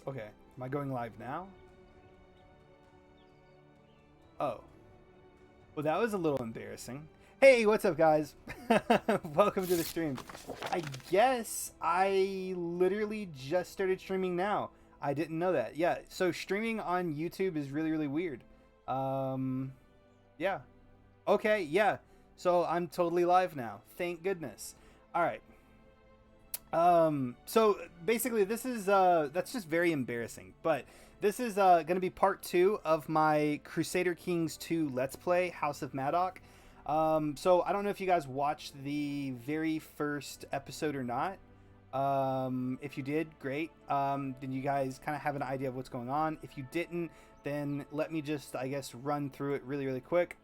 Okay, am I going live now? Oh, well, that was a little embarrassing. Hey, what's up, guys? Welcome to the stream. I guess I literally just started streaming now. I didn't know that. Yeah, so streaming on YouTube is really, really weird. Um, yeah. Okay, yeah. So I'm totally live now. Thank goodness. All right. So basically this is that's just very embarrassing, but this is going to be part 2 of my Crusader Kings 2 Let's Play House of Maddock. So I don't know if you guys watched the very first episode or not. If you did, great. Then you guys kind of have an idea of what's going on. If you didn't, then let me just, I guess, run through it really, really quick.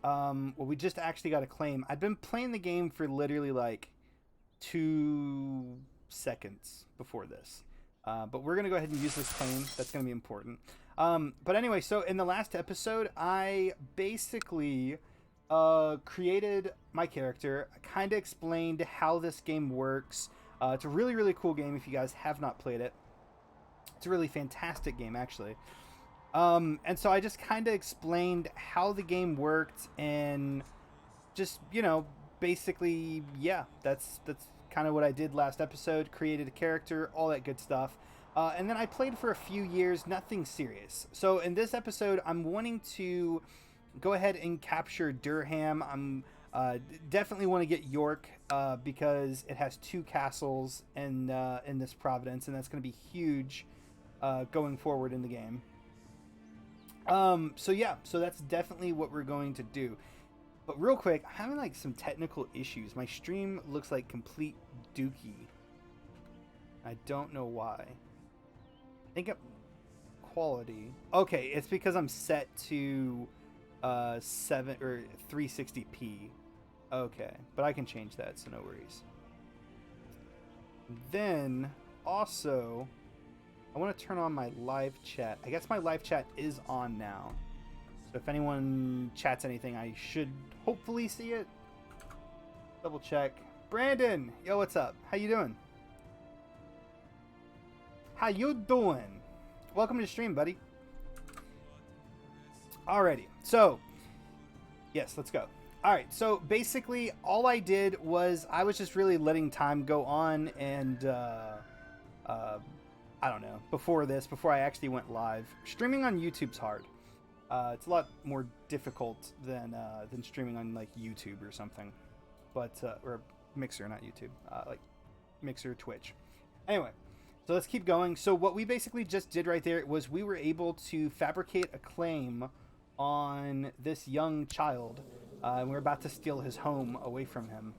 Well, we just actually got a claim. I've been playing the game for literally like 2 seconds before this. But we're going to go ahead and use this claim. That's going to be important. But anyway, so in the last episode, I basically created my character. I kind of explained how this game works. It's a really, really cool game if you guys have not played it. It's a really fantastic game, actually. And so I just kind of explained how the game worked and just, basically, yeah, that's kind of what I did last episode. Created a character, all that good stuff. And then I played for a few years, nothing serious. So in this episode, I'm wanting to go ahead and capture Durham. I'm definitely want to get York because it has 2 castles in this province, and that's going to be huge going forward in the game. So yeah, so that's definitely what we're going to do. But real quick, I'm having like some technical issues. My stream looks like complete dookie. I don't know why. I think quality. Okay, it's because I'm set to 7 or 360p. Okay, but I can change that, so no worries. Then also, I want to turn on my live chat. I guess my live chat is on now. So if anyone chats anything, I should hopefully see it. Double check. Brandon, yo, what's up? How you doing? How you doing? Welcome to the stream, buddy. Alrighty, so yes, let's go. All right, so basically all I did was I was just really letting time go on, and I don't know, before I actually went live. Streaming on YouTube's hard. It's a lot more difficult than streaming on like YouTube or something, but or Mixer, not YouTube, like Mixer, Twitch. Anyway, so let's keep going. So what we basically just did right there was we were able to fabricate a claim on this young child, and we're about to steal his home away from him.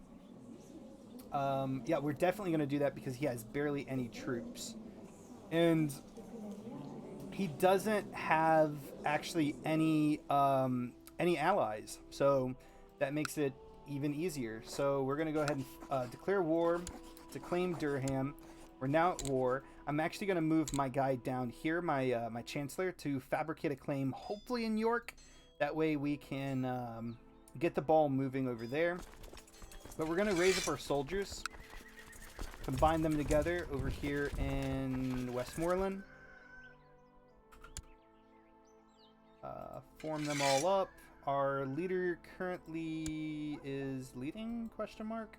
Yeah, we're definitely going to do that because he has barely any troops, and he doesn't have actually any allies, so that makes it even easier. So we're gonna go ahead and declare war to claim Durham. We're now at war. I'm actually gonna move my guy down here, my my chancellor, to fabricate a claim, hopefully in York. That way we can get the ball moving over there. But we're gonna raise up our soldiers, combine them together over here in Westmoreland. Form them all up. Our leader currently is leading, question mark?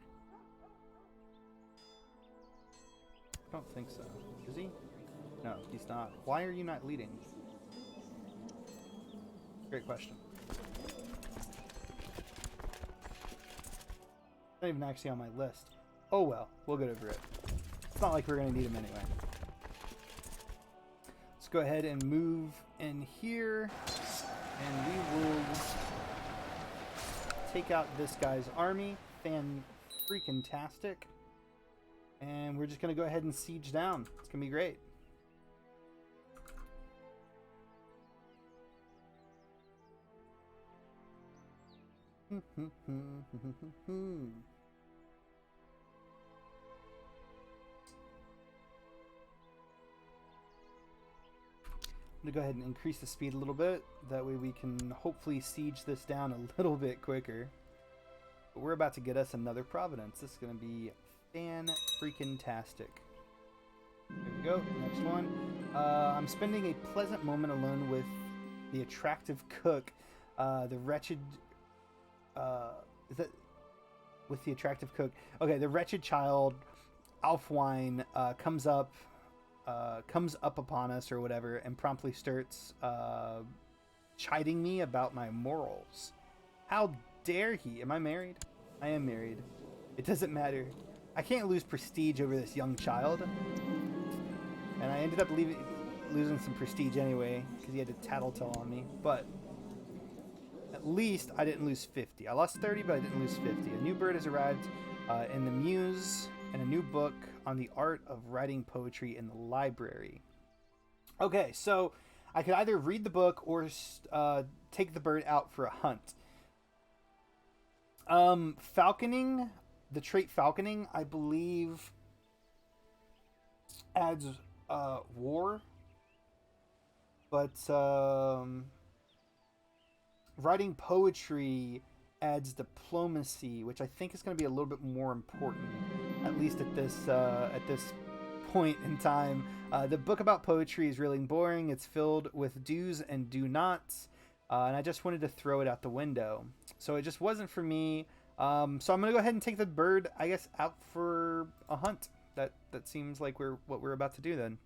I don't think so. Is he? No, he's not. Why are you not leading? Great question. Not even actually on my list. Oh well, we'll get over it. It's not like we're going to need him anyway. Let's go ahead and move in here. And we will take out this guy's army. Fan-freaking-tastic. And we're just going to go ahead and siege down. It's going to be great. I'm going to go ahead and increase the speed a little bit. That way we can hopefully siege this down a little bit quicker. But we're about to get us another providence. This is going to be fan-freaking-tastic. There we go. Next one. I'm spending a pleasant moment alone with the attractive cook. The wretched. Is that with the attractive cook? Okay, the wretched child, Alfwine, comes up upon us or whatever, and promptly starts chiding me about my morals. How dare he? Am I married? I am married. It doesn't matter. I can't lose prestige over this young child. And I ended up losing some prestige anyway, because he had to tattletale on me. But at least I didn't lose 50. I lost 30, but I didn't lose 50. A new bird has arrived in the muse, and a new book on the art of writing poetry in the library. Okay, so I could either read the book or take the bird out for a hunt. Falconing, the trait falconing, I believe, adds war, but writing poetry adds diplomacy, which I think is going to be a little bit more important, at least at this point in time. The book about poetry is really boring. It's filled with do's and do nots, and I just wanted to throw it out the window. So it just wasn't for me. So I'm going to go ahead and take the bird, I guess, out for a hunt. That seems like what we're about to do then.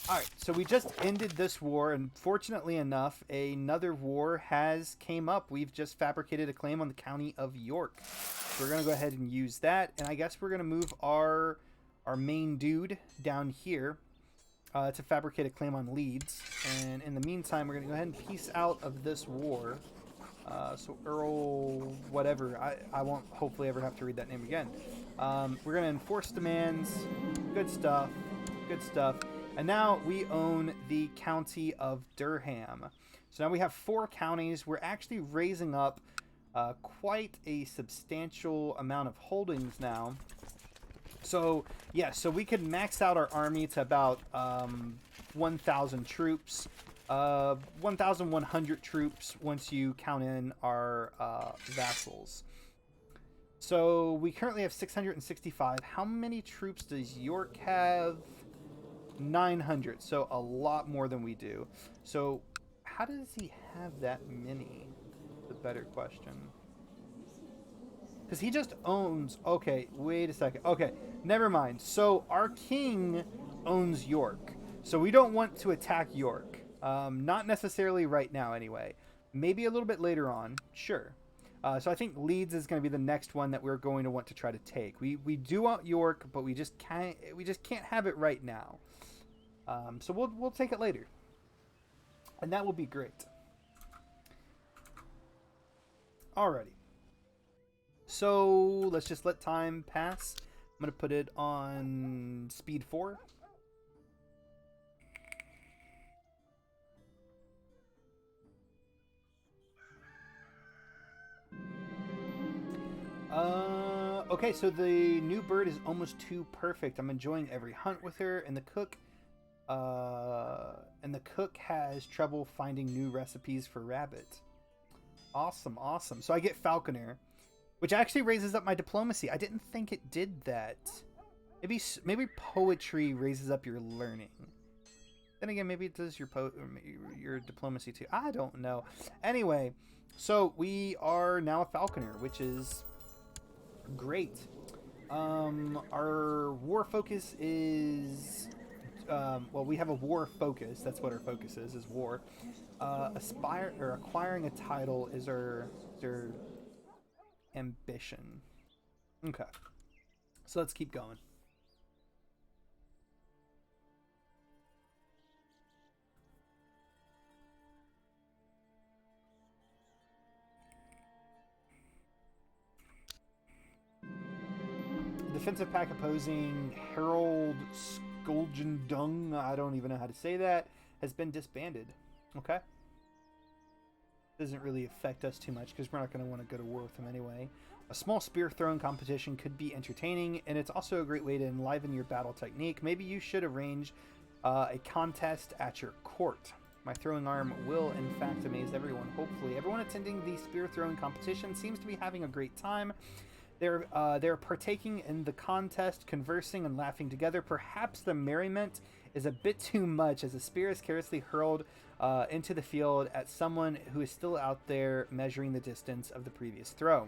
All right, so we just ended this war, and fortunately enough, another war has came up. We've just fabricated a claim on the county of York. So we're going to go ahead and use that, and I guess we're going to move our main dude down here to fabricate a claim on Leeds. And in the meantime, we're going to go ahead and peace out of this war. So Earl whatever, I won't hopefully ever have to read that name again. We're going to enforce demands. Good stuff. Good stuff. And now we own the county of Durham. So now we have 4 counties. We're actually raising up quite a substantial amount of holdings now. So, yeah, so we could max out our army to about 1,000 troops. 1,100 troops once you count in our vassals. So we currently have 665. How many troops does York have? 900. So a lot more than we do. So how does he have that many? The better question. Because he just owns... Okay, wait a second. Okay, never mind. So our king owns York. So we don't want to attack York. Not necessarily right now, anyway. Maybe a little bit later on. Sure. So I think Leeds is going to be the next one that we're going to want to try to take. We do want York, but we just can't have it right now. So we'll take it later, and that will be great. Alrighty. So let's just let time pass. I'm going to put it on speed 4. Okay, so the new bird is almost too perfect. I'm enjoying every hunt with her, and the cook has trouble finding new recipes for rabbit. Awesome, awesome. So I get falconer, which actually raises up my diplomacy. I didn't think it did that. Maybe poetry raises up your learning. Then again, maybe it does your diplomacy too. I don't know. Anyway, so we are now a falconer, which is great. Our war focus is well, we have a war focus. That's what our focus is war. Acquiring a title is our ambition. Okay, so let's keep going. Defensive pack opposing Harold Skolgendung, I don't even know how to say that, has been disbanded. Okay. Doesn't really affect us too much because we're not going to want to go to war with them anyway. A small spear throwing competition could be entertaining, and it's also a great way to enliven your battle technique. Maybe you should arrange a contest at your court. My throwing arm will, in fact, amaze everyone. Hopefully, everyone attending the spear throwing competition seems to be having a great time. They're partaking in the contest, conversing and laughing together. Perhaps the merriment is a bit too much as a spear is carelessly hurled into the field at someone who is still out there measuring the distance of the previous throw.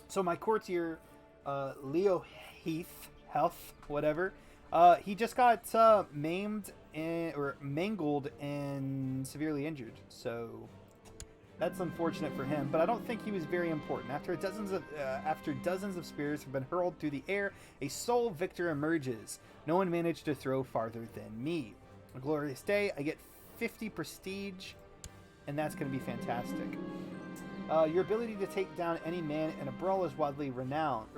So my courtier, Leo Health, whatever, he just got maimed or mangled and severely injured. So that's unfortunate for him, but I don't think he was very important. After dozens of spears have been hurled through the air, a sole victor emerges. No one managed to throw farther than me. A glorious day. I get 50 prestige, and that's going to be fantastic. Your ability to take down any man in a brawl is widely renowned.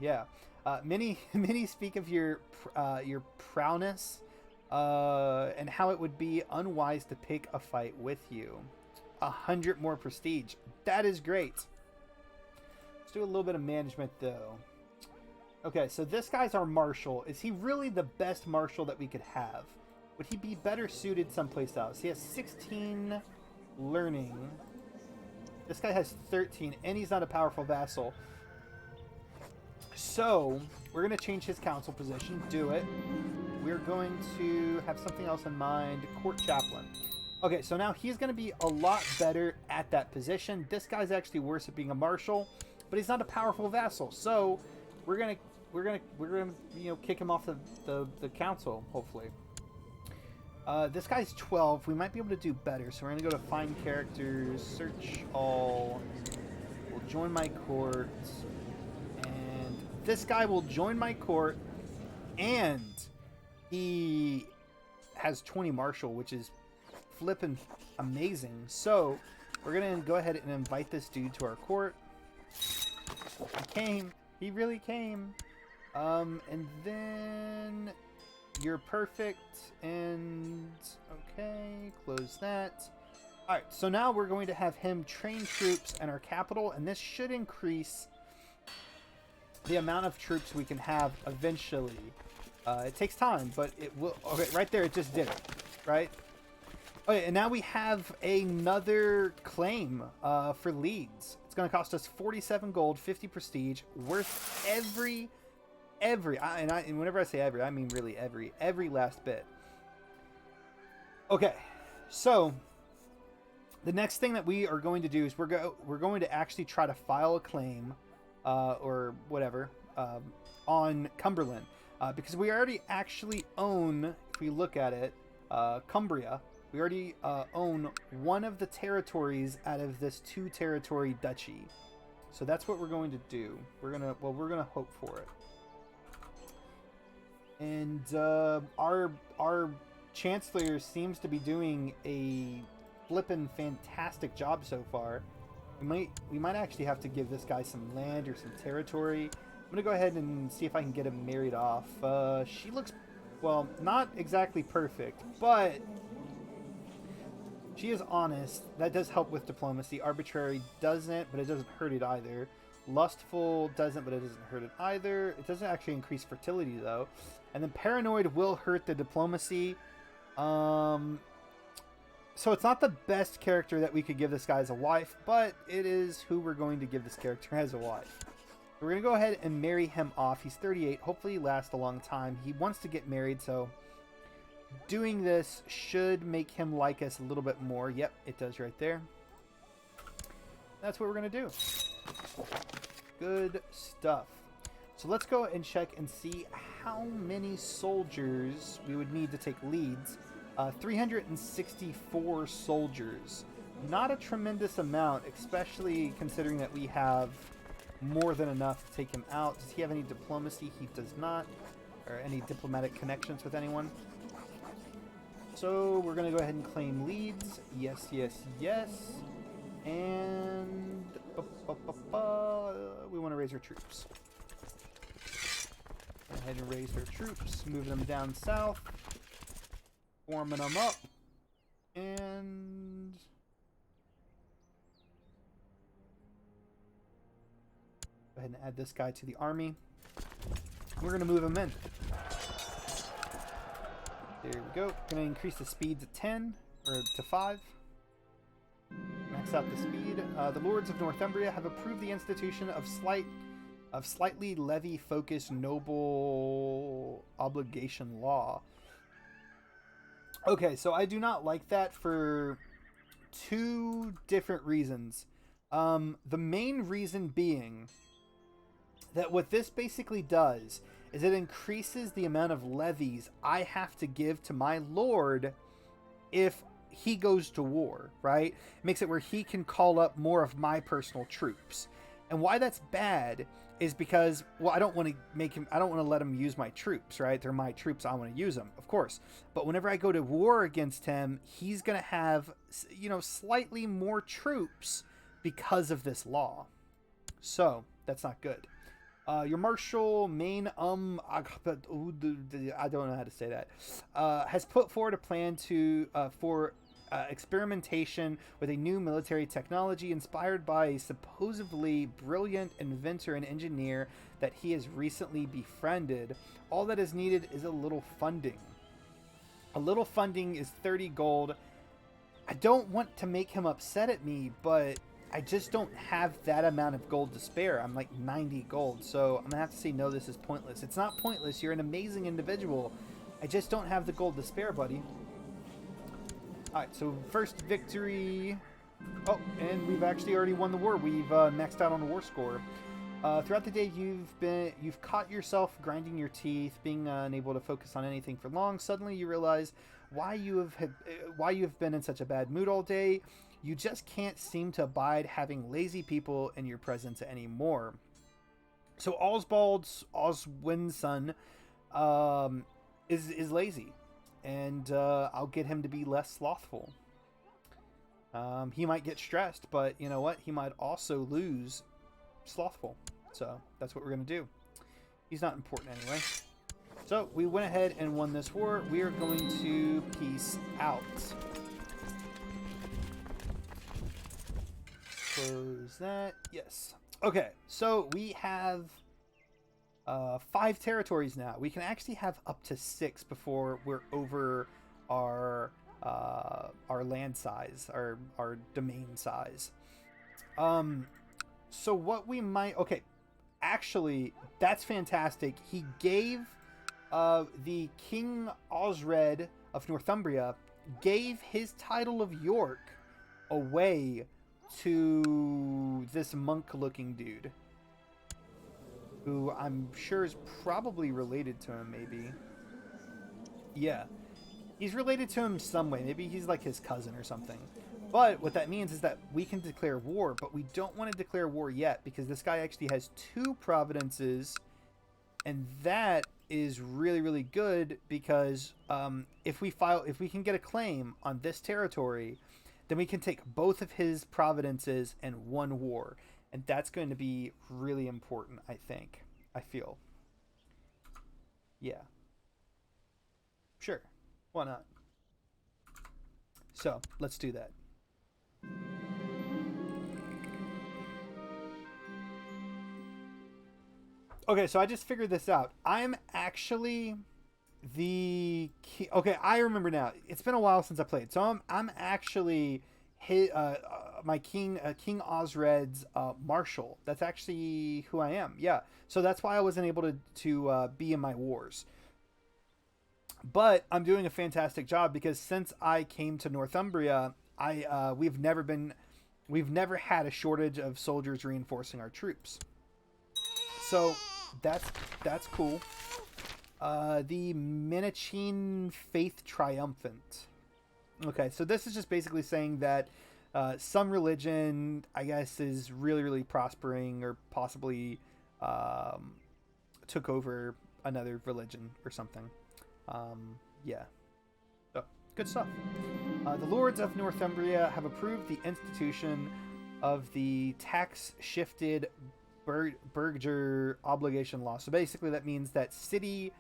Yeah. Many speak of your prowess and how it would be unwise to pick a fight with you. 100 more prestige. That is great. Let's do a little bit of management though. Okay, so this guy's our marshal. Is he really the best marshal that we could have? Would he be better suited someplace else? He has 16 learning. This guy has 13, and he's not a powerful vassal. So, we're going to change his council position. Do it. We're going to have something else in mind. Court chaplain. Okay, so now he's going to be a lot better at that position. This guy's actually worse at being a marshal, but he's not a powerful vassal. So, we're gonna kick him off the council, hopefully. This guy's 12. We might be able to do better. So we're going to go to find characters, search all. We'll join my court. And this guy will join my court. And he has 20 martial, which is flippin' amazing. So we're going to go ahead and invite this dude to our court. He came. He really came. And then... You're perfect, and okay, close that. Alright, so now we're going to have him train troops in our capital, and this should increase the amount of troops we can have eventually. It takes time, but it will... Okay, right there, it just did it, right? Okay, and now we have another claim for leads. It's going to cost us 47 gold, 50 prestige, worth every and whenever I say every, I mean really every last bit. Okay, so the next thing that we are going to do is we're going to actually try to file a claim, or whatever, on Cumberland, because we already actually own, if we look at it, Cumbria. We already own one of the territories out of this 2-territory duchy, so that's what we're going to do. We're gonna hope for it. And our chancellor seems to be doing a flippin' fantastic job so far. We might actually have to give this guy some land or some territory. I'm gonna go ahead and see if I can get him married off. She looks, well, not exactly perfect, but she is honest. That does help with diplomacy. Arbitrary doesn't, but it doesn't hurt it either. Lustful doesn't, but it doesn't hurt it either. It doesn't actually increase fertility though. And then paranoid will hurt the diplomacy. So it's not the best character that we could give this guy as a wife, but it is who we're going to give this character as a wife. We're going to go ahead and marry him off. He's 38. Hopefully he lasts a long time. He wants to get married, so doing this should make him like us a little bit more. Yep, it does right there. That's what we're going to do. Good stuff. So let's go and check and see how many soldiers we would need to take leads. 364 soldiers. Not a tremendous amount, especially considering that we have more than enough to take him out. Does he have any diplomacy? He does not. Or any diplomatic connections with anyone. So we're going to go ahead and claim leads. Yes, yes, yes. And we want to raise our troops. Go ahead and raise our troops, moving them down south, forming them up, and go ahead and add this guy to the army. We're going to move him in. There we go. Going to increase the speed to 10, or to 5. Going to max out the speed. The Lords of Northumbria have approved the institution of slightly levy-focused noble obligation law. Okay, so I do not like that for two different reasons. The main reason being that what this basically does is it increases the amount of levies I have to give to my lord if he goes to war, right? It makes it where he can call up more of my personal troops. And why that's bad is because, well, I don't want to let him use my troops, right? They're my troops. I want to use them, of course. But whenever I go to war against him, he's going to have, slightly more troops because of this law. So that's not good. Your marshal main I don't know how to say that has put forward a plan for experimentation with a new military technology inspired by a supposedly brilliant inventor and engineer that he has recently befriended. All that is needed is a little funding. A little funding is 30 gold. I don't want to make him upset at me, but I just don't have that amount of gold to spare. I'm like 90 gold, so I'm gonna have to say no, this is pointless. It's not pointless, you're an amazing individual. I just don't have the gold to spare, buddy. Alright, so first victory. Oh, and we've actually already won the war. We've maxed out on the war score. Throughout the day, you've caught yourself grinding your teeth, being unable to focus on anything for long. Suddenly you realize why you have been in such a bad mood all day. You just can't seem to abide having lazy people in your presence anymore. So Oswind's son is lazy, and I'll get him to be less slothful. He might get stressed, but you know what? He might also lose slothful. So that's what we're going to do. He's not important anyway. So we went ahead and won this war. We are going to peace out. Close that. Yes. Okay, so we have 5 territories now. We can actually have up to 6 before we're over our land size, our domain size. So what we might... Okay, actually, that's fantastic. He gave the King Osred of Northumbria gave his title of York away to this monk-looking dude, who I'm sure is probably related to him, maybe. Yeah. He's related to him some way. Maybe he's like his cousin or something. But what that means is that we can declare war, but we don't want to declare war yet because this guy actually has 2 providences, and that is really, really good because if we can get a claim on this territory, then we can take both of his providences and 1 war. And that's going to be really important, I think. I feel. Yeah. Sure. Why not? So, let's do that. Okay, so I just figured this out. I'm actually the king. Okay, I remember now. It's been a while since I played, so I'm actually my King Osred's marshal. That's actually who I am. Yeah, so that's why I wasn't able to be in my wars. But I'm doing a fantastic job because since I came to Northumbria, we've never had a shortage of soldiers reinforcing our troops. So that's cool. The Menachine Faith Triumphant. Okay, so this is just basically saying that some religion, I guess, is really, really prospering or possibly took over another religion or something. Yeah. So, good stuff. The Lords of Northumbria have approved the institution of the tax-shifted Burgher obligation law. So basically that means that city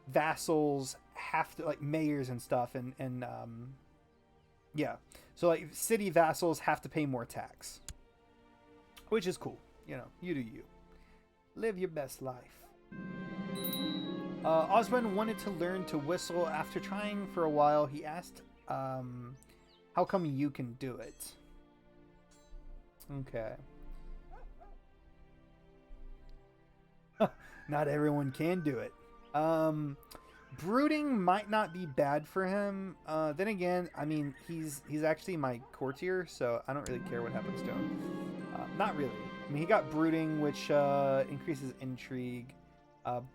vassals have to, like mayors and stuff, and yeah, so like city vassals have to pay more tax, which is cool. You know, you do you, live your best life. Oswin wanted to learn to whistle. After trying for a while, he asked, how come you can do it? Okay. Not everyone can do it. Brooding might not be bad for him. Then again, I mean, he's actually my courtier, so I don't really care what happens to him. Not really. I mean, he got brooding, which increases intrigue,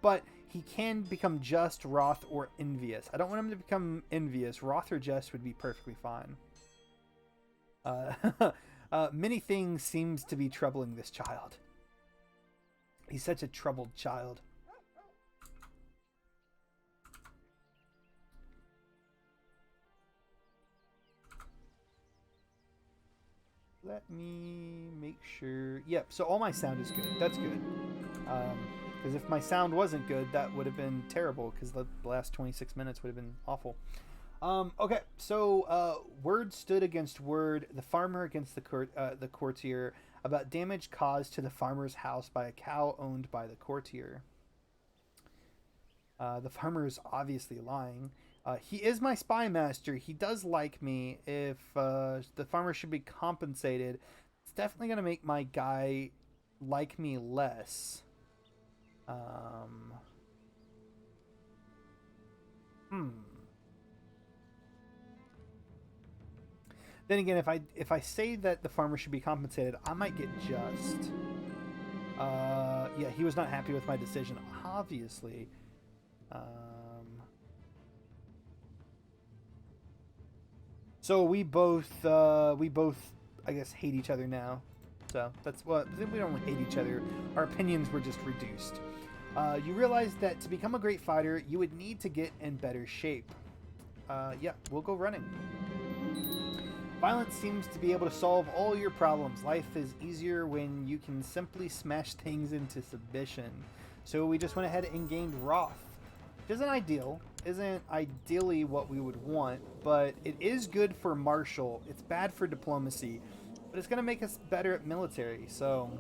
but he can become just, wroth, or envious. I don't want him to become envious. Wroth or just would be perfectly fine. Many things seems to be troubling this child. He's such a troubled child. Let me make sure. Yep, so all my sound is good. That's good. Because if my sound wasn't good, that would have been terrible, because the last 26 minutes would have been awful. Okay, so word stood against word, the farmer against the courtier, about damage caused to the farmer's house by a cow owned by the courtier. The farmer is obviously lying. He is my spy master. He does like me. If the farmer should be compensated, it's definitely going to make my guy like me less. Then again, if I say that the farmer should be compensated, I might get just. Yeah, he was not happy with my decision, obviously. So we both, I guess, hate each other now. So that's what we don't hate each other. Our opinions were just reduced. You realize that to become a great fighter, you would need to get in better shape. Yeah, we'll go running. Violence seems to be able to solve all your problems. Life is easier when you can simply smash things into submission. So we just went ahead and gained Wrath. Which isn't ideally what we would want, but it is good for martial. It's bad for diplomacy, but it's going to make us better at military. So,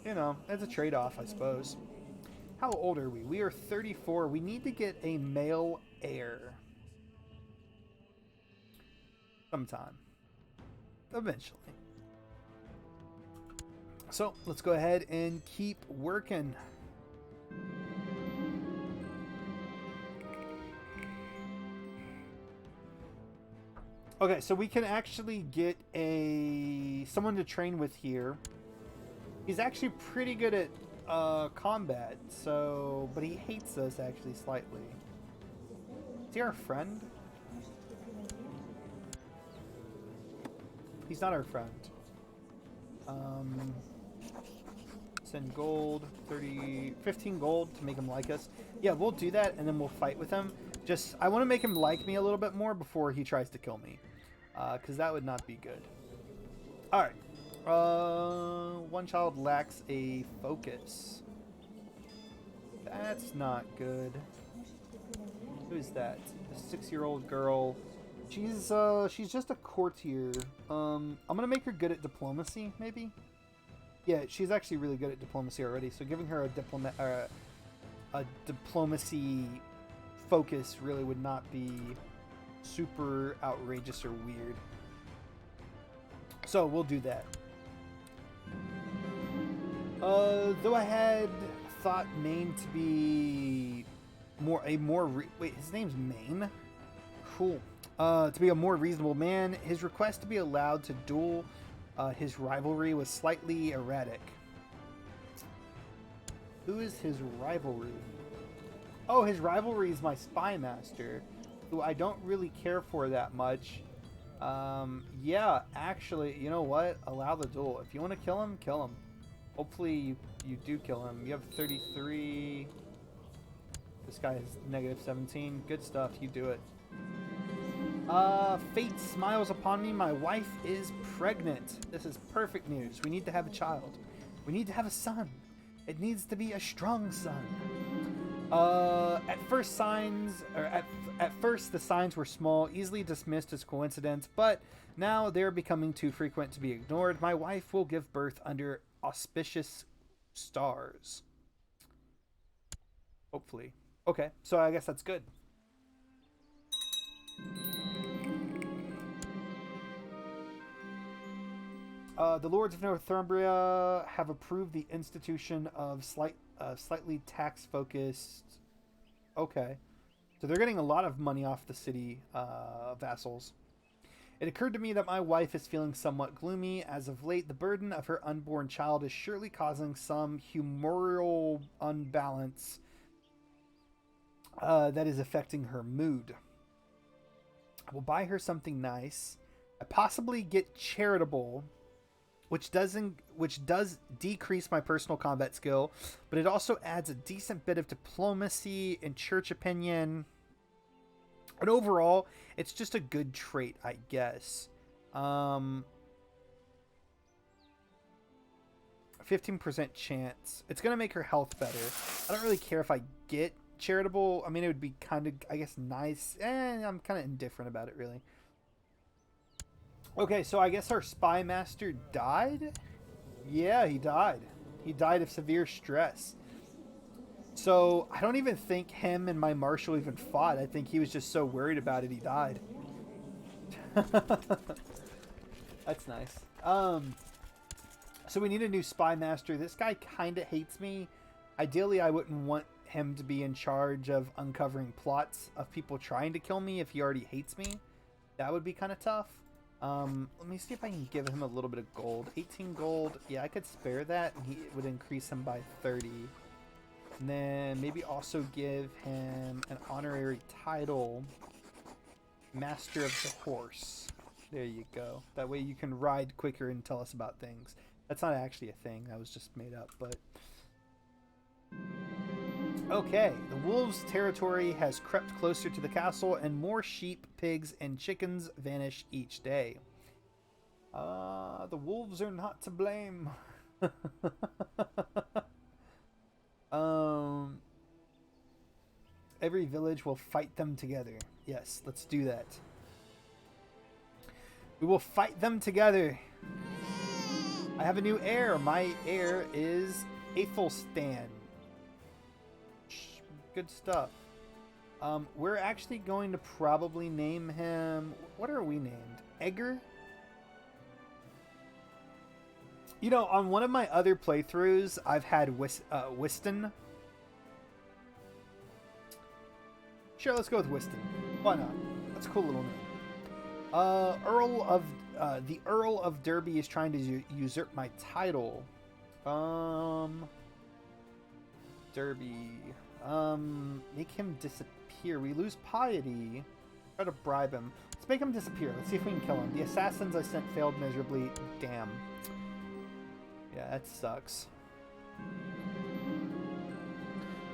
you know, it's a trade-off, I suppose. How old are we? We are 34. We need to get a male heir. Sometime. Eventually. So, let's go ahead and keep working. Okay, so we can actually get someone to train with here. He's actually pretty good at combat, so but he hates us actually slightly. Is he our friend? He's not our friend. Send gold, 15 gold to make him like us. Yeah, we'll do that, and then we'll fight with him. Just, I want to make him like me a little bit more before he tries to kill me. Because that would not be good. Alright. One child lacks a focus. That's not good. Who is that? A 6-year-old girl. She's just a courtier. I'm gonna make her good at diplomacy, maybe? Yeah, she's actually really good at diplomacy already, so giving her a diplomacy focus really would not be super outrageous or weird. So we'll do that. Though I had thought Maine to be wait, his name's Maine? Cool. To be a more reasonable man, his request to be allowed to duel his rivalry was slightly erratic. Who is his rivalry? Oh, his rivalry is my spy master, who I don't really care for that much. Yeah, actually, you know what? Allow the duel. If you want to kill him, kill him. Hopefully you do kill him. You have 33. This guy has negative 17. Good stuff. You do it. Fate smiles upon me. My wife is pregnant. This is perfect news. We need to have a child. We need to have a son. It needs to be a strong son. At first the signs were small, easily dismissed as coincidence, but now they're becoming too frequent to be ignored. My wife will give birth under auspicious stars. Hopefully. Okay, so I guess that's good. The Lords of Northumbria have approved the institution of slightly tax-focused... Okay. So they're getting a lot of money off the city vassals. It occurred to me that my wife is feeling somewhat gloomy. As of late, the burden of her unborn child is surely causing some humoral unbalance that is affecting her mood. I will buy her something nice. I possibly get charitable, which does decrease my personal combat skill, but it also adds a decent bit of diplomacy and church opinion. And overall, it's just a good trait, I guess. 15% chance. It's going to make her health better. I don't really care if I get charitable. I mean, it would be kind of, I guess, nice. I'm kind of indifferent about it, really. Okay, so I guess our spy master died? Yeah, he died. He died of severe stress. So I don't even think him and my marshal even fought. I think he was just so worried about it, he died. That's nice. So we need a new spy master. This guy kind of hates me. Ideally, I wouldn't want him to be in charge of uncovering plots of people trying to kill me if he already hates me. That would be kind of tough. Let me see if I can give him a little bit of gold. 18 gold. Yeah, I could spare that. And it would increase him by 30. And then maybe also give him an honorary title, Master of the Horse. There you go. That way you can ride quicker and tell us about things. That's not actually a thing. That was just made up, but... Okay, the wolves' territory has crept closer to the castle, and more sheep, pigs, and chickens vanish each day. The wolves are not to blame. Every village will fight them together. Yes, let's do that. We will fight them together. I have a new heir. My heir is Aethelstan. Good stuff. We're actually going to probably name him... What are we named? Edgar? You know, on one of my other playthroughs, I've had Wystan. Sure, let's go with Wystan. Why not? That's a cool little name. The Earl of Derby is trying to usurp my title. Derby. Make him disappear. We lose piety. Try to bribe him. Let's make him disappear. Let's see if we can kill him. The assassins I sent failed miserably. Damn. Yeah, that sucks.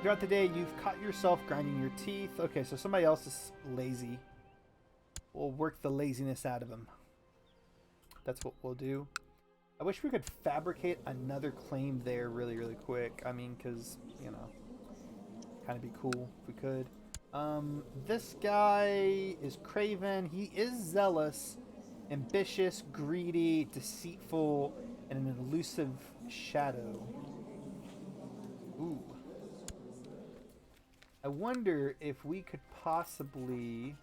Throughout the day, you've caught yourself grinding your teeth. Okay, so somebody else is lazy. We'll work the laziness out of him. That's what we'll do. I wish we could fabricate another claim there really, really quick. I mean, because, you know, kind of be cool if we could. This guy is craven. He is zealous, ambitious, greedy, deceitful, and an elusive shadow. Ooh. I wonder if we could possibly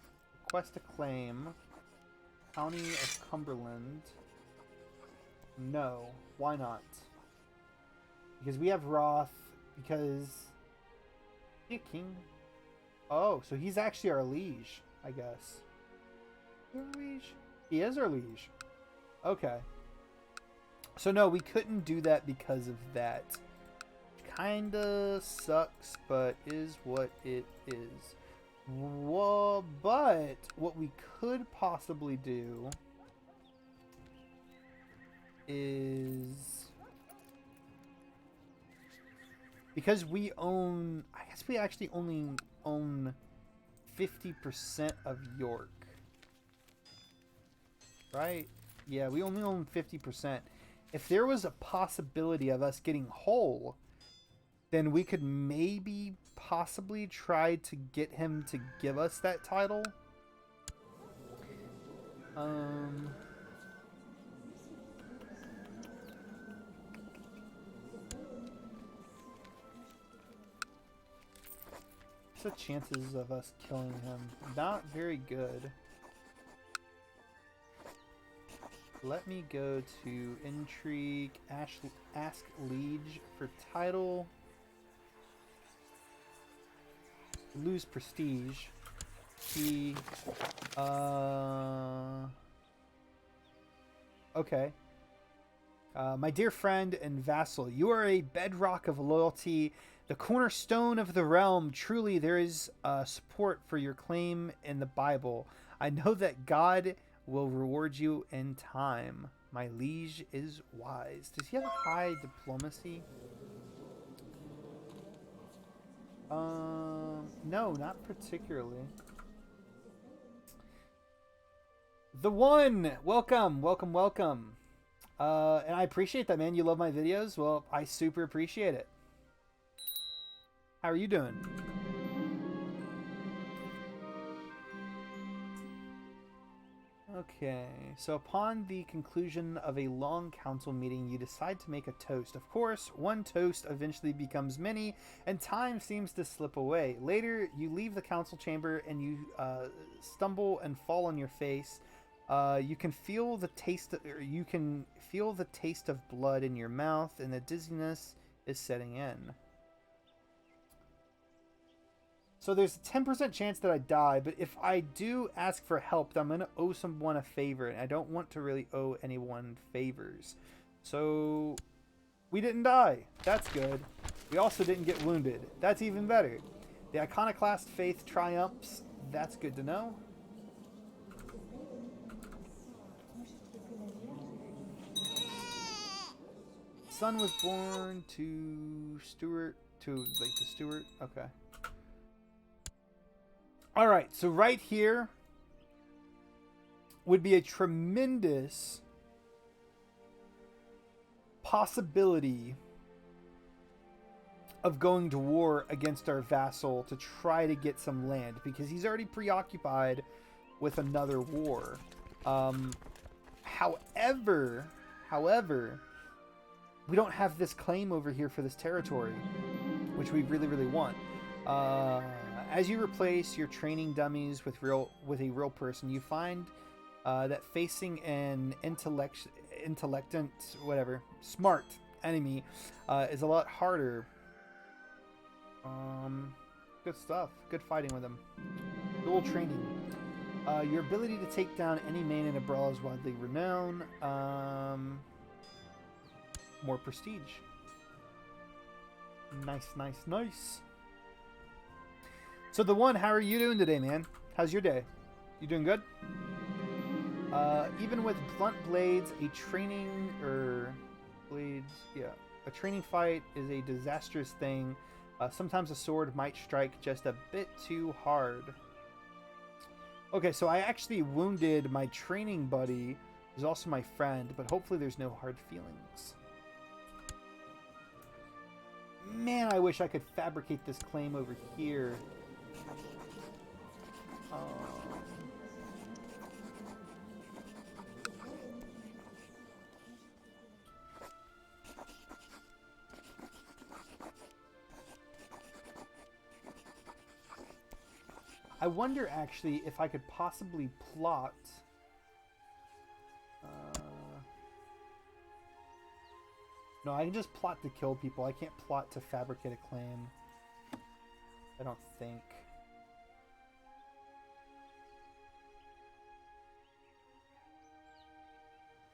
request a claim. County of Cumberland. No. Why not? Because we have Roth. Because... Is he a king? Oh, so he's actually our liege, I guess. Is he our liege? He is our liege. Okay. So no, we couldn't do that because of that. Kinda sucks, but is what it is. Well, but what we could possibly do is, because we own, I guess we actually only own 50% of York, right? Yeah, we only own 50%. If there was a possibility of us getting whole, then we could maybe possibly try to get him to give us that title. What's the chances of us killing him? Not very good. Let me go to intrigue, ask liege for title, lose prestige. He, okay. My dear friend and vassal, you are a bedrock of loyalty, the cornerstone of the realm. Truly, there is support for your claim in the Bible. I know that God will reward you in time. My liege is wise. Does he have a high diplomacy? No, not particularly. The one! Welcome, welcome, welcome. And I appreciate that, man. You love my videos? Well, I super appreciate it. How are you doing? Okay, so upon the conclusion of a long council meeting, you decide to make a toast. Of course, one toast eventually becomes many, and time seems to slip away. Later, you leave the council chamber and you stumble and fall on your face. You can feel the taste. You can feel the taste of blood in your mouth, and the dizziness is setting in. So there's a 10% chance that I die, but if I do ask for help, then I'm going to owe someone a favor, and I don't want to really owe anyone favors. So we didn't die. That's good. We also didn't get wounded. That's even better. The iconoclast faith triumphs. That's good to know. Son was born to Stuart, like the Stuart. Okay. All right, so right here would be a tremendous possibility of going to war against our vassal to try to get some land, because he's already preoccupied with another war. However, we don't have this claim over here for this territory, which we really, really want. As you replace your training dummies with a real person, you find that facing an smart enemy is a lot harder. Good stuff. Good fighting with them. Dual training. Your ability to take down any main in a brawl is widely renowned. More prestige. Nice, nice, nice. So the one, how are you doing today, man? How's your day? You doing good? Even with blunt blades, a training fight is a disastrous thing. Sometimes a sword might strike just a bit too hard. Okay, so I actually wounded my training buddy, who's also my friend, but hopefully there's no hard feelings. Man, I wish I could fabricate this claim over here. I wonder actually if I could possibly plot. No, I can just plot to kill people. I can't plot to fabricate a claim. I don't think.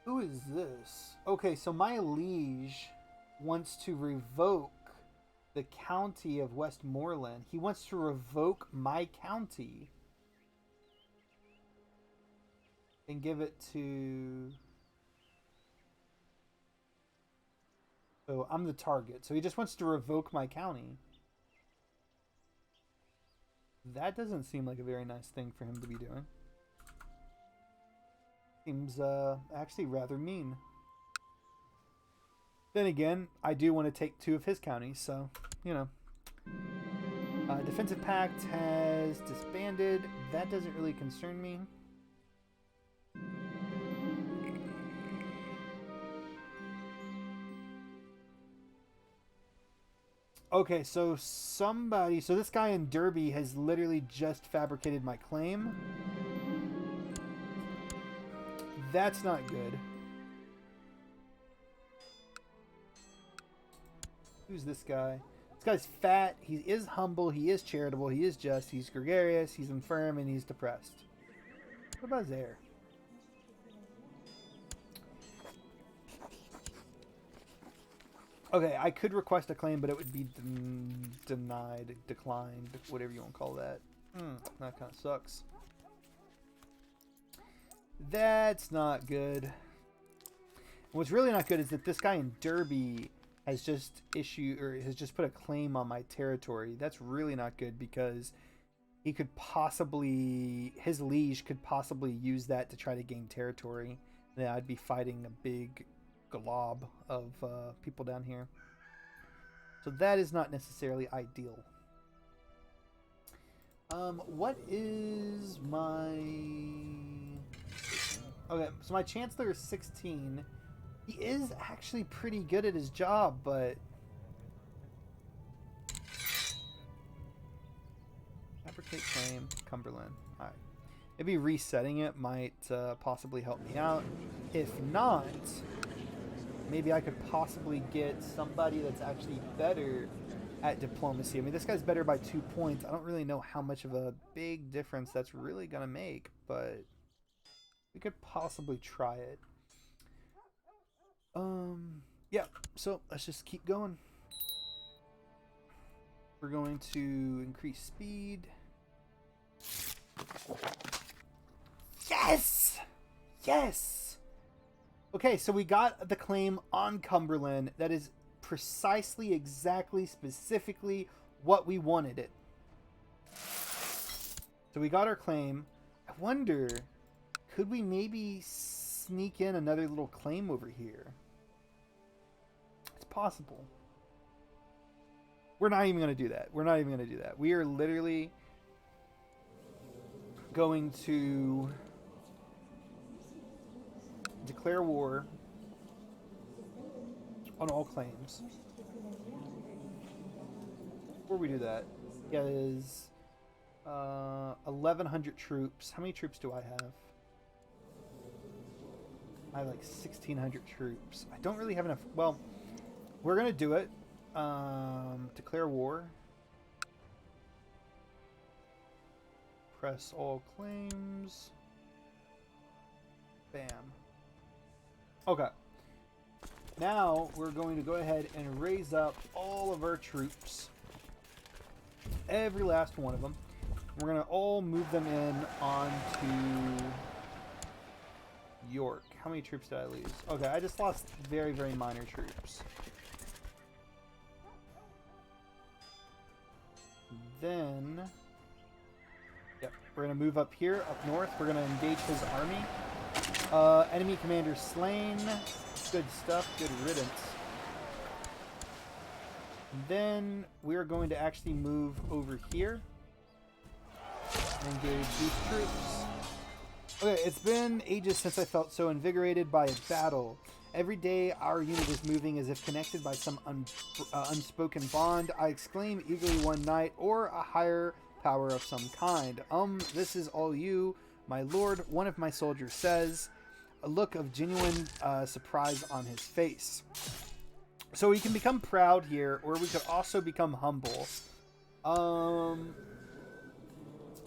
Who is this? Okay, so my liege wants to revoke the county of Westmoreland. He wants to revoke my county and give it to... So I'm the target. So he just wants to revoke my county. That doesn't seem like a very nice thing for him to be doing. Seems actually rather mean. Then again, I do want to take 2 of his counties, so, you know. Defensive Pact has disbanded. That doesn't really concern me. Okay, so this guy in Derby has literally just fabricated my claim. That's not good. Who's this guy? This guy's fat. He is humble. He is charitable. He is just. He's gregarious. He's infirm, and he's depressed. What about his heir? Okay, I could request a claim, but it would be denied, declined, whatever you want to call that. That kind of sucks. That's not good. What's really not good is that this guy in Derby has just put a claim on my territory. That's really not good because he could possibly, his liege could possibly use that to try to gain territory. Then I'd be fighting a big glob of people down here. So that is not necessarily ideal. What is my... Okay, so my Chancellor is 16. He is actually pretty good at his job, but... Fabricate claim, Cumberland. Alright. Maybe resetting it might possibly help me out. If not, maybe I could possibly get somebody that's actually better at diplomacy. I mean, this guy's better by 2 points. I don't really know how much of a big difference that's really going to make, but we could possibly try it. Yeah, so let's just keep going. We're going to increase speed. Yes! Yes! Okay, so we got the claim on Cumberland. That is precisely, exactly, specifically what we wanted it. So we got our claim. I wonder, could we maybe sneak in another little claim over here? It's possible. We're not even going to do that. We're not even going to do that. We are literally going to declare war on all claims. Before we do that, he has 1,100 troops. How many troops do I have? I have like 1,600 troops. I don't really have enough. Well, we're going to do it. Declare war. Press all claims. Bam. Okay. Now we're going to go ahead and raise up all of our troops. Every last one of them. We're going to all move them in onto York. How many troops did I lose? Okay, I just lost very, very minor troops. Then, yep, we're going to move up here, up north. We're going to engage his army. Enemy commander slain. Good stuff. Good riddance. Then we're going to actually move over here and engage these troops. Okay, it's been ages since I felt so invigorated by a battle. Every day our unit is moving as if connected by some unspoken bond. I exclaim eagerly one night, or a higher power of some kind. This is all you, my lord, one of my soldiers says, a look of genuine surprise on his face. So we can become proud here, or we could also become humble.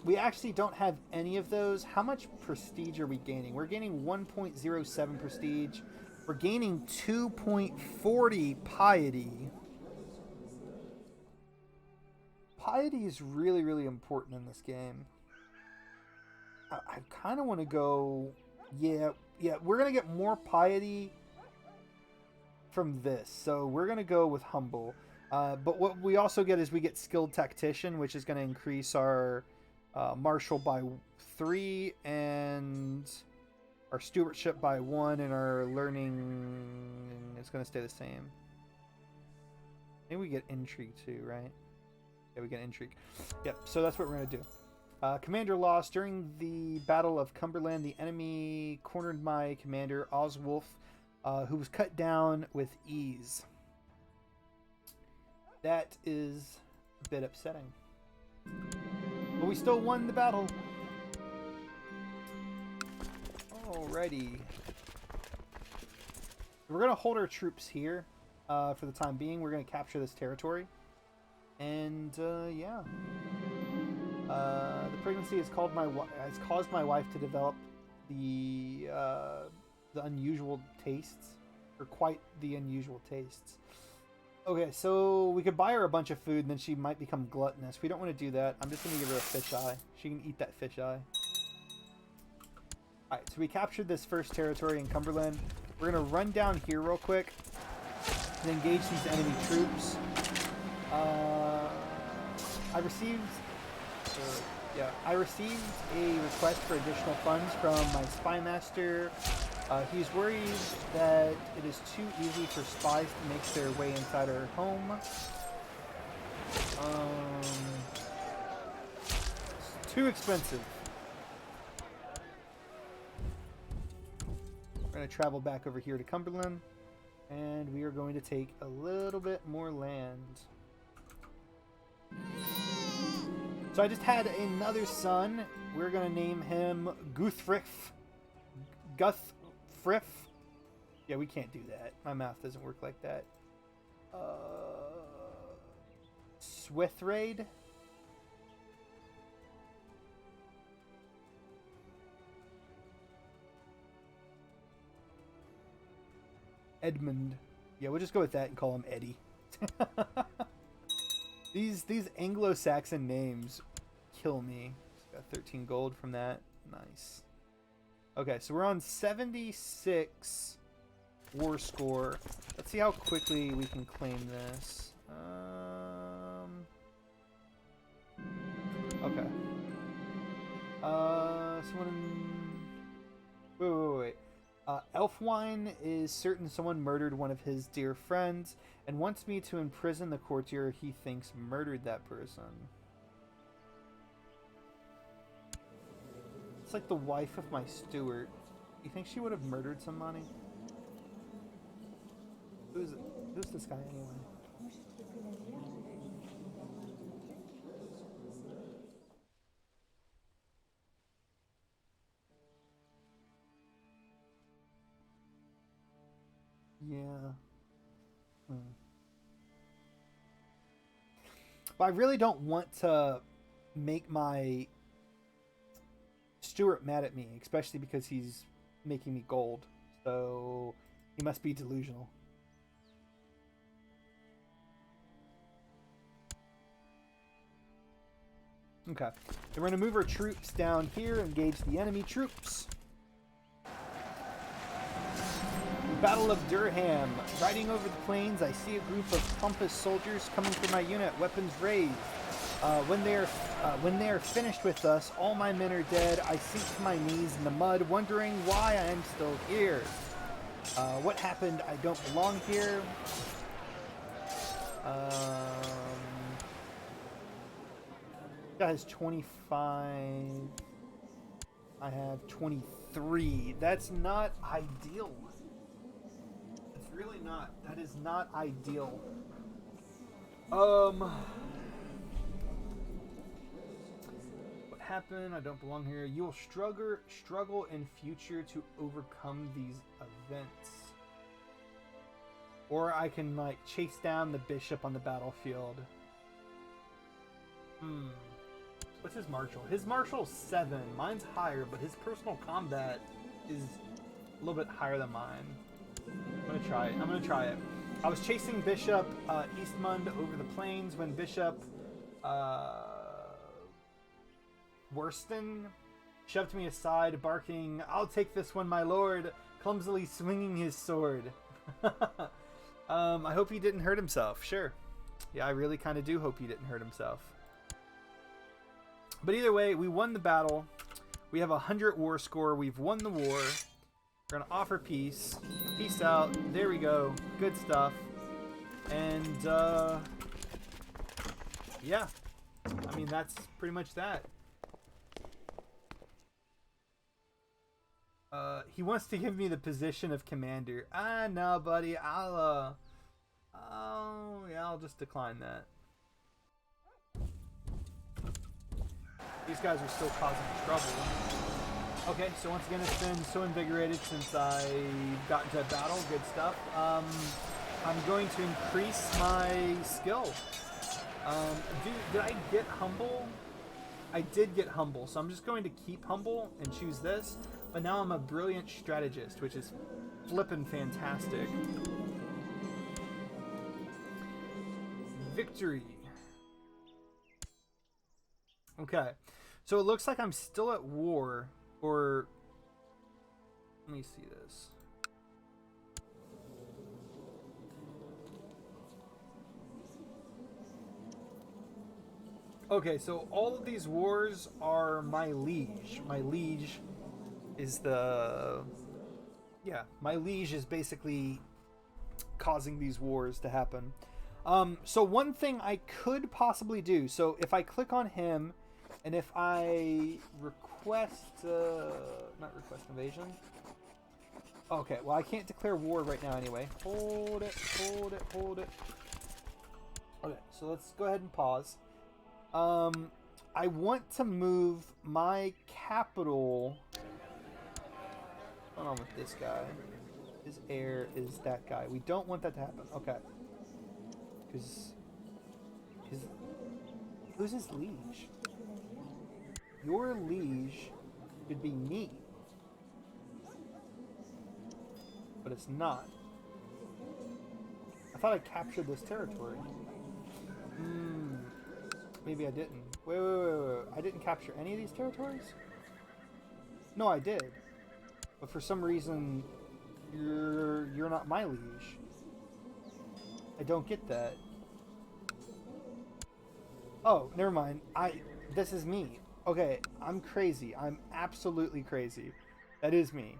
We actually don't have any of those. How much prestige are we gaining? We're gaining 1.07 prestige. We're gaining 2.40 piety. Piety is really, really important in this game. I kind of want to go... Yeah, we're going to get more piety from this. So we're going to go with humble. But what we also get is we get skilled tactician, which is going to increase our martial by 3 and our stewardship by 1, and our learning is going to stay the same. I think we get intrigue too, right? Yeah, we get intrigue. Yep, so that's what we're going to do. Commander lost. During the Battle of Cumberland, the enemy cornered my commander, Oswulf, who was cut down with ease. That is a bit upsetting. But we still won the battle. Alrighty. We're going to hold our troops here. for the time being. We're going to capture this territory. And, yeah. The pregnancy has caused my wife to develop the unusual tastes. Or quite the unusual tastes. Okay, so we could buy her a bunch of food and then she might become gluttonous. We don't want to do that. I'm just going to give her a fish eye. She can eat that fish eye. Alright, so we captured this first territory in Cumberland. We're going to run down here real quick and engage these enemy troops. I received a request for additional funds from my spy master. He's worried that it is too easy for spies to make their way inside our home. It's too expensive. We're going to travel back over here to Cumberland, and we are going to take a little bit more land. So I just had another son. We're going to name him Guthriff. Guthriff? Yeah, we can't do that. My mouth doesn't work like that. Swithraid? Edmund. Yeah, we'll just go with that and call him Eddie. These Anglo-Saxon names kill me. Got 13 gold from that. Nice. Okay, so we're on 76 war score. Let's see how quickly we can claim this. Okay. Wait. Elfwine is certain someone murdered one of his dear friends and wants me to imprison the courtier he thinks murdered that person. It's like the wife of my steward. You think she would have murdered somebody? Who's this guy anyway? Yeah. But I really don't want to make my Stuart mad at me, especially because he's making me gold. So he must be delusional. Okay. Then we're going to move our troops down here, engage the enemy troops. Battle of Durham. Riding over the plains, I see a group of pompous soldiers coming for my unit, weapons raised. When they are finished with us, all my men are dead. I sink to my knees in the mud, wondering why I am still here. What happened? I don't belong here. That has 25. I have 23. That's not ideal. It's really not. That is not ideal. What happened? I don't belong here. You will struggle in future to overcome these events. Or I can, like, chase down the bishop on the battlefield. What's his martial? His martial's 7. Mine's higher, but his personal combat is a little bit higher than mine. I'm gonna try it. I was chasing Bishop Eastmund over the plains when Bishop Worston shoved me aside, barking, "I'll take this one, my lord," clumsily swinging his sword. I hope he didn't hurt himself. Sure. Yeah, I really kind of do hope he didn't hurt himself. But either way, we won the battle. We have 100 war score. We've won the war. We're going to offer peace. Peace out. There we go. Good stuff. And, yeah. I mean, that's pretty much that. He wants to give me the position of commander. No, buddy. I'll just decline that. These guys are still causing trouble. Okay, so once again, it's been so invigorated since I got into battle. Good stuff. I'm going to increase my skill. Did I get humble? I did get humble, so I'm just going to keep humble and choose this. But now I'm a brilliant strategist, which is flippin' fantastic. Victory. Okay, so it looks like I'm still at war, or let me see this. Okay, so all of these wars are my liege. My liege is the... Yeah, my liege is basically causing these wars to happen. So one thing I could possibly do, so if I click on him, and if I request... not request invasion. Okay, well I can't declare war right now anyway. Hold it, hold it, hold it. Okay, so let's go ahead and pause. I want to move my capital. What's going on with this guy? His heir is that guy. We don't want that to happen. Okay. Because who's his liege? Your liege could be me. But it's not. I thought I captured this territory. Maybe I didn't. Wait. I didn't capture any of these territories? No, I did. But for some reason, you're not my liege. I don't get that. Oh, never mind. This is me. Okay, I'm crazy. I'm absolutely crazy. That is me.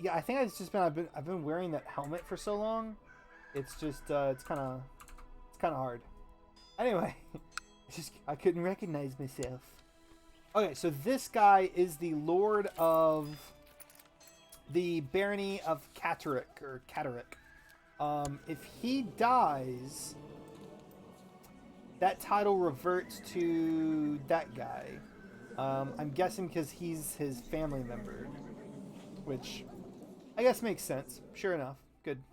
Yeah, I think it's just been I've been wearing that helmet for so long. It's just it's kind of hard. Anyway. I couldn't recognize myself. Okay, so this guy is the Lord of the Barony of Catterick, or Catterick. If he dies, that title reverts to that guy. I'm guessing because he's his family member, which I guess makes sense. Sure enough. Good.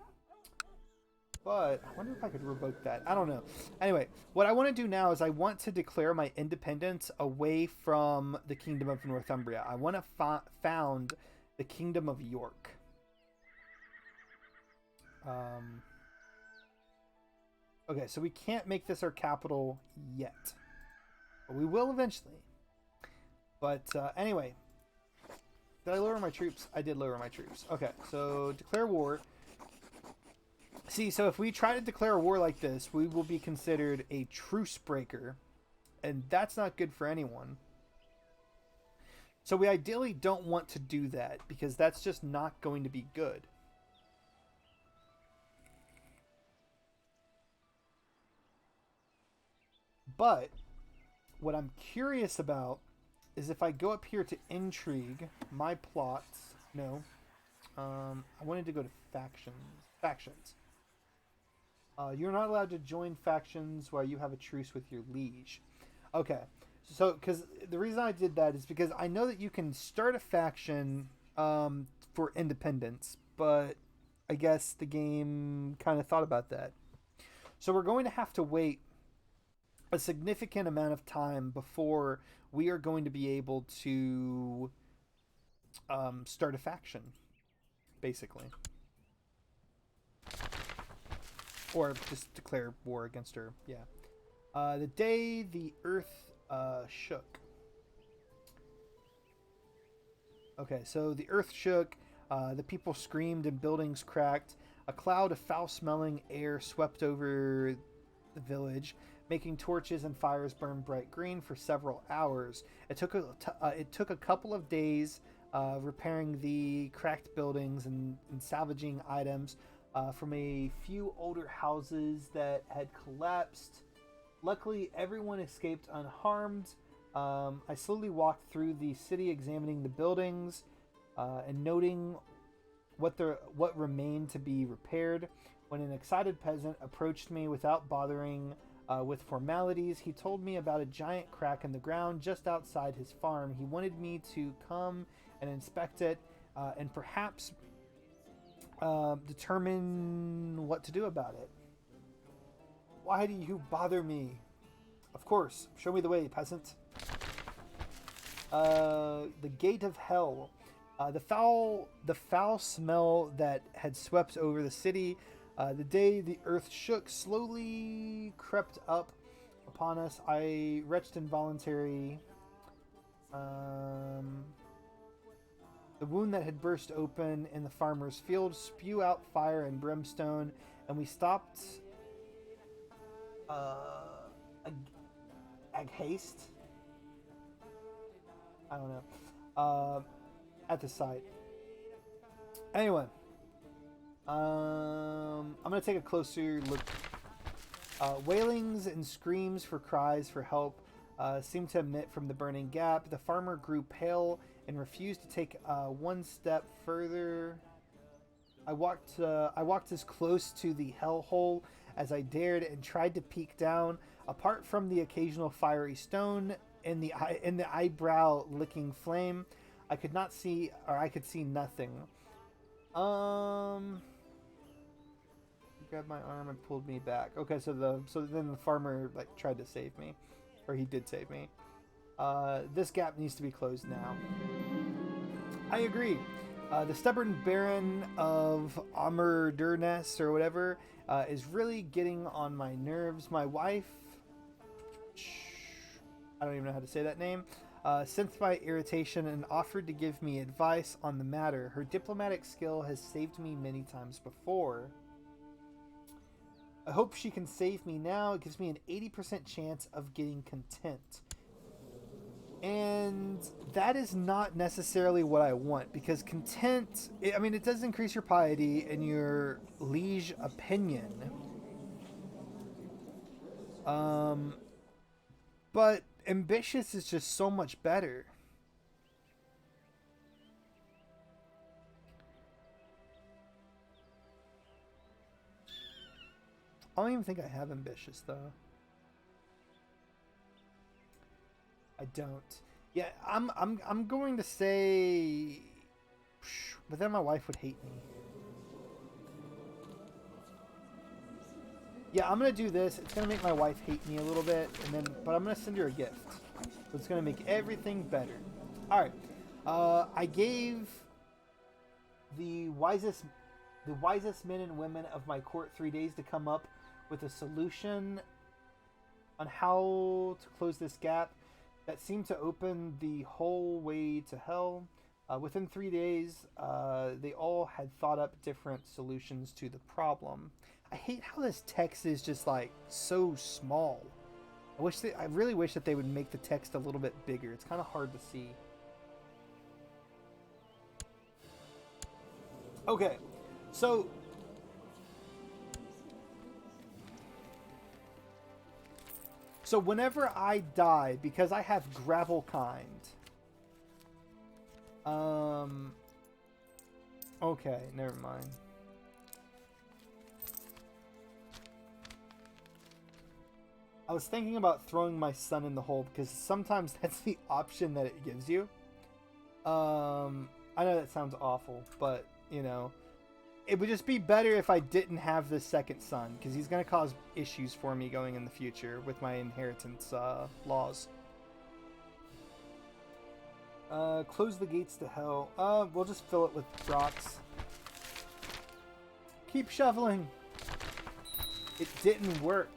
But I wonder if I could revoke that. I don't know. Anyway, what I want to do now is I want to declare my independence away from the Kingdom of Northumbria. I want to found the Kingdom of York. Okay, so we can't make this our capital yet. But we will eventually. But anyway. Did I lower my troops? I did lower my troops. Okay, so declare war. See, so if we try to declare a war like this, we will be considered a truce breaker, and that's not good for anyone. So we ideally don't want to do that, because that's just not going to be good. But what I'm curious about is if I go up here to intrigue, my plots, no, I wanted to go to factions. You're not allowed to join factions while you have a truce with your liege. Okay, so because the reason I did that is because I know that you can start a faction for independence, but I guess the game kind of thought about that. So we're going to have to wait a significant amount of time before we are going to be able to start a faction, basically. Or just declare war against her, yeah. The day the earth shook. Okay, so the earth shook, the people screamed and buildings cracked. A cloud of foul-smelling air swept over the village, making torches and fires burn bright green for several hours. It took a couple of days repairing the cracked buildings and salvaging items from a few older houses that had collapsed. Luckily, everyone escaped unharmed. I slowly walked through the city, examining the buildings and noting what remained to be repaired. When an excited peasant approached me without bothering with formalities, he told me about a giant crack in the ground just outside his farm. He wanted me to come and inspect it and perhaps determine what to do about it. Why do you bother me? Of course, show me the way, peasant. The gate of hell. The foul smell that had swept over the city. The day the earth shook slowly crept up upon us. I retched involuntary. The wound that had burst open in the farmer's field spew out fire and brimstone, and we stopped. Ag haste. I don't know. At the site. Anyway, I'm gonna take a closer look. Wailings and screams for cries for help seemed to emit from the burning gap. The farmer grew pale and refused to take one step further. I walked as close to the hellhole as I dared and tried to peek down. Apart from the occasional fiery stone in the eyebrow licking flame, I could not see, or I could see nothing. He grabbed my arm and pulled me back. Okay, so then the farmer like tried to save me, or he did save me. This gap needs to be closed now. I agree. The stubborn Baron of Amerdurnes or whatever is really getting on my nerves. My wife, I don't even know how to say that name, sensed my irritation and offered to give me advice on the matter. Her diplomatic skill has saved me many times before. I hope she can save me now. It gives me an 80% chance of getting content. And that is not necessarily what I want, because content, I mean, it does increase your piety and your liege opinion. But ambitious is just so much better. I don't even think I have ambitious though. I don't. Yeah, I'm going to say, but then my wife would hate me. Yeah, I'm gonna do this. It's gonna make my wife hate me a little bit, but I'm gonna send her a gift. So it's gonna make everything better. All right. I gave the wisest men and women of my court 3 days to come up with a solution on how to close this gap that seemed to open the whole way to hell. Within 3 days, they all had thought up different solutions to the problem. I hate how this text is just like so small. I really wish that they would make the text a little bit bigger. It's kind of hard to see. Okay, so whenever I die, because I have gravel kind. Okay, never mind. I was thinking about throwing my son in the hole because sometimes that's the option that it gives you. I know that sounds awful, but you know, it would just be better if I didn't have this second son, because he's going to cause issues for me going in the future with my inheritance laws. Close the gates to hell. We'll just fill it with rocks. Keep shoveling. It didn't work.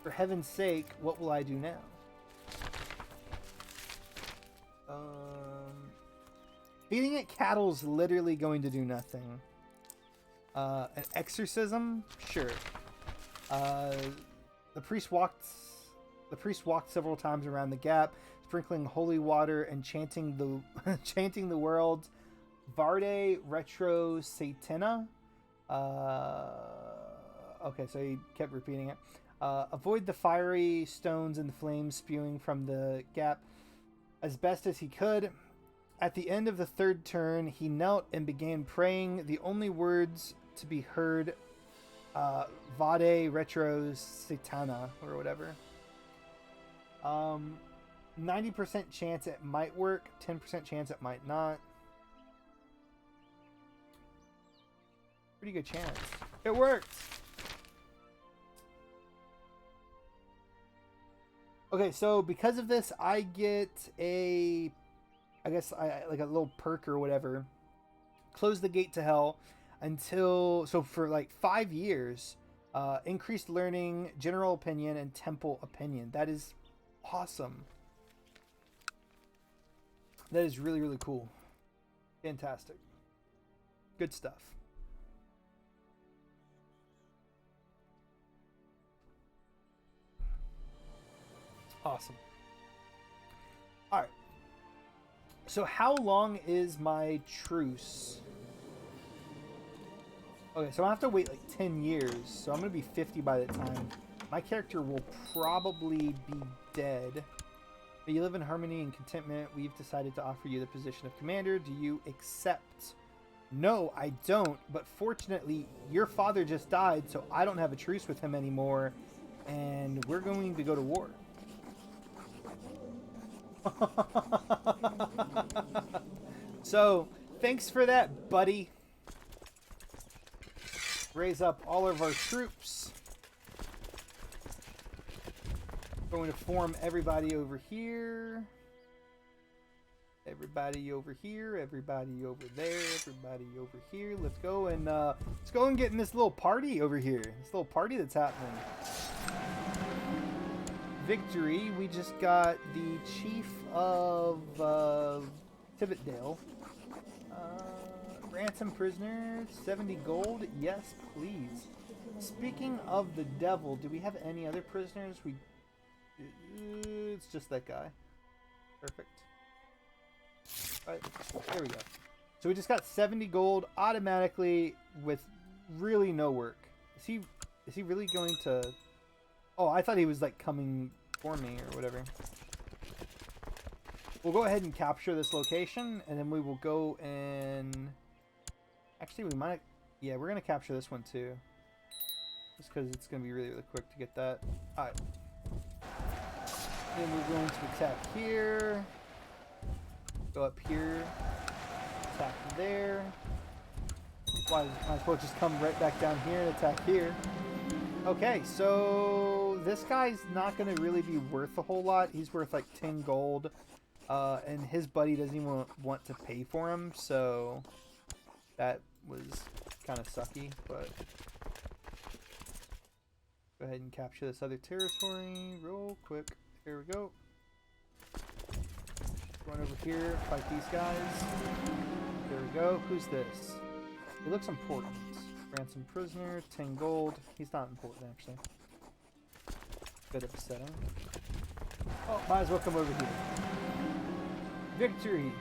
For heaven's sake, what will I do now? Feeding it cattle's literally going to do nothing. An exorcism? Sure. The priest walked several times around the gap, sprinkling holy water and chanting the words Varde Retro Satana. Okay, so he kept repeating it. Avoid the fiery stones and the flames spewing from the gap as best as he could. At the end of the third turn, he knelt and began praying. The only words to be heard, Vade Retro Satana, or whatever. 90% chance it might work, 10% chance it might not. Pretty good chance. It worked! Okay, so because of this, I get a... I guess like a little perk or whatever. Close the gate to hell until... So for like 5 years, increased learning, general opinion, and temple opinion. That is awesome. That is really, really cool. Fantastic. Good stuff. Awesome. All right. So how long is my truce? Okay, so I have to wait like 10 years. So I'm going to be 50 by the time. My character will probably be dead. But you live in harmony and contentment. We've decided to offer you the position of commander. Do you accept? No, I don't. But fortunately, your father just died, so I don't have a truce with him anymore. And we're going to go to war. So, thanks for that, buddy. Raise up all of our troops. Going to form everybody over here. Everybody over here. Everybody over there. Everybody over here. Let's go and get in this little party over here. This little party that's happening. Victory. We just got the chief of Tibbetdale. Ransom prisoner. 70 gold. Yes, please. Speaking of the devil, do we have any other prisoners? It's just that guy. Perfect. Right, there we go. So we just got 70 gold automatically with really no work. Is he really going to... Oh, I thought he was like coming for me or whatever. We'll go ahead and capture this location, and then we will go and... Actually, we might... Yeah, we're going to capture this one too. Just because it's going to be really, really quick to get that. Alright. Then we're going to attack here. Go up here. Attack there. Why? Might as well just come right back down here and attack here. Okay, so this guy's not going to really be worth a whole lot. He's worth like 10 gold. And his buddy doesn't even want to pay for him, so that was kind of sucky, but go ahead and capture this other territory real quick. Here we go. Run over here, fight these guys. There we go. Who's this? He looks important. Ransom prisoner, 10 gold. He's not important, actually. Bit upsetting. Oh, might as well come over here. Victory!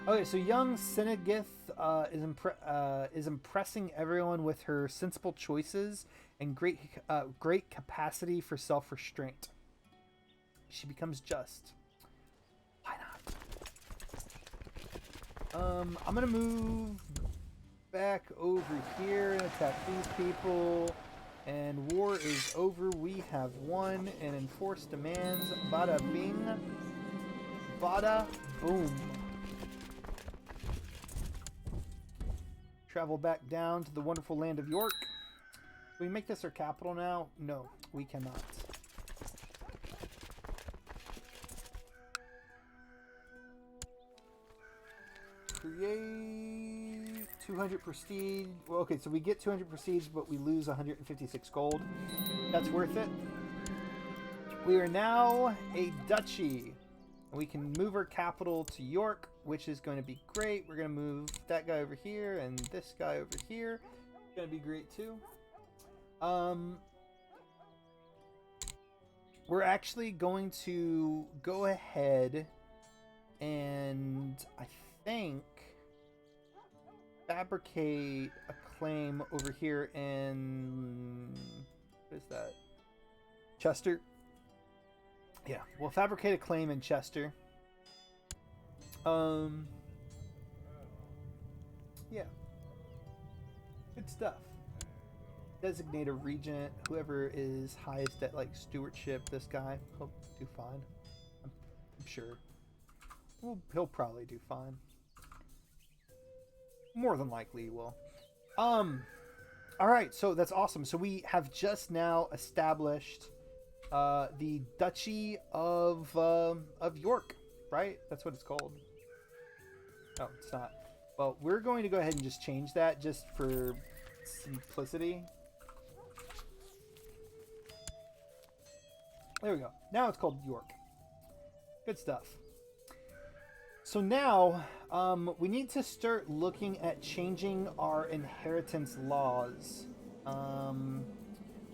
Okay, so young Senegith is impressing everyone with her sensible choices and great capacity for self-restraint. She becomes just. Why not? I'm gonna move back over here and attack these people. And war is over. We have won and enforced demands. Bada bing. Bada boom. Travel back down to the wonderful land of York. Can we make this our capital now? No, we cannot. Create 200 prestige. Well, okay, so we get 200 prestige, but we lose 156 gold. That's worth it. We are now a duchy. We can move our capital to York, which is going to be great. We're going to move that guy over here and this guy over here. It's going to be great too. We're actually going to go ahead and I think fabricate a claim over here in, what is that? Chester? Yeah, we'll fabricate a claim in Chester. Yeah. Good stuff. Designate a regent. Whoever is highest at, like, stewardship, this guy, he'll do fine. I'm sure. Well, he'll probably do fine. More than likely he will. All right, so that's awesome. So we have just now established the Duchy of York, right? That's what it's called. Oh, it's not. Well, we're going to go ahead and just change that just for simplicity. There we go. Now it's called York. Good stuff. So now we need to start looking at changing our inheritance laws.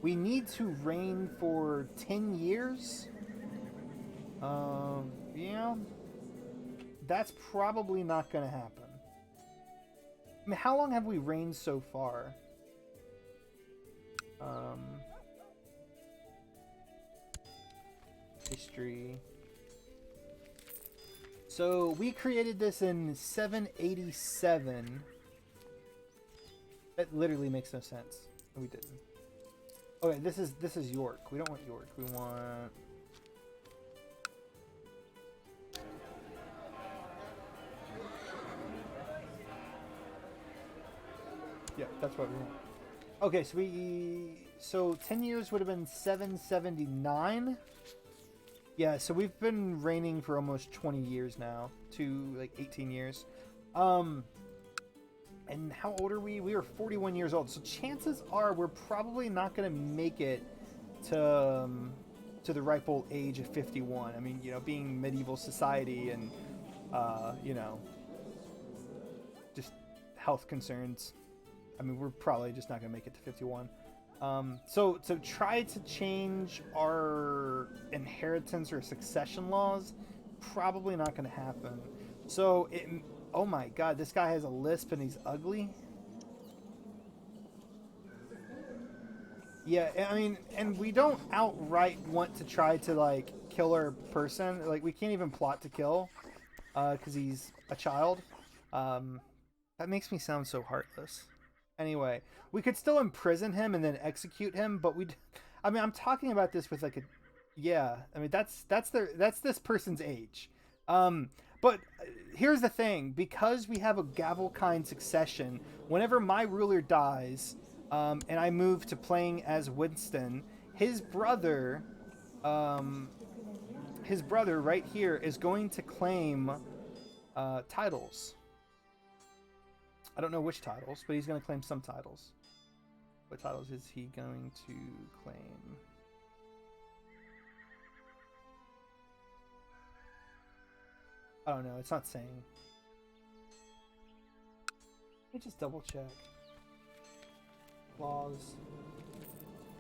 We need to reign for 10 years. Yeah, that's probably not going to happen. I mean, how long have we reigned so far? History. So we created this in 787. That literally makes no sense. We didn't. Okay, this is York. We don't want York. We want. Yeah, that's what we want. Okay, so 10 years would have been 779. Yeah, so we've been reigning for almost 20 years now, to like 18 years. And how old are we? We are 41 years old. So chances are we're probably not going to make it to the ripe old age of 51. I mean, being medieval society and just health concerns. I mean, we're probably just not going to make it to 51. So try to change our inheritance or succession laws, probably not going to happen. So oh my god, this guy has a lisp and he's ugly. Yeah, I mean, and we don't outright want to try to like kill our person. Like we can't even plot to kill, because he's a child. That makes me sound so heartless. Anyway, we could still imprison him and then execute him, but I mean, I'm talking about this with like a, yeah. I mean, that's this person's age. But here's the thing: because we have a gavel kind succession, whenever my ruler dies, and I move to playing as Winston, his brother right here is going to claim titles. I don't know which titles, but he's going to claim some titles. What titles is he going to claim? I don't know. It's not saying. Let me just double check. Laws.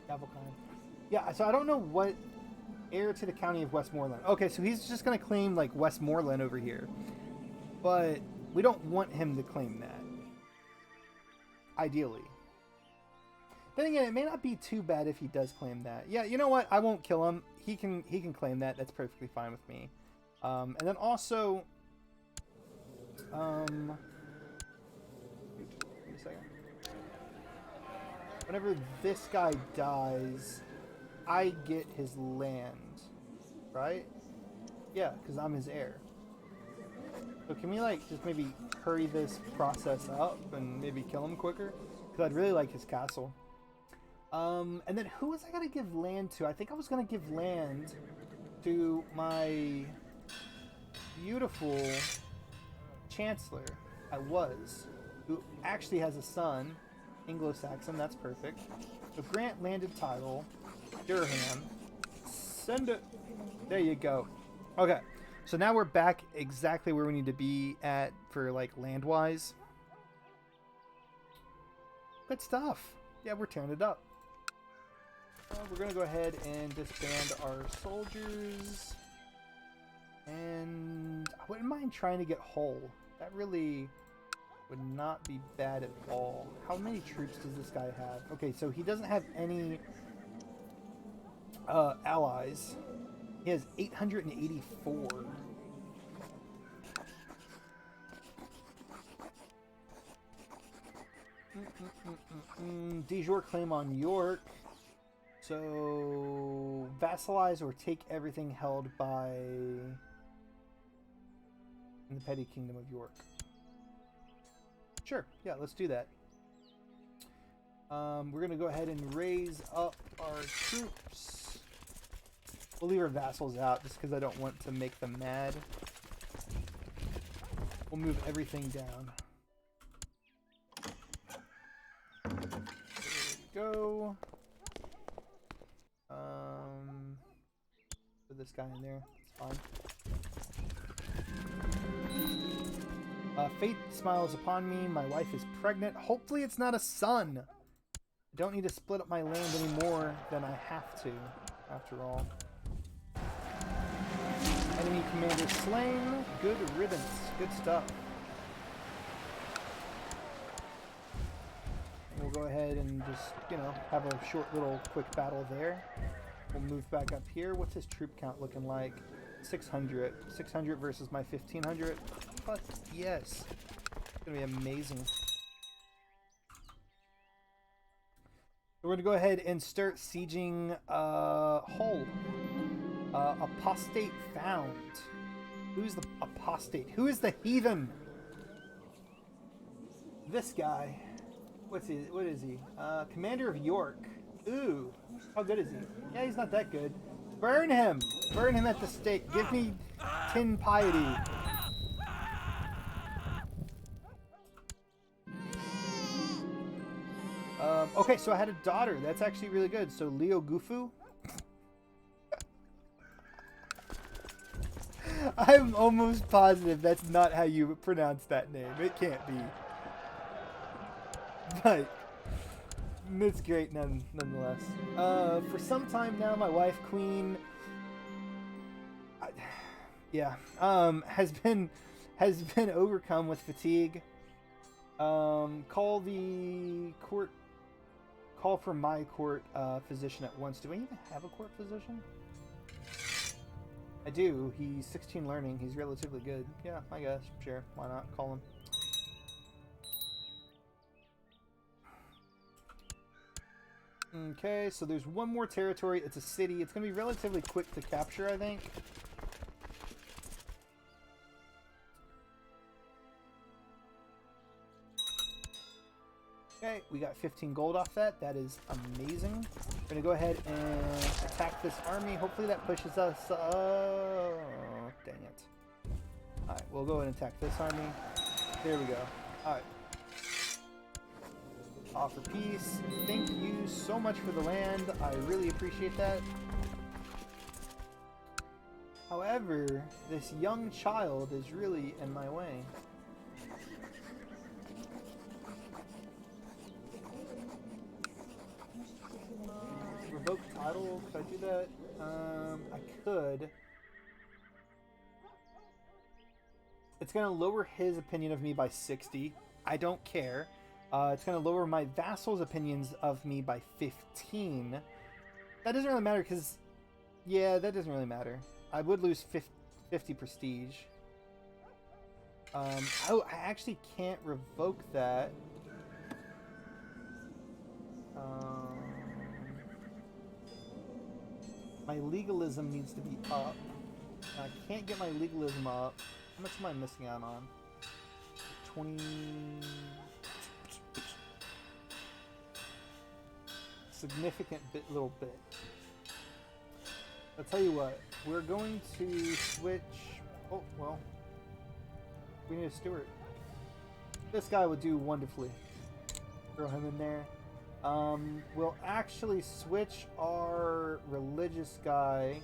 Gavelkind. Yeah, so I don't know what heir to the county of Westmoreland. Okay, so he's just going to claim like Westmoreland over here. But we don't want him to claim that. Ideally. Then again, it may not be too bad if he does claim that. Yeah, you know what? I won't kill him. He can claim that. That's perfectly fine with me. And then also, wait a second. Whenever this guy dies, I get his land, right? Yeah, because I'm his heir. So can we like just maybe hurry this process up and maybe kill him quicker? Because I'd really like his castle. And then who was I gonna give land to? I think I was gonna give land to my beautiful chancellor. I was, who actually has a son, Anglo-Saxon. That's perfect. So grant landed title, Durham. Send it. There you go. Okay. So now we're back exactly where we need to be at for like land-wise. Good stuff. Yeah, we're tearing it up. We're going to go ahead and disband our soldiers. And I wouldn't mind trying to get Hull. That really would not be bad at all. How many troops does this guy have? Okay, so he doesn't have any allies. He has 884. De jure claim on York. So vassalize or take everything held by in the petty kingdom of York. Sure, yeah, let's do that. We're going to go ahead and raise up our troops. We'll leave our vassals out just because I don't want to make them mad. We'll move everything down. There we go. Put this guy in there. It's fine. Fate smiles upon me. My wife is pregnant. Hopefully it's not a son. I don't need to split up my land any more than I have to, after all. Enemy commander slain. Good riddance. Good stuff. And we'll go ahead and just, you know, have a short little quick battle there. We'll move back up here. What's his troop count looking like? 600. 600 versus my 1500. But yes. It's going to be amazing. We're going to go ahead and start sieging Hull. Apostate found. Who's the apostate? Who is the heathen? This guy. What is he? Commander of York. Ooh. How good is he? Yeah, he's not that good. Burn him! Burn him at the stake. Give me 10 piety. Okay, so I had a daughter. That's actually really good. So Leo Gufu. I'm almost positive that's not how you pronounce that name. It can't be. But it's great nonetheless. For some time now, my wife, Queen, has been overcome with fatigue. Call for my court physician at once. Do I even have a court physician? I do. He's 16 learning. He's relatively good. Yeah, I guess. Sure. Why not? Call him. Okay, so there's one more territory. It's a city. It's going to be relatively quick to capture, I think. Okay, we got 15 gold off that. That is amazing. We're going to go ahead and attack this army. Hopefully that pushes us... Oh, dang it. Alright, we'll go ahead and attack this army. There we go. Alright. Offer peace. Thank you so much for the land. I really appreciate that. However, this young child is really in my way. Revoke title. Could I do that? I could. It's going to lower his opinion of me by 60. I don't care. It's going to lower my vassals' opinions of me by 15. That doesn't really matter because... Yeah, that doesn't really matter. I would lose 50 prestige. Oh, I actually can't revoke that. My legalism needs to be up. I can't get my legalism up. How much am I missing out on? 20... Significant little bit. I'll tell you what, we're going to switch... Oh, well. We need a steward. This guy would do wonderfully. Throw him in there. We'll actually switch our religious guy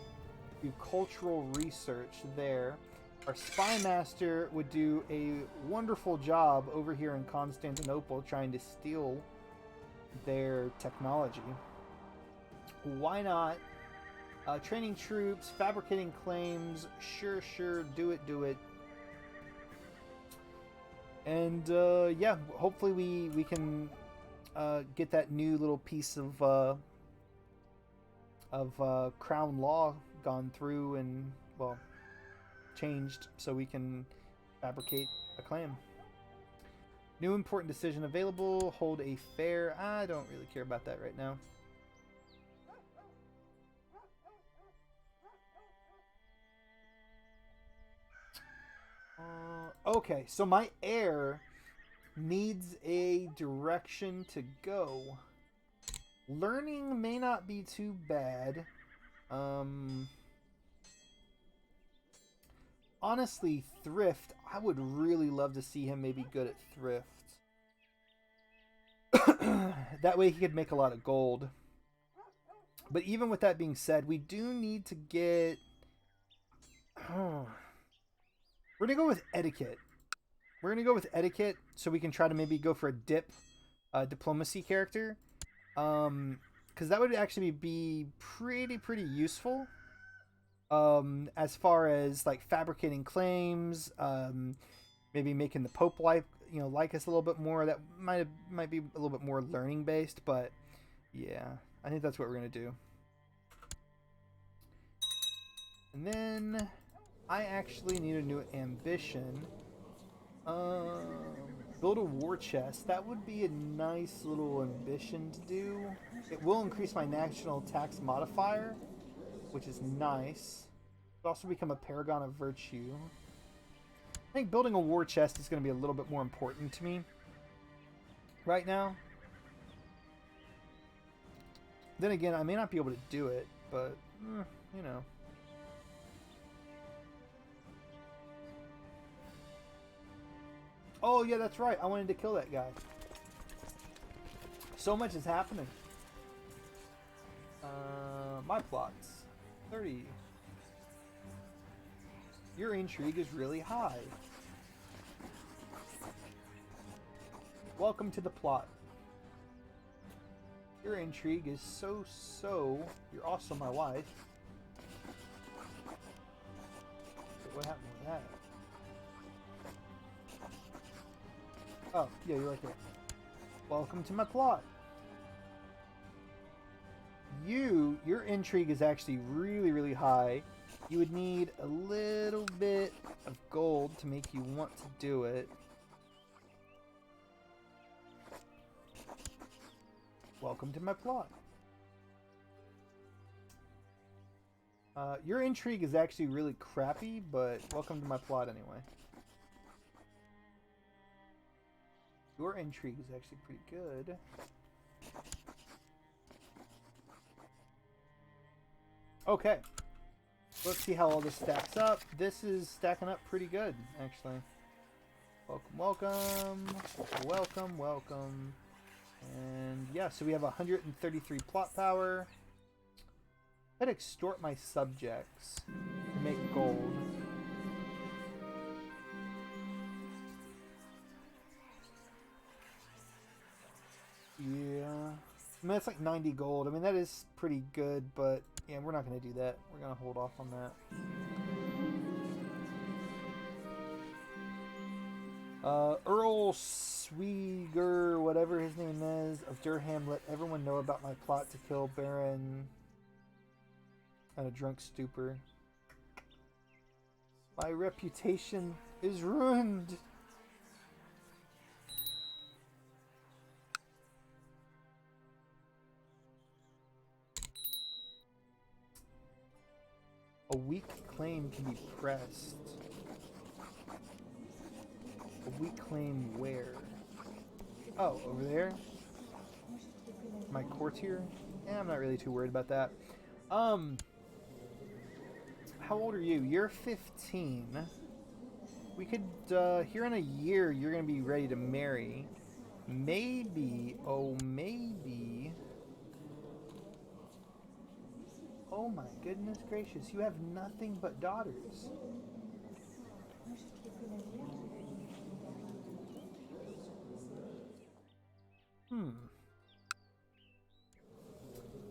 to cultural research there. Our spy master would do a wonderful job over here in Constantinople trying to steal their technology. Why not? Training troops, fabricating claims, sure, do it. And yeah, hopefully we can get that new little piece of crown law gone through and, well, changed so we can fabricate a claim. New important decision available. Hold a fair. I don't really care about that right now. Okay, so my heir needs a direction to go. Learning may not be too bad. Um, Honestly, thrift. I would really love to see him maybe good at thrift. That way he could make a lot of gold. But even with that being said, we do need to get. We're gonna go with etiquette. We're gonna go with etiquette so we can try to maybe go for a diplomacy character. Because that would actually be pretty useful. As far as like fabricating claims, maybe making the Pope like us a little bit more. That might be a little bit more learning based, but yeah, I think that's what we're gonna do. And then I actually need a new ambition. Build a war chest. That would be a nice little ambition to do. It will increase my national tax modifier, which is nice. It'll also become a paragon of virtue. I think building a war chest is going to be a little bit more important to me right now. Then again, I may not be able to do it, but, you know. Oh, yeah, that's right. I wanted to kill that guy. So much is happening. My plots. 30. Your intrigue is really high. Welcome to the plot. Your intrigue is so. You're also my wife. Wait, what happened with that? Oh, yeah, you're right there. Welcome to my plot. Your intrigue is actually really high. You would need a little bit of gold to make you want to do it. Welcome to my plot. Your intrigue is actually really crappy, but welcome to my plot anyway. Your intrigue is actually pretty good. Okay. Let's see how all this stacks up. This is stacking up pretty good, actually. Welcome. And yeah, so we have 133 plot power. I'd extort my subjects to make gold. Yeah. I mean, it's like 90 gold. I mean, that is pretty good, but yeah, we're not going to do that. We're going to hold off on that. Earl Swieger, whatever his name is, of Durham, let everyone know about my plot to kill Baron and a drunk stupor. My reputation is ruined. A weak claim can be pressed. A weak claim where? Oh, over there? My courtier? Yeah, I'm not really too worried about that. How old are you? You're 15. We could, here in a year, you're gonna be ready to marry. Maybe, maybe. Oh my goodness gracious, you have nothing but daughters.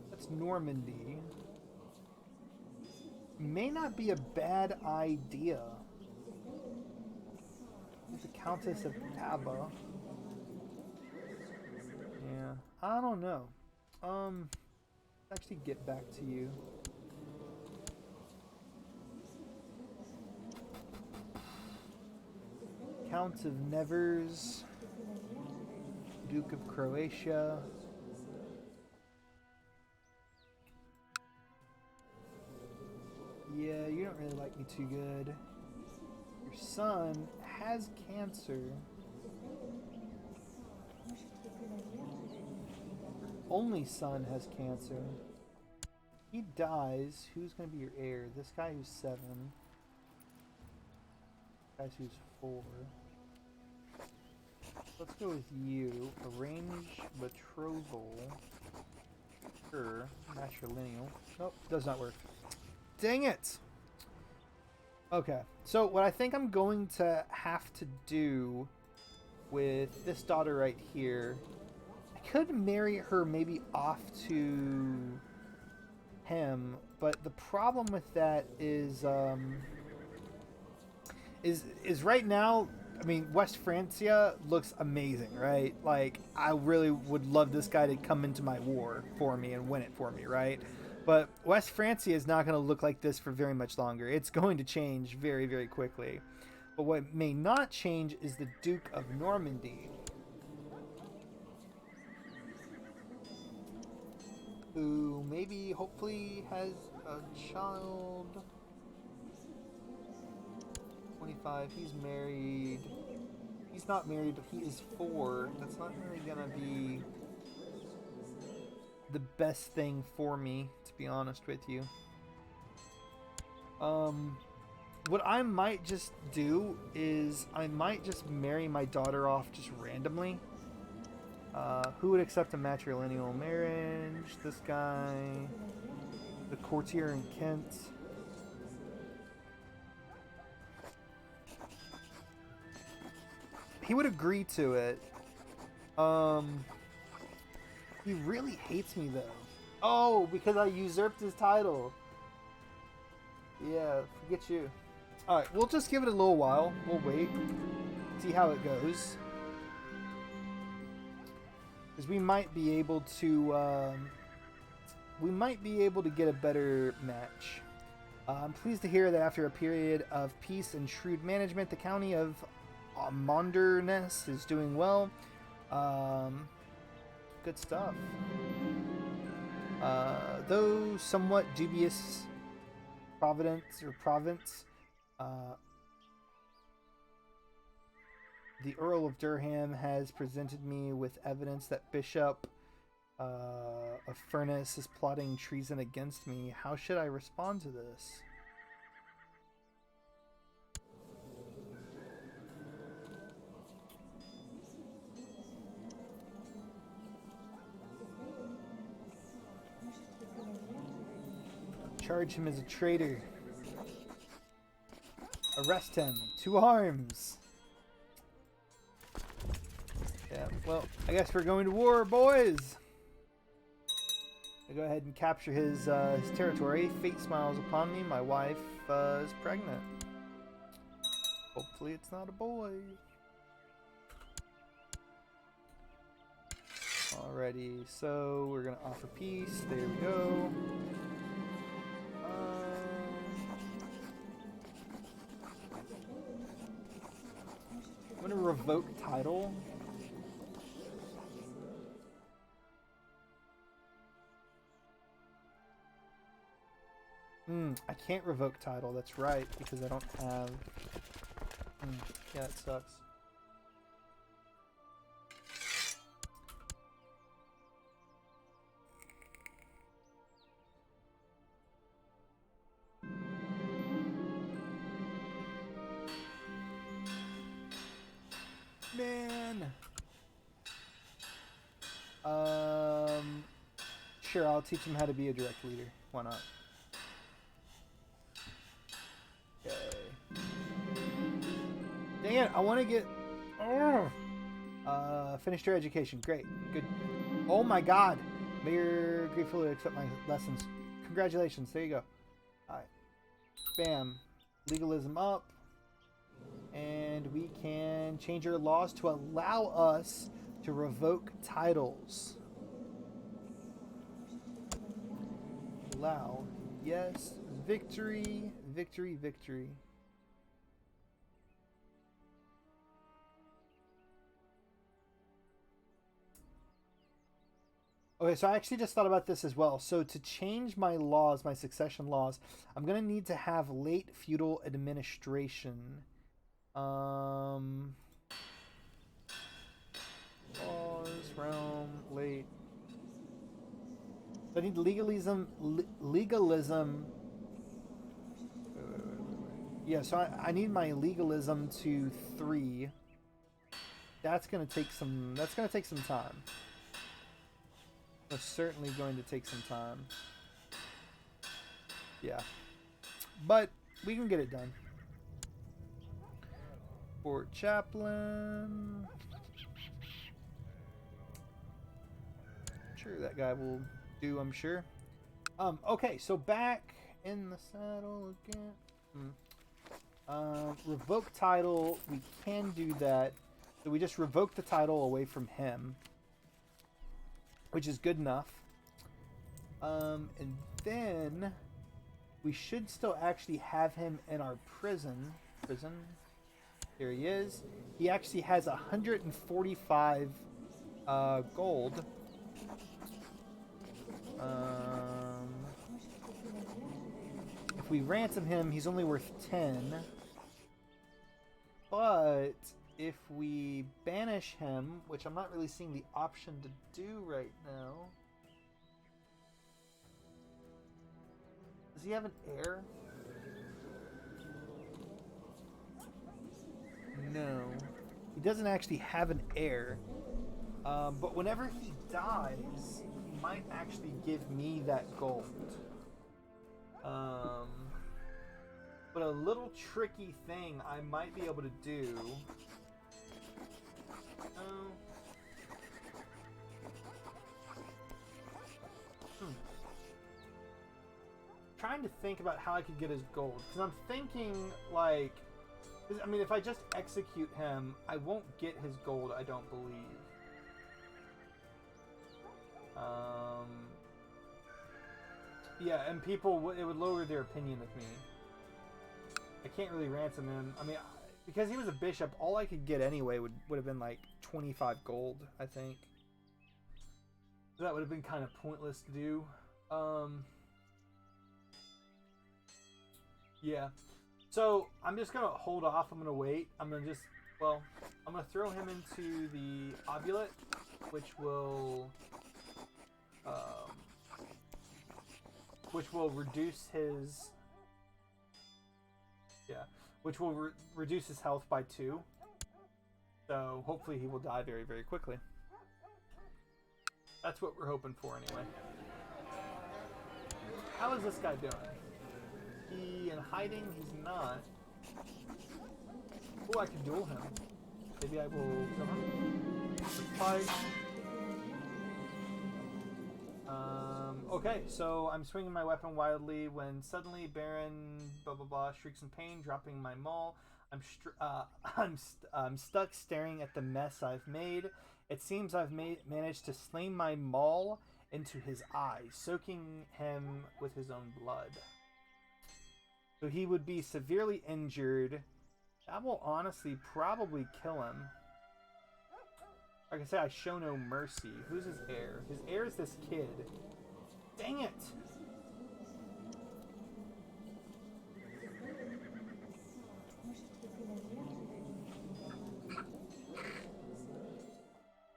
That's Normandy. May not be a bad idea. The Countess of Abba. Yeah, I don't know. Actually get back to you. Count of Nevers. Duke of Croatia. Yeah, you don't really like me too good. Your son has cancer. only son has cancer. He dies. Who's going to be your heir? This guy who's 7. This guy who's 4. Let's go with you. Arrange betrothal. Sure. Matrilineal. Nope, does not work. Dang it! Okay, so what I think I'm going to have to do with this daughter right here, I could marry her maybe off to him, but the problem with that is right now, I mean, West Francia looks amazing, right? Like, I really would love this guy to come into my war for me and win it for me, right? But West Francia is not going to look like this for very much longer. It's going to change very, very quickly. But what may not change is the Duke of Normandy, who maybe, hopefully, has a child. 25. He's married. He's not married, but he is 4. That's not really gonna be the best thing for me, to be honest with you. What I might just do is I might just marry my daughter off just randomly. Who would accept a matrilineal marriage? This guy. The courtier in Kent. He would agree to it. He really hates me though. Oh, because I usurped his title. Yeah, forget you. Alright, we'll just give it a little while. We'll wait. See how it goes. Because we might be able to get a better match. I'm pleased to hear that after a period of peace and shrewd management, the county of Monderness is doing well. Good stuff. Though somewhat dubious province, the Earl of Durham has presented me with evidence that Bishop of Furness is plotting treason against me. How should I respond to this? Charge him as a traitor. Arrest him. 2 arms. Yeah, well, I guess we're going to war, boys. I go ahead and capture his territory. Fate smiles upon me. My wife is pregnant. Hopefully it's not a boy. Alrighty, so we're going to offer peace. There we go. I'm going to revoke title. I can't revoke title, that's right, because I don't have... yeah, it sucks. Man! Sure, I'll teach him how to be a direct leader. Why not? Okay. Dang it, I want to get... finished your education. Great. Good. Oh my god. Mayor gratefully accept my lessons. Congratulations. There you go. Alright. Bam. Legalism up. And we can change our laws to allow us to revoke titles. Allow. Yes. Victory. Victory. Victory. Okay, so I actually just thought about this as well. So to change my laws, my succession laws, I'm going to need to have late feudal administration. Laws, realm, late. So I need legalism. Legalism. Yeah, so I need my legalism to 3. That's gonna take some. That's gonna take some time. That's certainly going to take some time. Yeah, but we can get it done. Fort Chaplain. Sure, that guy will do. I'm sure. Okay, so back in the saddle again. Revoke title. We can do that. So we just revoke the title away from him, which is good enough. And then we should still actually have him in our prison. Here he is. He actually has 145 gold. If we ransom him, he's only worth 10. But if we banish him, which I'm not really seeing the option to do right now. Does he have an heir? No. He doesn't actually have an heir. But whenever he dies, he might actually give me that gold. But a little tricky thing I might be able to do. Trying to think about how I could get his gold, because I'm thinking like, I mean, if I just execute him, I won't get his gold. I don't believe. Yeah, and people, it would lower their opinion of me. I can't really ransom him. I mean, because he was a bishop, all I could get anyway would have been like 25 gold, I think. So that would have been kind of pointless to do. Yeah. So I'm just going to hold off. I'm going to wait. I'm going to throw him into the obulate, which will reduce his... Yeah, which will reduce his health by 2. So hopefully he will die very, very quickly. That's what we're hoping for anyway. How is this guy doing? He in hiding? He's not. Oh, I can duel him. Maybe I will kill him. Let's fight. Okay, so I'm swinging my weapon wildly when suddenly Baron blah blah blah shrieks in pain, dropping my maul. I'm stuck staring at the mess I've made. It seems I've managed to sling my maul into his eye, soaking him with his own blood. So he would be severely injured. That will honestly probably kill him. Like I said, I show no mercy. Who's his heir? His heir is this kid. Dang it!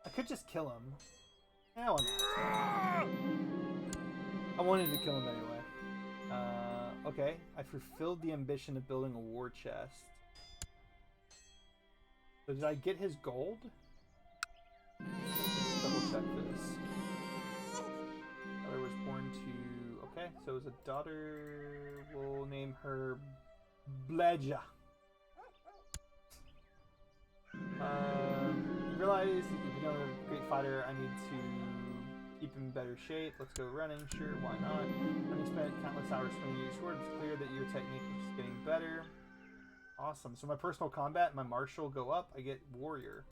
I could just kill him. Hell no. I wanted to kill him anyway. Okay, I fulfilled the ambition of building a war chest. So did I get his gold? Let's double check this. Daughter was born to... Okay, so as a daughter, we'll name her Bleja. Realize that you've become a great fighter. I need to keep in better shape. Let's go running. Sure, why not? Having spent countless hours swinging your sword, it's clear that your technique is getting better. Awesome. So my personal combat and my martial go up. I get warrior.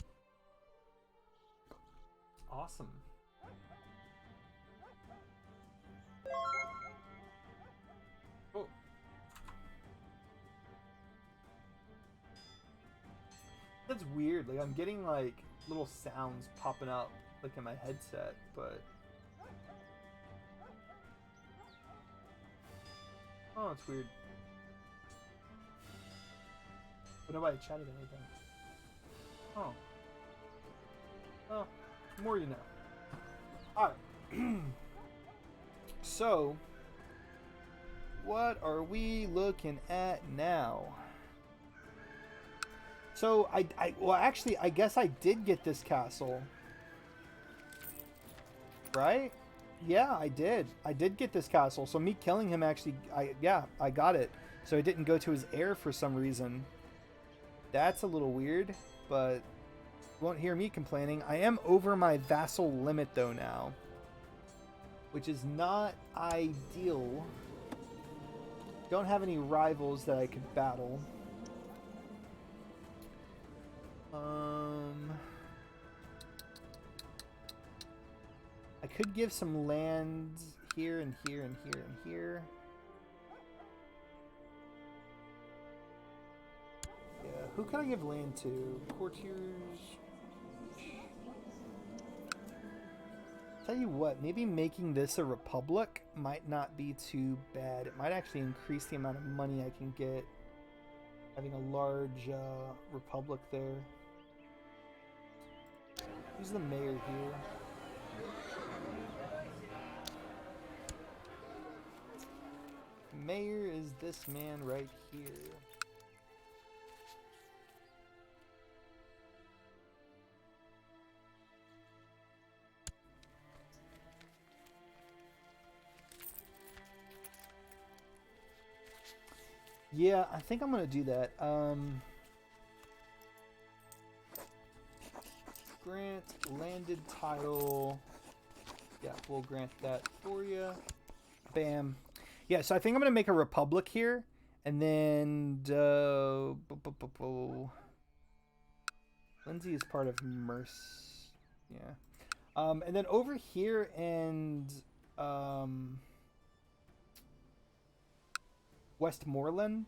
Awesome. Oh. That's weird. Like, I'm getting like little sounds popping up like in my headset, but oh, it's weird. But nobody chatted anything. Oh. Oh, more you know. Alright. So, what are we looking at now? So, well, actually, I guess I did get this castle. Right? Yeah, I did. I did get this castle. So me killing him actually, I got it. So it didn't go to his heir for some reason. That's a little weird, but you won't hear me complaining. I am over my vassal limit though now, which is not ideal. Don't have any rivals that I could battle. I could give some land here and here and here and here. Yeah, who can I give land to? Courtiers. Tell you what, maybe making this a republic might not be too bad. It might actually increase the amount of money I can get having a large republic there. Who's the mayor here? Mayor is this man right here. Yeah, I think I'm gonna do that. Grant landed title. Yeah, we'll grant that for you. Bam. Yeah, so I think I'm gonna make a republic here, and then Lindsay is part of Merce. Yeah. And then over here and Westmoreland,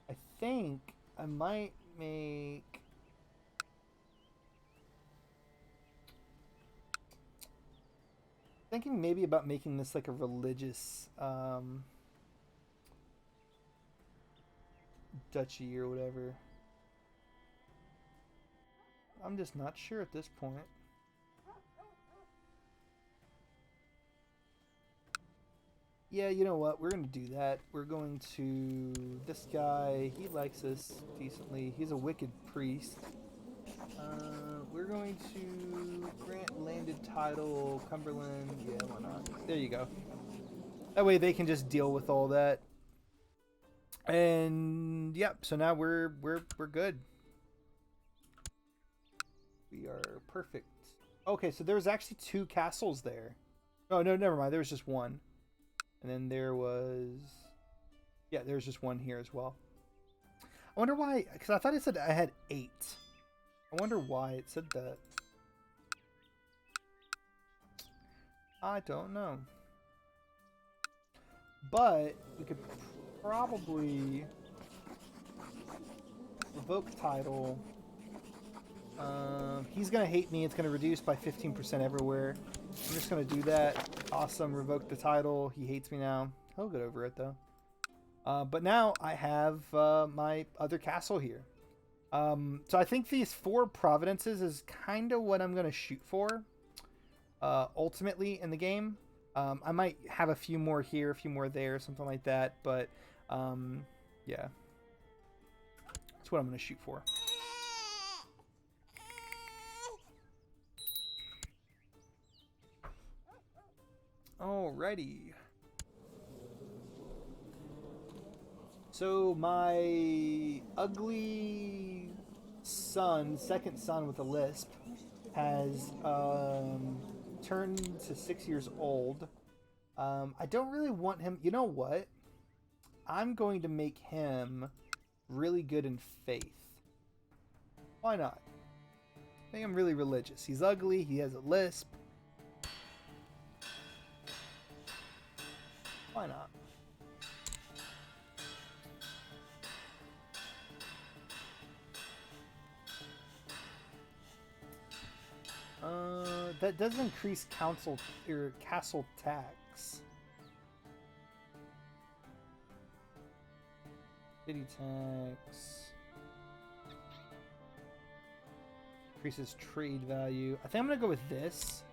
I think I might make thinking maybe about making this like a religious duchy or whatever. I'm just not sure at this point. Yeah, you know what? We're going to do that. We're going to... This guy, he likes us decently. He's a wicked priest. We're going to grant landed title, Cumberland. Yeah, why not? There you go. That way they can just deal with all that. And yep, so now we're good. We are perfect. Okay, so there's actually 2 castles there. Oh no, never mind. There was just one. And then there was... Yeah, there's just one here as well. I wonder why... Because I thought it said I had 8. I wonder why it said that. I don't know. But we could probably revoke title. He's going to hate me. It's going to reduce by 15% everywhere. I'm just going to do that. Awesome. Revoke the title. He hates me now. He'll get over it, though. But now I have my other castle here. So I think these 4 providences is kind of what I'm going to shoot for. Ultimately in the game. I might have a few more here, a few more there, something like that. But, yeah. That's what I'm going to shoot for. Alrighty. So my ugly son, second son with a lisp, has turned to 6 years old. I don't really want him... You know what? I'm going to make him really good in faith. Why not? Make him really religious. He's ugly. He has a lisp. Why not? That does increase council or castle tax. City tax. Increases trade value. I think I'm gonna go with this.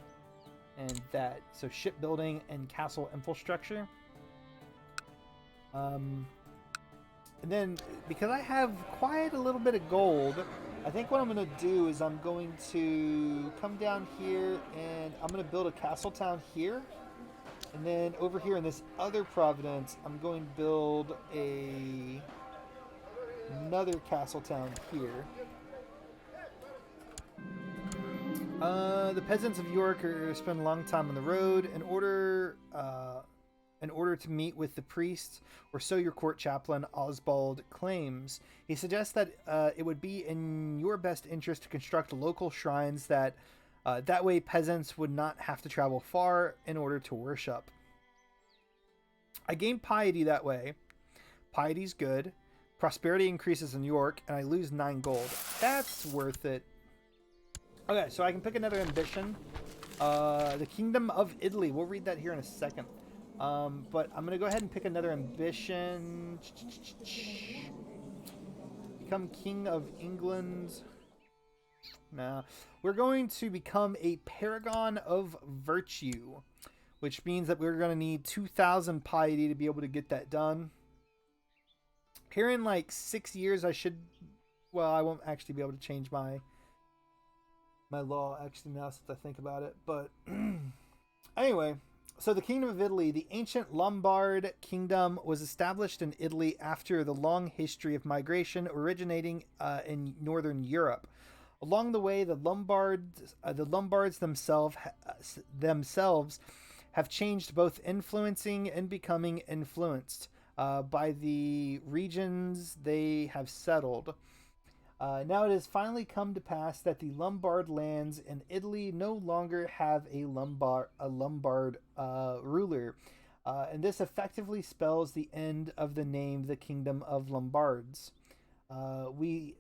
and that. So shipbuilding and castle infrastructure. And then, because I have quite a little bit of gold, I think what I'm going to do is I'm going to come down here and I'm going to build a castle town here. And then over here in this other province, I'm going to build another castle town here. The peasants of York spend a long time on the road in order to meet with the priests, or so your court chaplain Osbald claims. He suggests that it would be in your best interest to construct local shrines that way peasants would not have to travel far in order to worship. I gain piety that way. Piety's good. Prosperity increases in York, and I lose 9 gold. That's worth it. Okay, so I can pick another ambition. The Kingdom of Italy. We'll read that here in a second. But I'm going to go ahead and pick another ambition. Become King of England. Nah. We're going to become a Paragon of Virtue, which means that we're going to need 2,000 piety to be able to get that done. Here in like 6 years, I won't actually be able to change my law, actually, now since I think about it. But anyway, so the Kingdom of Italy, the ancient Lombard kingdom, was established in Italy after the long history of migration originating in northern Europe. Along the way, the Lombards themselves have changed, both influencing and becoming influenced by the regions they have settled. Now it has finally come to pass that the Lombard lands in Italy no longer have a Lombard ruler, and this effectively spells the end of the name the Kingdom of Lombards. We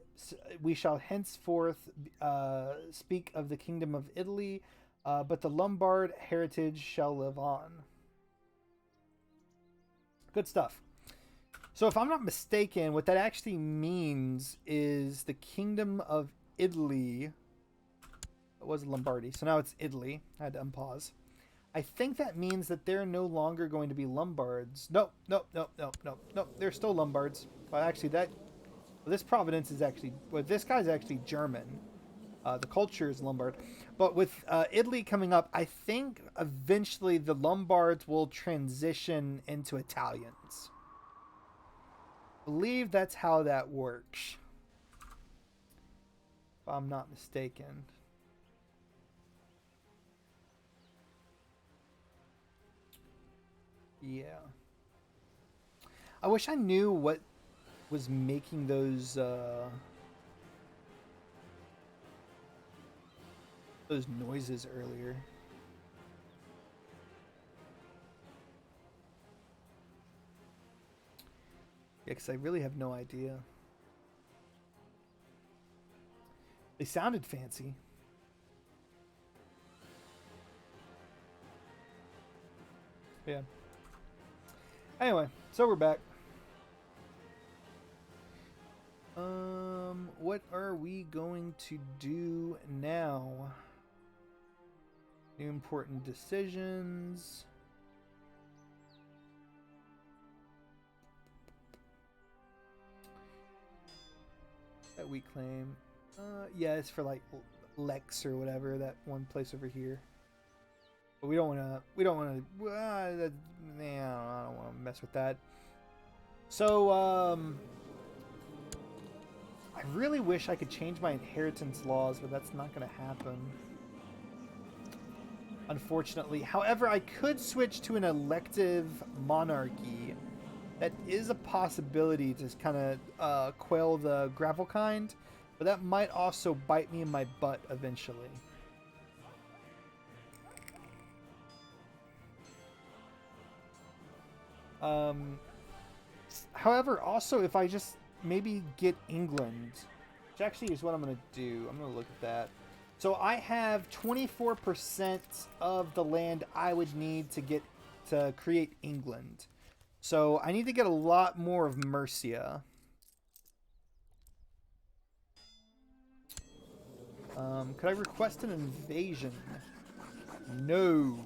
shall henceforth speak of the Kingdom of Italy, but the Lombard heritage shall live on. Good stuff. So if I'm not mistaken, what that actually means is the Kingdom of Italy. It was Lombardy, so now it's Italy. I had to unpause. I think that means that they're no longer going to be Lombards. No. They're still Lombards. Well, actually, this province is actually... Well, this guy's actually German. The culture is Lombard. But with Italy coming up, I think eventually the Lombards will transition into Italians. I believe that's how that works, if I'm not mistaken. Yeah. I wish I knew what was making those noises earlier. Yeah, because I really have no idea. They sounded fancy. Yeah. Anyway, so we're back. What are we going to do now? New important decisions. That we claim. Yeah, it's for like Lex or whatever, that one place over here. But we don't want to. I don't want to mess with that. So, I really wish I could change my inheritance laws, but that's not going to happen, unfortunately. However, I could switch to an elective monarchy. That is a possibility to kind of quail the gravel kind, but that might also bite me in my butt eventually. However, also if I just maybe get England, which actually is what I'm going to do. I'm going to look at that. So I have 24% of the land I would need to create England. So I need to get a lot more of Mercia. Could I request an invasion? No.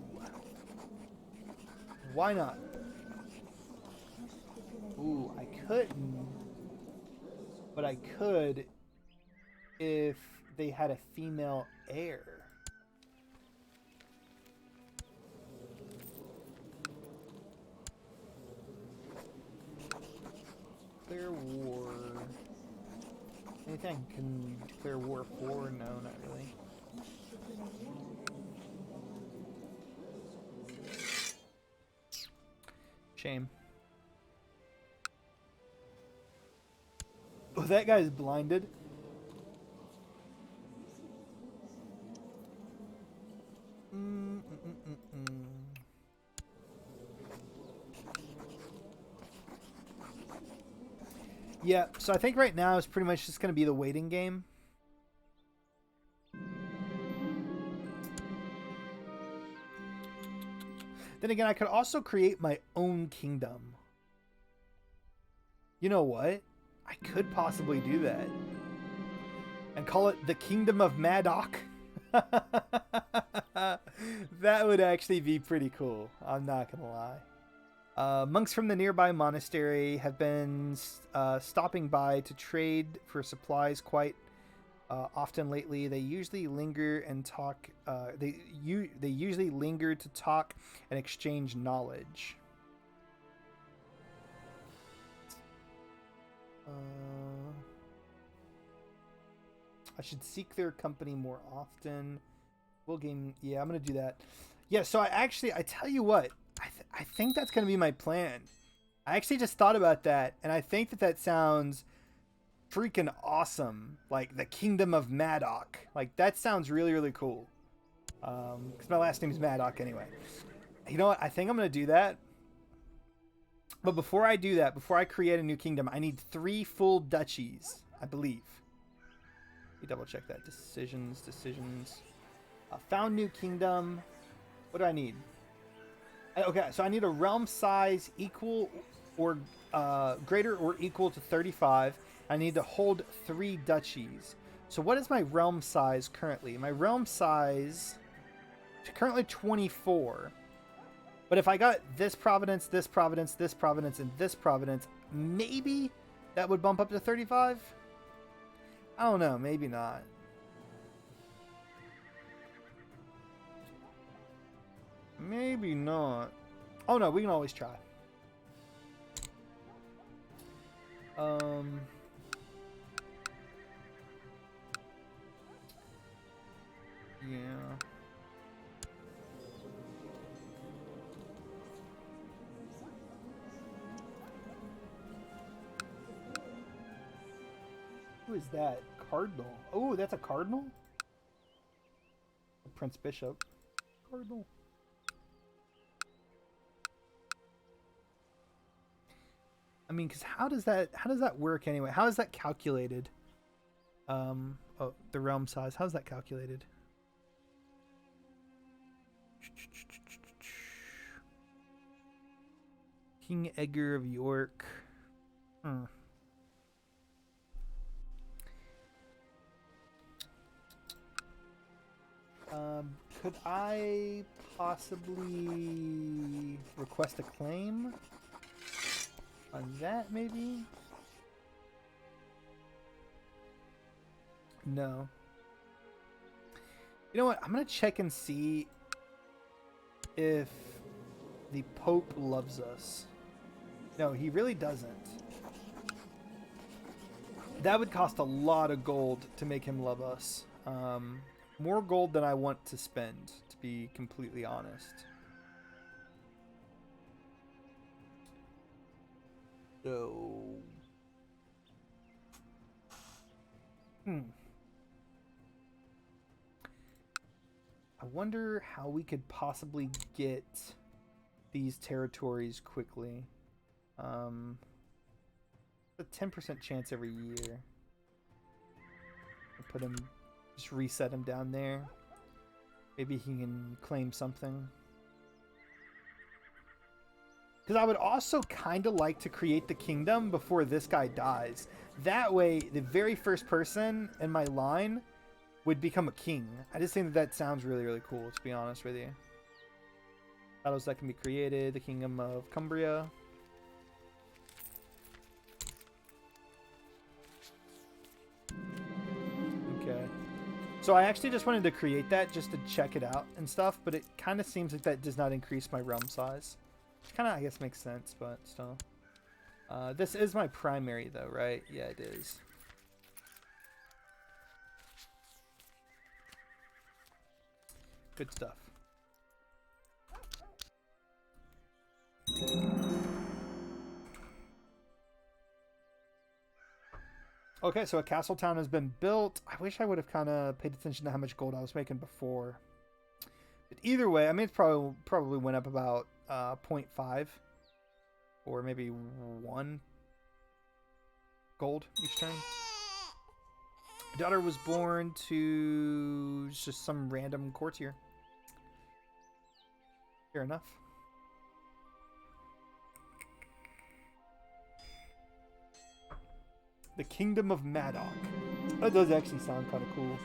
Why not? Ooh, I couldn't. But I could if they had a female heir. Declare war. Anything I can declare war for? No, not really. Shame. Oh, that guy's blinded. Yeah, so I think right now it's pretty much just going to be the waiting game. Then again, I could also create my own kingdom. You know what? I could possibly do that. And call it the Kingdom of Maddock. That would actually be pretty cool. I'm not going to lie. Monks from the nearby monastery have been stopping by to trade for supplies quite often lately. They usually linger and talk. They usually linger to talk and exchange knowledge. I should seek their company more often. We'll game. Yeah, I'm gonna do that. Yeah. So I tell you what. I think that's going to be my plan. I actually just thought about that, and I think that sounds freaking awesome. Like, the Kingdom of Maddock. Like, that sounds really, really cool. Because my last name is Maddock anyway. You know what? I think I'm going to do that. But before I do that, before I create a new kingdom, I need 3 full duchies, I believe. Let me double check that. Decisions. Found new kingdom. What do I need? Okay, so I need a realm size equal or greater or equal to 35. I need to hold 3 duchies. So what is my realm size currently? My realm size is currently 24. But if I got this province, this province, this province, and this province, maybe that would bump up to 35? I don't know, maybe not. Maybe not. Oh no, we can always try. Yeah. Who is that? Cardinal. Oh, that's a cardinal? Prince Bishop. Cardinal. I mean, because how does that work anyway? How is that calculated? Oh, the realm size. How's that calculated? King Edgar of York. Could I possibly request a claim on that, maybe? No. You know what? I'm going to check and see if the Pope loves us. No, he really doesn't. That would cost a lot of gold to make him love us. More gold than I want to spend, to be completely honest. So... I wonder how we could possibly get these territories quickly. A 10% chance every year. I'll put him, just reset him down there. Maybe he can claim something. Because I would also kind of like to create the kingdom before this guy dies. That way, the very first person in my line would become a king. I just think that that sounds really, really cool, to be honest with you. Battles that can be created. The Kingdom of Cumbria. Okay. So I actually just wanted to create that just to check it out and stuff, but it kind of seems like that does not increase my realm size. Kind of, I guess, makes sense, but still. This is my primary, though, right? Yeah, it is. Good stuff. Okay, so a castle town has been built. I wish I would have kind of paid attention to how much gold I was making before. But either way, I mean, it's probably went up about 0.5 or maybe 1 gold each turn. Daughter was born to just some random courtier. Fair enough. The Kingdom of Maddock. That does actually sound kind of cool.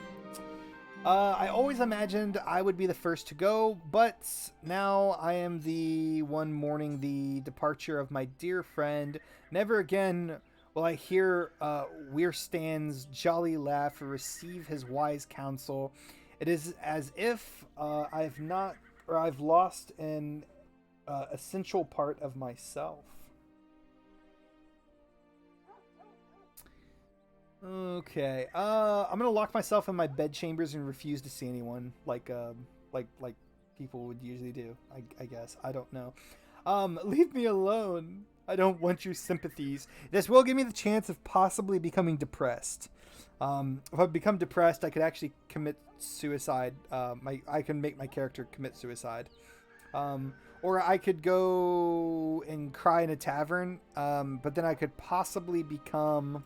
I always imagined I would be the first to go, but now I am the one mourning the departure of my dear friend. Never again will I hear Weirstan's jolly laugh or receive his wise counsel. It is as if I've lost an essential part of myself. Okay, I'm gonna lock myself in my bed chambers and refuse to see anyone, like people would usually do. I guess I don't know. Leave me alone. I don't want your sympathies. This will give me the chance of possibly becoming depressed. If I become depressed, I could actually commit suicide. I can make my character commit suicide. Or I could go and cry in a tavern. But then I could possibly become.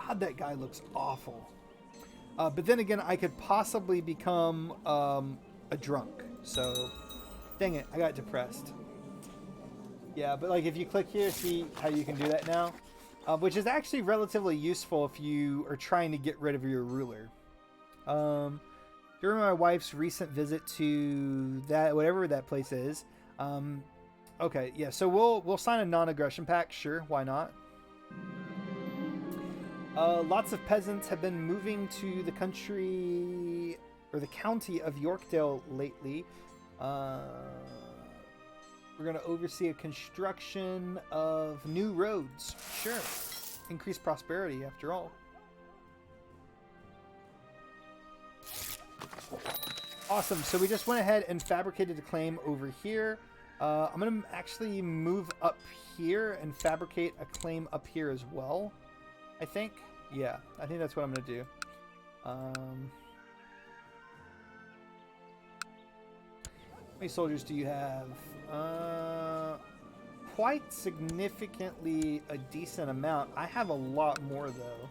God, that guy looks awful. But then again, I could possibly become a drunk. So, dang it, I got depressed. Yeah, but like if you click here, see how you can do that now? Which is actually relatively useful if you are trying to get rid of your ruler. During my wife's recent visit to that, whatever that place is. Okay, yeah, so we'll sign a non-aggression pact, sure, why not? Lots of peasants have been moving to the country or the county of Yorkdale lately. We're going to oversee a construction of new roads. Sure. Increase prosperity, after all. Awesome. So we just went ahead and fabricated a claim over here. I'm going to actually move up here and fabricate a claim up here as well. I think. Yeah, I think that's what I'm going to do. How many soldiers do you have? Quite significantly a decent amount. I have a lot more, though.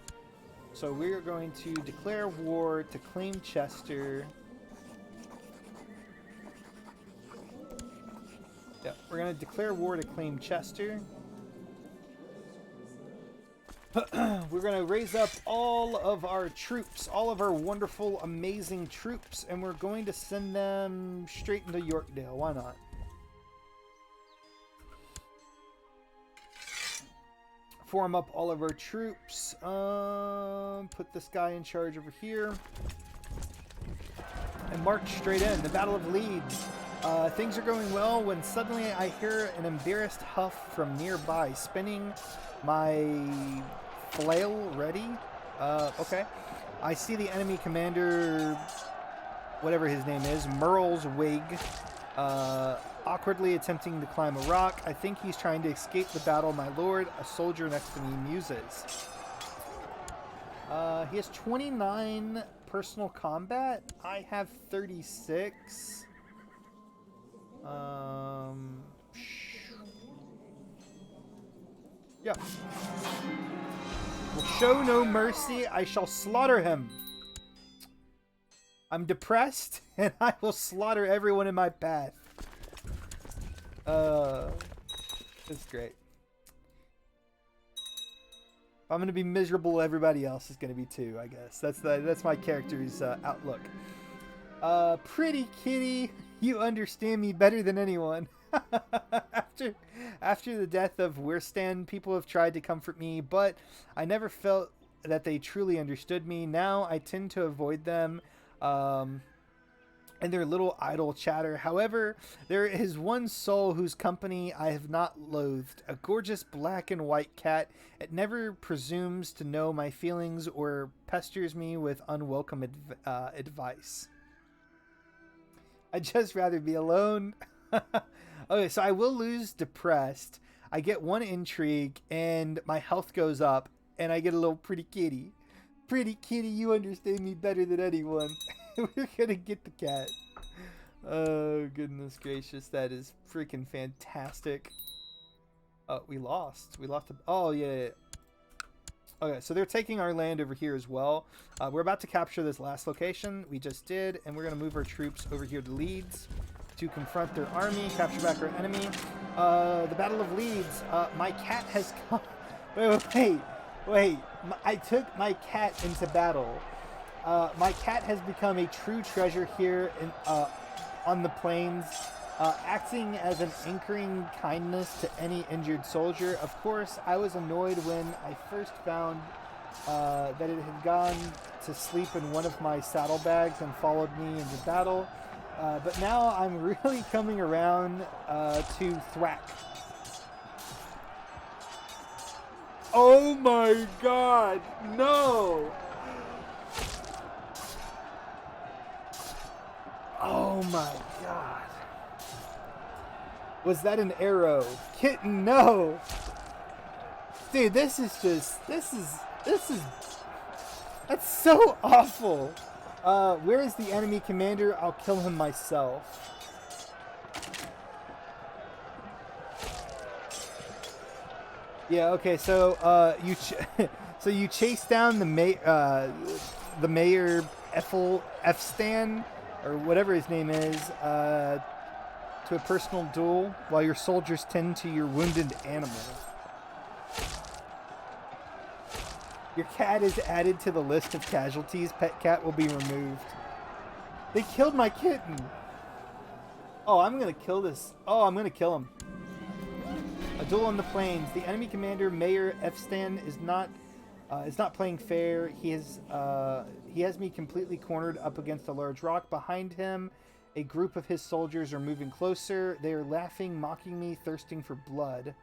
So we're going to declare war to claim Chester. Yeah, we're going to declare war to claim Chester. We're going to raise up all of our troops, all of our wonderful, amazing troops, and we're going to send them straight into Yorkdale. Why not? Form up all of our troops. Put this guy in charge over here. And march straight in. The Battle of Leeds. Things are going well when suddenly I hear an embarrassed huff from nearby, spinning my flail ready. Okay. I see the enemy commander, whatever his name is, Merle's wig, awkwardly attempting to climb a rock. I think he's trying to escape the battle, my lord. A soldier next to me muses. He has 29 personal combat. I have 36. Yeah. Will show no mercy. I shall slaughter him. I'm depressed, and I will slaughter everyone in my path. It's great. If I'm gonna be miserable, everybody else is gonna be too. I guess that's my character's outlook. Pretty kitty, you understand me better than anyone. after the death of Wirstan, people have tried to comfort me, but I never felt that they truly understood me. Now I tend to avoid them. And their little idle chatter. However, there is one soul whose company I have not loathed, a gorgeous black and white cat. It never presumes to know my feelings or pesters me with unwelcome advice. I'd just rather be alone. Okay, so I will lose depressed. I get one intrigue, and my health goes up, and I get a little pretty kitty. Pretty kitty, you understand me better than anyone. We're gonna get the cat. Oh, goodness gracious. That is freaking fantastic. We lost. We lost. Oh, yeah. Okay, so they're taking our land over here as well. We're about to capture this last location. We just did. And we're going to move our troops over here to Leeds to confront their army, capture back our enemy. The Battle of Leeds. My cat has come. Wait. I took my cat into battle. My cat has become a true treasure here on the plains, acting as an anchoring kindness to any injured soldier. Of course, I was annoyed when I first found that it had gone to sleep in one of my saddlebags and followed me into battle. But now I'm really coming around to thwack. Oh my god, no! Oh my god. Was that an arrow? Kitten, no! Dude, that's so awful. Where is the enemy commander? I'll kill him myself. Yeah, okay, so you chase down the mayor Efstan, or whatever his name is, to a personal duel while your soldiers tend to your wounded animal. Your cat is added to the list of casualties. Pet cat will be removed. They killed my kitten. Oh, I'm gonna kill this. Oh, I'm gonna kill him. A duel on the plains. The enemy commander, Mayor Efstan, is not playing fair. He has me completely cornered up against a large rock. Behind him, a group of his soldiers are moving closer. They are laughing, mocking me, thirsting for blood.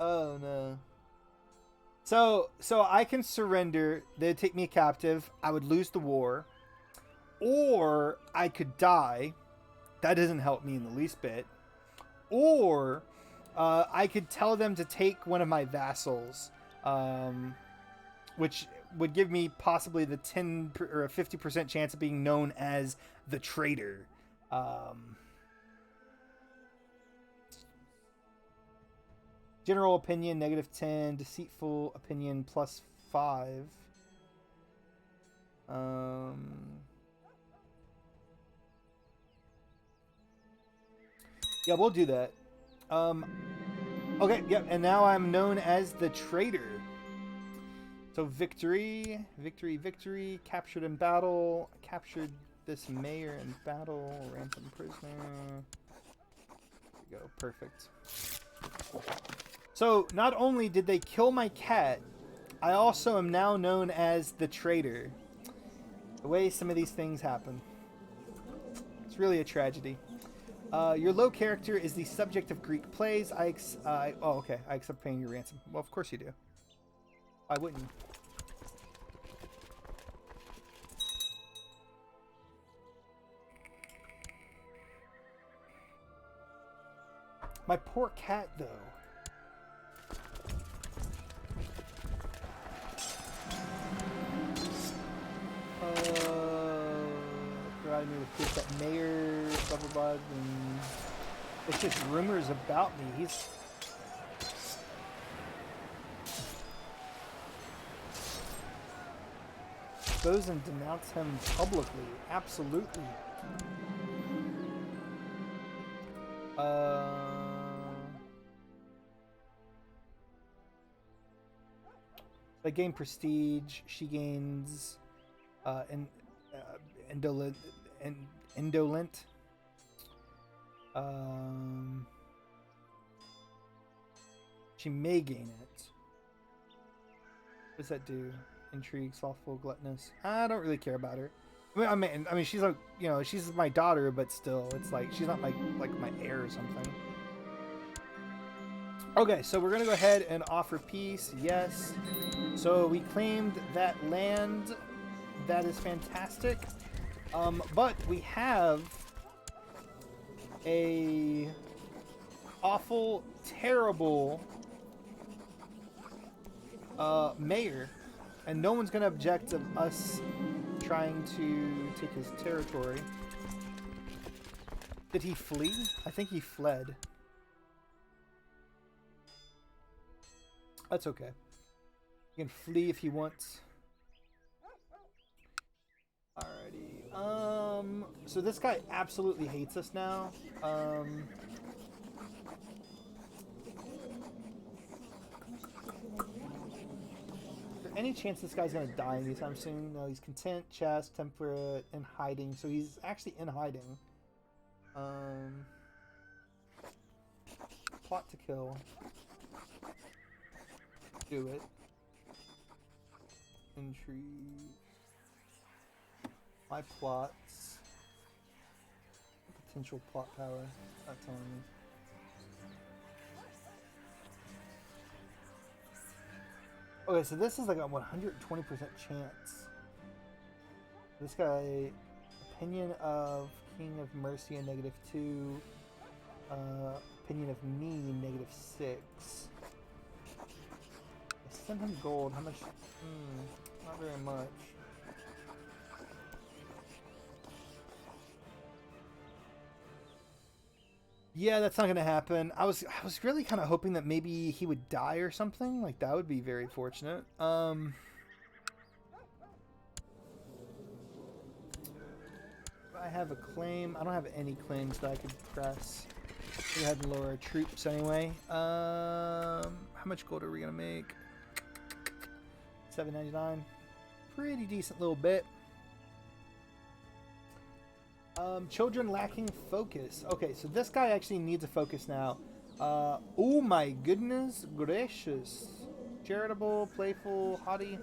Oh no. So I can surrender. They'd take me captive. I would lose the war. Or I could die. That doesn't help me in the least bit. Or I could tell them to take one of my vassals, which would give me possibly the 10 or a 50% chance of being known as the traitor. General opinion, -10. Deceitful opinion, +5. Yeah, we'll do that. Okay, yep, and now I'm known as the traitor. So victory, captured in battle, captured this mayor in battle, ransom prisoner. There we go, perfect. So not only did they kill my cat, I also am now known as the traitor. The way some of these things happen. It's really a tragedy. Your low character is the subject of Greek plays. Oh, okay. I accept paying your ransom. Well, of course you do. Why wouldn't you? My poor cat, though. Provided me with proof that mayor, blah blah blah, and it's just rumors about me. expose and denounce him publicly. Absolutely. I gain prestige. She gains indolent. Indolent. She may gain it. What does that do? Intrigue, slothful, gluttonous. I don't really care about her. I mean, she's like, you know, she's my daughter, but still, it's like she's not like my heir or something. Okay, so we're gonna go ahead and offer peace. Yes. So we claimed that land. That is fantastic. But we have a awful, terrible mayor, and no one's gonna object to us trying to take his territory. Did he flee? I think he fled. That's okay. He can flee if he wants. Alrighty. So this guy absolutely hates us now. Any chance this guy's gonna die anytime soon? No, he's content, chast, temperate, in hiding. So he's actually in hiding. Plot to kill. Do it. Intrigue. My plots. Potential plot power. Not telling me. Okay, so this is like a 120% chance. This guy, opinion of King of Mercy, a -2. Opinion of me, -6. I sent him gold. How much? Not very much. Yeah, that's not gonna happen. I was really kind of hoping that maybe he would die or something. Like that would be very fortunate. I have a claim. I don't have any claims that I could press. Go ahead and lower our troops anyway. How much gold are we gonna make? $7.99. Pretty decent little bit. Children lacking focus. Okay, so this guy actually needs a focus now. Oh my goodness gracious. Charitable, playful, haughty.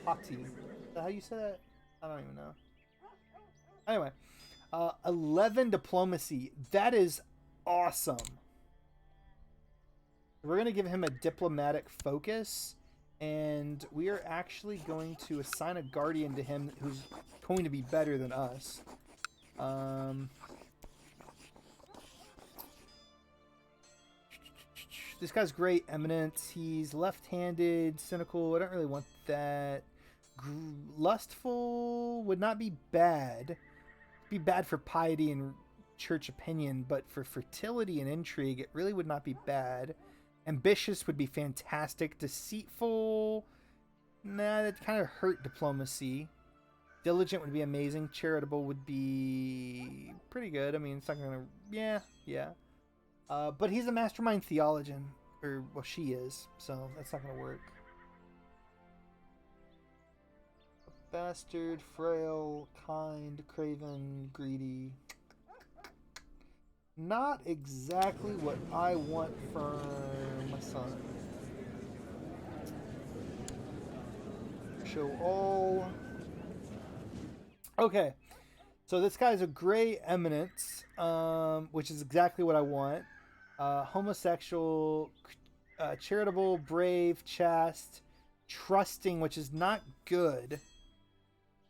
Haughty. Is that how you say that? I don't even know. Anyway. 11 diplomacy. That is awesome. We're going to give him a diplomatic focus. And we are actually going to assign a guardian to him who's going to be better than us. This guy's great. Eminence. He's left-handed, cynical. I don't really want that. Lustful would not be bad. It'd be bad for piety and church opinion, but for fertility and intrigue, it really would not be bad. Ambitious would be fantastic. Deceitful, nah, that kind of hurt diplomacy. Diligent would be amazing. Charitable would be pretty good. I mean, it's not gonna, yeah. But he's a mastermind theologian, or well, she is, so that's not gonna work. Bastard, frail, kind, craven, greedy. Not exactly what I want for my son. Show all. Okay. So this guy's a gray eminence, which is exactly what I want. Homosexual, charitable, brave, chaste, trusting, which is not good.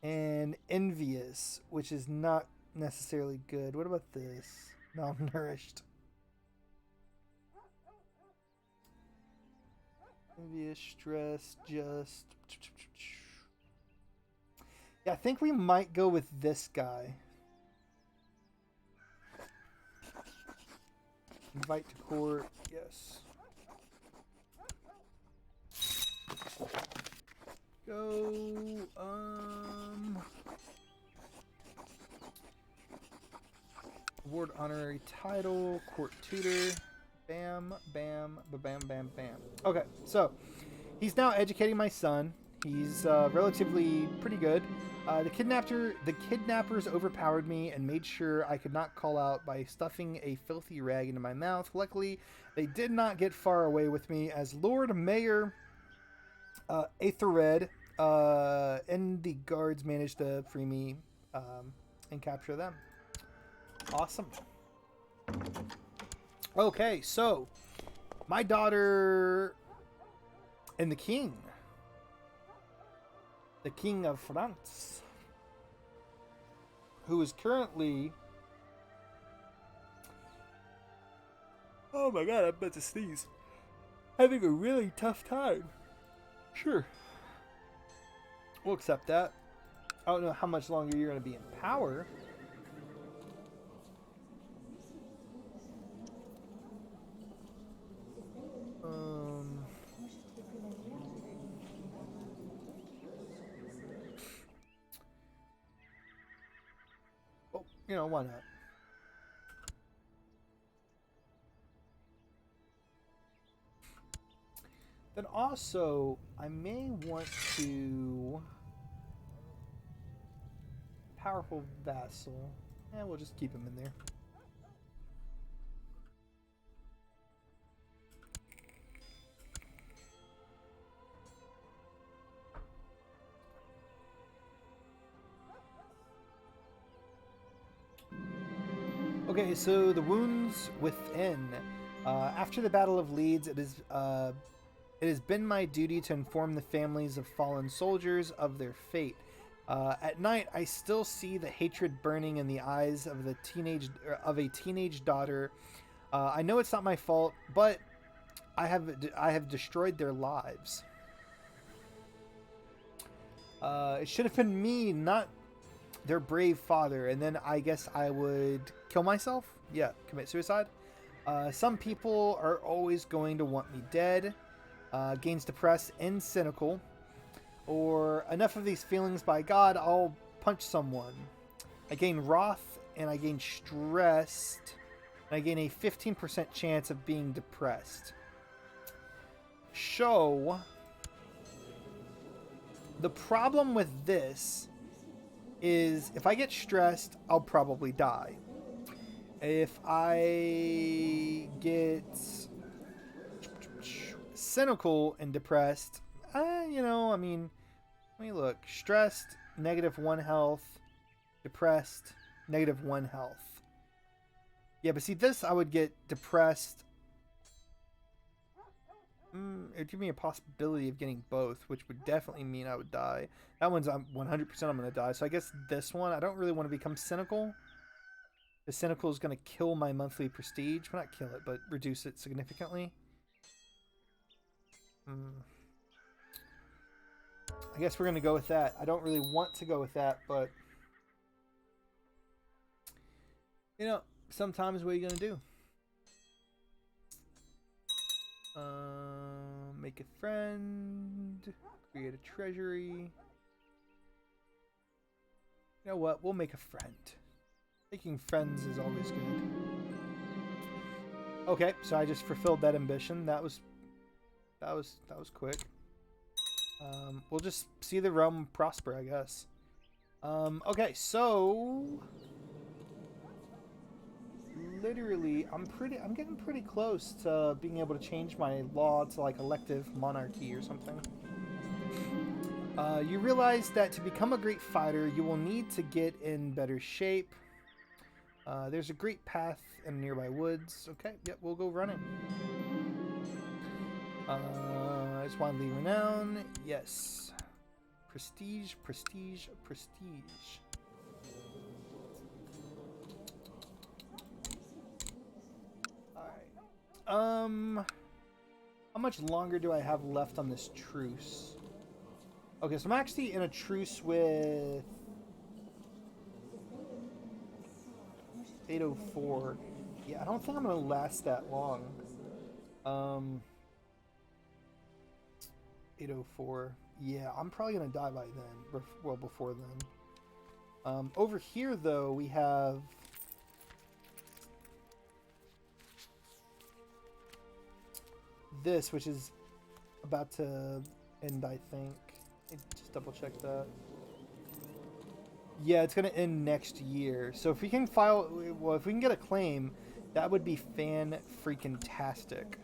And envious, which is not necessarily good. What about this? Malnourished. Envious, stressed, just. Yeah, I think we might go with this guy. Invite to court, yes. Go, award honorary title, court tutor. Bam, bam, bam, bam, bam. Okay, so he's now educating my son. He's relatively pretty good. The kidnappers overpowered me and made sure I could not call out by stuffing a filthy rag into my mouth. Luckily, they did not get far away with me as Lord Mayor Aethelred and the guards managed to free me and capture them. Awesome. Okay, so my daughter and the king of France, who is currently, oh my god, I'm about to sneeze, having a really tough time. Sure, we'll accept that. I don't know how much longer you're going to be in power. Oh, you know, why not? Then also, I may want to powerful vassal. And we'll just keep him in there. Okay, so the wounds within. After the Battle of Leeds, it has been my duty to inform the families of fallen soldiers of their fate. At night, I still see the hatred burning in the eyes of a teenage daughter. I know it's not my fault, but I have destroyed their lives. It should have been me, not their brave father, and then I guess I would kill myself. Yeah, commit suicide. Some people are always going to want me dead. Gains depressed and cynical. Or enough of these feelings, by God, I'll punch someone. I gain wrath and I gain stressed. And I gain a 15% chance of being depressed. So, the problem with this is if I get stressed, I'll probably die. If I get cynical and depressed, you know, I mean, let me look. Stressed, -1 health. Depressed, -1 health. Yeah, but see, this I would get depressed. It'd give me a possibility of getting both, which would definitely mean I would die. That one's 100% I'm going to die. So I guess this one, I don't really want to become cynical. The cynical is going to kill my monthly prestige. Well, not kill it, but reduce it significantly. I guess we're going to go with that. I don't really want to go with that, but you know, sometimes what are you going to do? Make a friend. Create a treasury. You know what? We'll make a friend. Making friends is always good. Okay, so I just fulfilled that ambition. That was quick. We'll just see the realm prosper, I guess. Okay, so literally, I'm getting pretty close to being able to change my law to like elective monarchy or something. You realize that to become a great fighter, you will need to get in better shape. There's a great path in nearby woods. Okay, yep, we'll go running. It's widely renowned. Yes. Prestige, prestige, prestige. Alright. How much longer do I have left on this truce? Okay, so I'm actually in a truce with 804. Yeah, I don't think I'm gonna last that long. 804. Yeah, I'm probably gonna die by then. Well, before then. Over here, though, we have this, which is about to end, I think. Just double check that. Yeah, it's gonna end next year. So if we can file, well, if we can get a claim, that would be fan-freaking-tastic.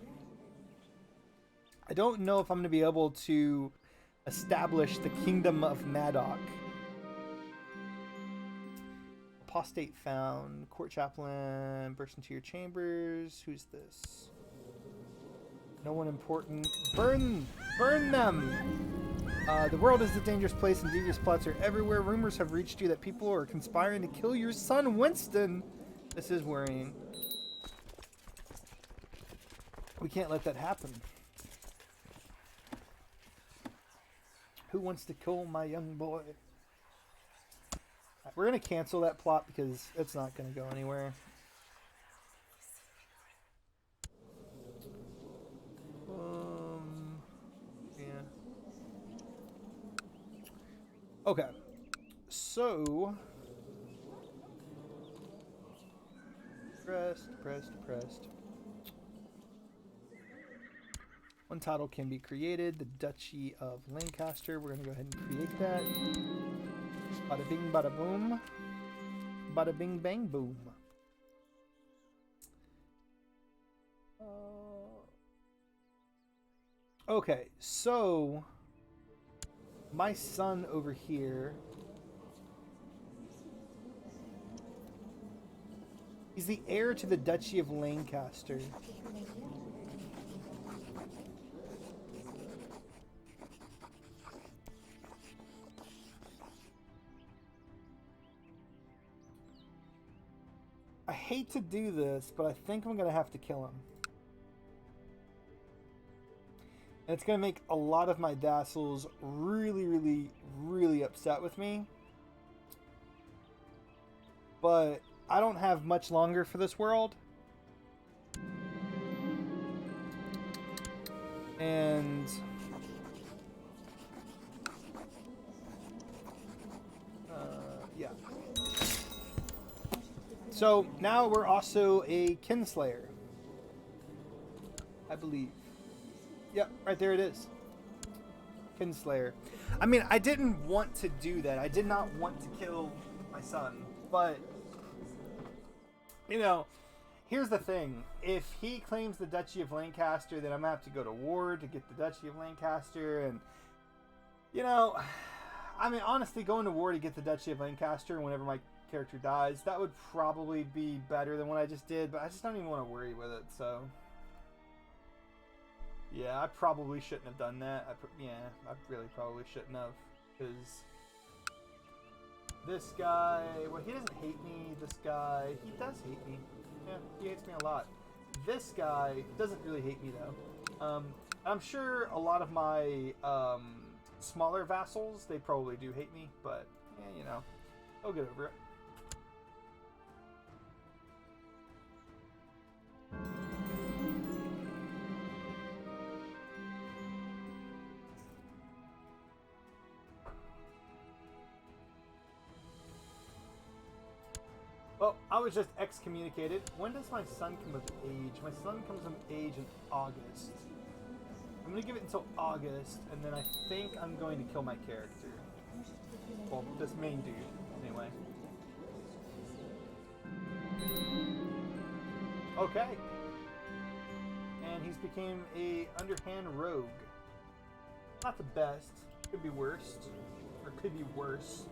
I don't know if I'm gonna be able to establish the Kingdom of Maddock. Apostate found. Court chaplain burst into your chambers. Who's this? No one important. Burn them! The world is a dangerous place and devious plots are everywhere. Rumors have reached you that people are conspiring to kill your son, Winston. This is worrying. We can't let that happen. Who wants to kill my young boy? We're going to cancel that plot because it's not going to go anywhere. Yeah. Okay. So... Pressed. One title can be created. The Duchy of Lancaster. We're going to go ahead and create that. Bada bing, bada boom. Bada bing, bang, boom. Okay, so my son over here, he's the heir to the Duchy of Lancaster. I hate to do this, but I think I'm going to have to kill him. And it's going to make a lot of my vassals really upset with me. But I don't have much longer for this world. And... yeah. So now we're also a kinslayer, I believe. Yep, right there it is. Kinslayer. I mean, I didn't want to do that. I did not want to kill my son. But, you know, here's the thing. If he claims the Duchy of Lancaster, then I'm going to have to go to war to get the Duchy of Lancaster. And, you know, I mean, honestly, going to war to get the Duchy of Lancaster whenever my character dies, that would probably be better than what I just did. But I just don't even want to worry with it, so... yeah, I probably shouldn't have done that. I really probably shouldn't have. Because this guy, well, he doesn't hate me. This guy, he does hate me. Yeah, he hates me a lot. This guy doesn't really hate me, though. I'm sure a lot of my smaller vassals, they probably do hate me. But, yeah, you know, I'll get over it. Well, I was just excommunicated. When does my son come of age? My son comes of age in August. I'm going to give it until August, and then I think I'm going to kill my character. Well, this main dude, anyway. Okay. And he's became a underhand rogue. Not the best. Could be worst. Or could be worse.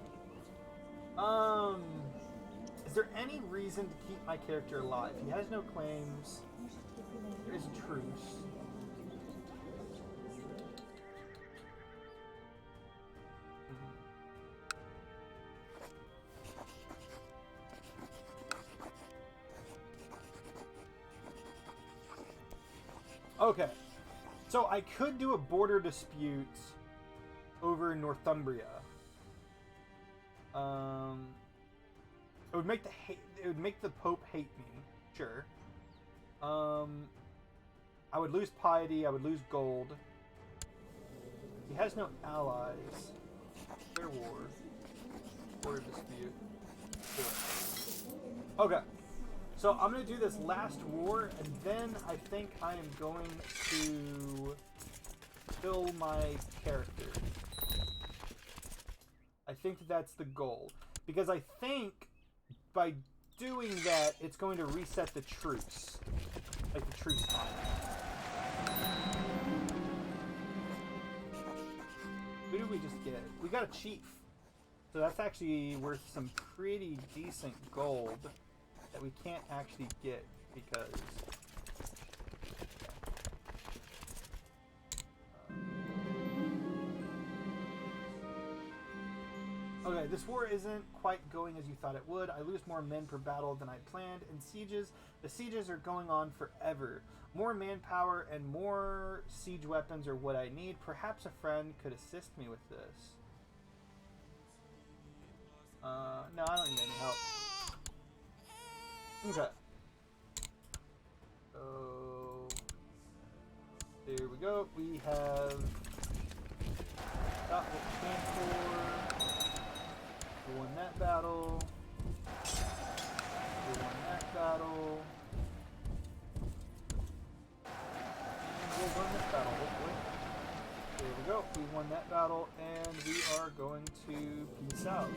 Is there any reason to keep my character alive? He has no claims. There is a truce. Okay. So I could do a border dispute over Northumbria. It would make the Pope hate me, sure. I would lose piety, I would lose gold. He has no allies. Fair war. Border dispute. Okay. So I'm going to do this last war, and then I think I am going to kill my character. I think that that's the goal. Because I think by doing that, it's going to reset the truce. Like the truce time. Who did we just get? We got a chief. So that's actually worth some pretty decent gold that we can't actually get because... Okay, this war isn't quite going as you thought it would. I lose more men per battle than I planned. In sieges, the sieges are going on forever. More manpower and more siege weapons are what I need. Perhaps a friend could assist me with this. No, I don't need any help. Okay. So, there we go. We have got what we came for. We won that battle. We won that battle. And we'll win this battle, hopefully. There we go. We won that battle, and we are going to peace out.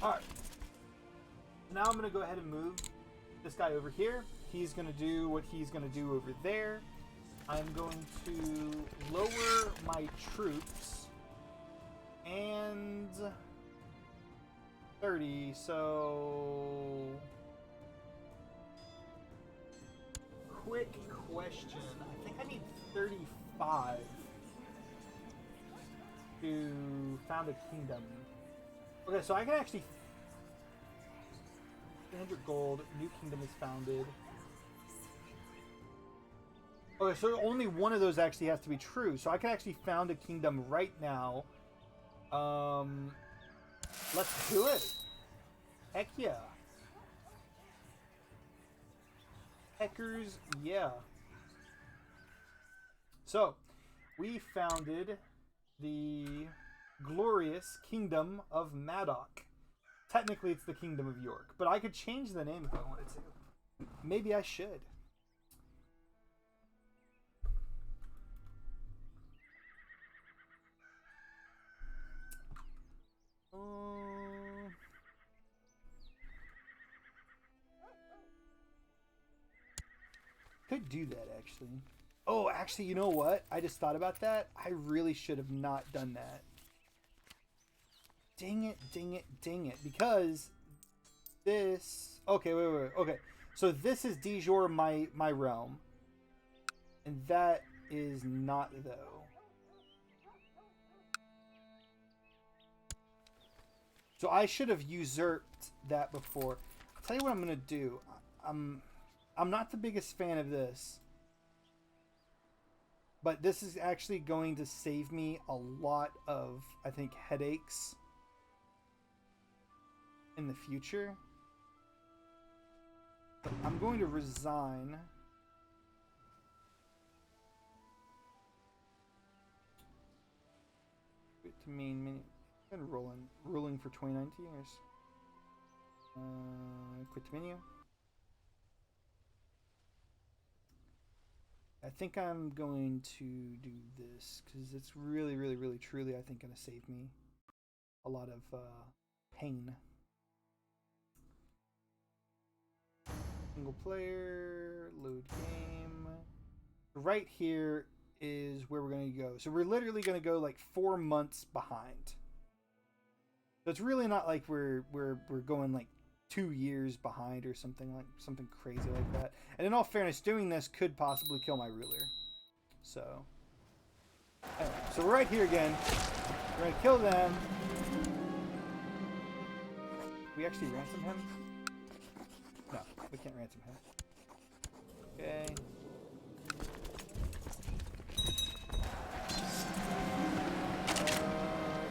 Alright. Now I'm going to go ahead and move this guy over here. He's going to do what he's going to do over there. I'm going to lower my troops. And 30, so... Quick question. I think I need 35 to found a kingdom. Okay, so I can actually 300 gold, new kingdom is founded. Okay, so only one of those actually has to be true. So I can actually found a kingdom right now. Let's do it. Heck yeah. Heckers, yeah. So, we founded the glorious Kingdom of Maddock. Technically, it's the Kingdom of York, but I could change the name if I wanted to. Maybe I should. Could do that, actually. Oh, actually, you know what? I just thought about that. I really should have not done that. Dang it, dang it, dang it. Because this... Okay, wait. Okay, so this is de jure my realm. And that is not, though. So I should have usurped that before. I'll tell you what I'm going to do. I'm not the biggest fan of this. But this is actually going to save me a lot of, I think, headaches in the future. But I'm going to resign. It to mean been ruling for 29 years. Quit the menu. I think I'm going to do this because it's really, truly, I think, going to save me a lot of pain. Single player, load game. Right here is where we're going to go. So we're literally going to go like 4 months behind. So it's really not like we're going like 2 years behind or something crazy like that. And in all fairness, doing this could possibly kill my ruler. So anyway, so we're right here again. We're gonna kill them. We actually ransom him? No, we can't ransom him. Okay.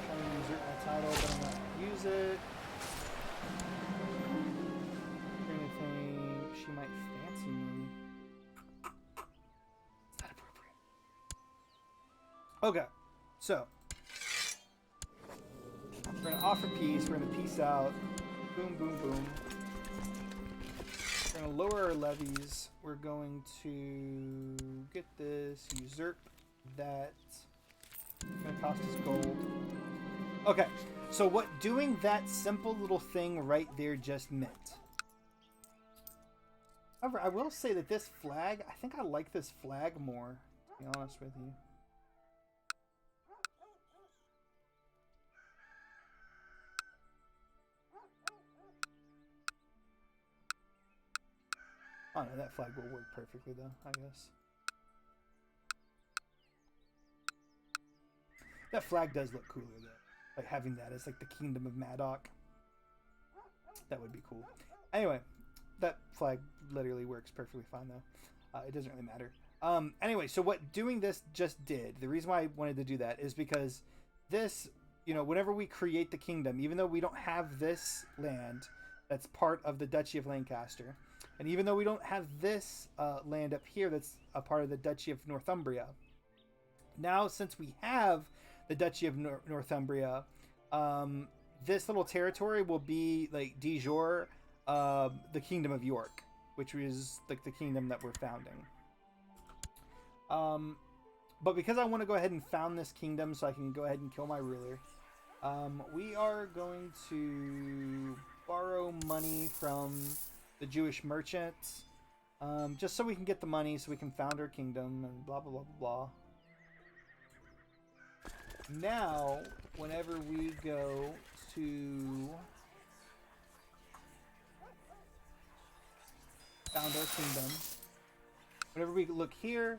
Trying to usurp my title, but I'm not gonna use it. She might fancy me. Okay, so we're gonna offer peace. We're gonna peace out. Boom, boom, boom. We're gonna lower our levies. We're going to get this, usurp that. It's gonna cost us gold. Okay, so what doing that simple little thing right there just meant. However, I will say that this flag, I think I like this flag more, to be honest with you. Oh no, that flag will work perfectly though, I guess. That flag does look cooler though. Like having that as like the Kingdom of Maddock. That would be cool. Anyway, that flag literally works perfectly fine though. It doesn't really matter. Anyway, so what doing this just did, the reason why I wanted to do that is because this, you know, whenever we create the kingdom, even though we don't have this land that's part of the Duchy of Lancaster, and even though we don't have this land up here that's a part of the Duchy of Northumbria, now since we have the Duchy of Northumbria, this little territory will be like de jure the Kingdom of York, which is like the kingdom that we're founding. But because I want to go ahead and found this kingdom so I can go ahead and kill my ruler, we are going to borrow money from the Jewish merchants, just so we can get the money so we can found our kingdom and blah, blah, blah, blah, blah. Now, whenever we go to found our kingdom, whenever we look here,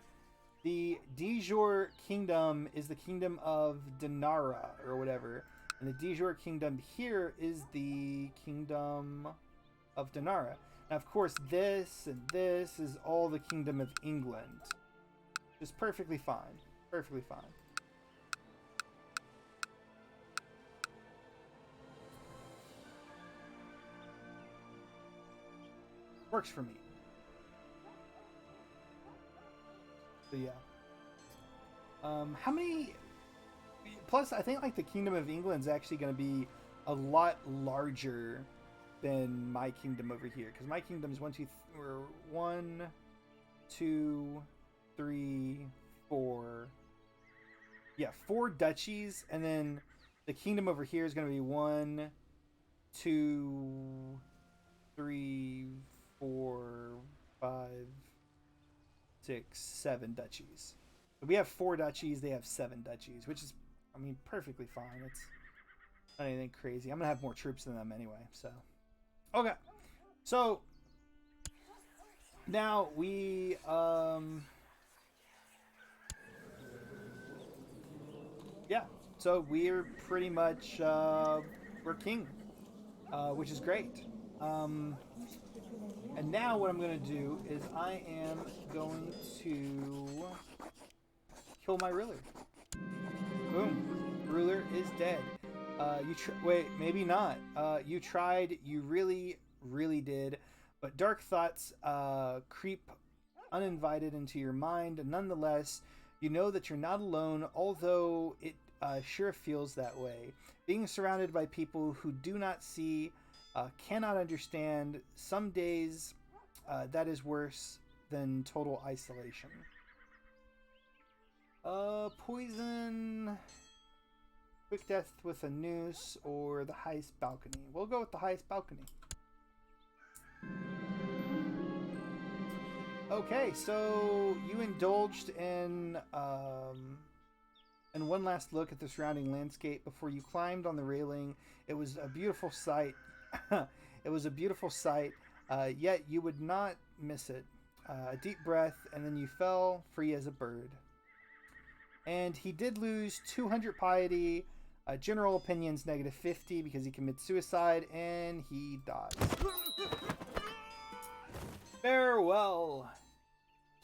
the de jure kingdom is the kingdom of Dinara or whatever, and the de jure kingdom here is the kingdom of Dinara. Now, of course, this and this is all the kingdom of England. Just perfectly fine. Perfectly fine. Works for me. So yeah. How many? Plus, I think like the Kingdom of England is actually going to be a lot larger than my kingdom over here, because my kingdom is 1, 2, 3, 4. Yeah, 4 duchies, and then the kingdom over here is going to be 1, 2, 3, 4, 5, 6, 7 duchies. We have 4 duchies, they have 7 duchies, which is, I mean, perfectly fine. It's not anything crazy. I'm gonna have more troops than them anyway, so. Okay. So now we yeah. So we're pretty much we're king. Which is great. And now what I'm going to do is I am going to kill my ruler. Boom. Ruler is dead. Wait, maybe not. You tried. You really, really did. But dark thoughts creep uninvited into your mind. Nonetheless, you know that you're not alone, although it sure feels that way. Being surrounded by people who do not see, cannot understand, some days that is worse than total isolation. Poison, quick death with a noose, or the highest balcony. We'll go with the highest balcony. Okay, so you indulged in one last look at the surrounding landscape before you climbed on the railing. It was a beautiful sight. It was a beautiful sight, yet you would not miss it. A deep breath, and then you fell free as a bird. And he did lose 200 piety, general opinions -50 because he commits suicide, and he dies. Farewell,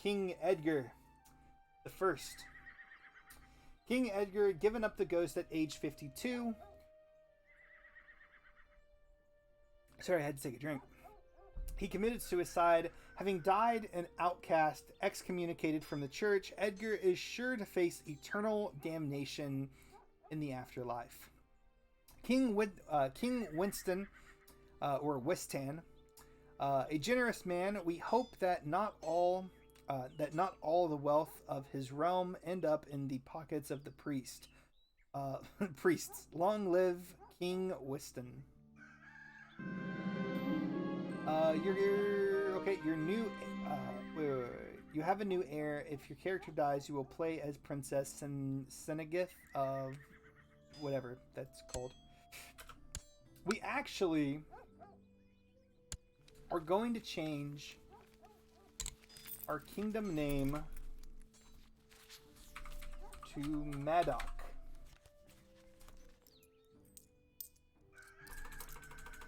King Edgar the First. King Edgar, given up the ghost at age 52. Sorry, I had to take a drink. He committed suicide. Having died an outcast, excommunicated from the church, Edgar is sure to face eternal damnation in the afterlife. King Winston, or Wistan, a generous man, we hope that not all the wealth of his realm end up in the pockets of the priests. Long live King Wiston. Your new. Wait. You have a new heir. If your character dies, you will play as Princess Senegith of whatever that's called. We actually are going to change our kingdom name to Maddock.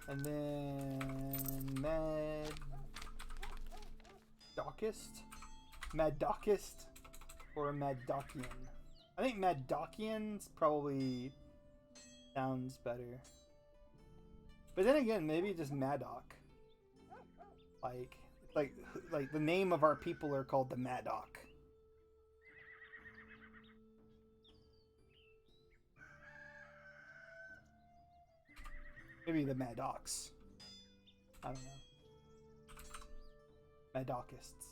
And then Maddockist or Maddockian. I think Maddockian's probably sounds better. But then again, maybe just Maddock. Like the name of our people are called the Maddock. Maybe the Maddocks. I don't know. Maddockists.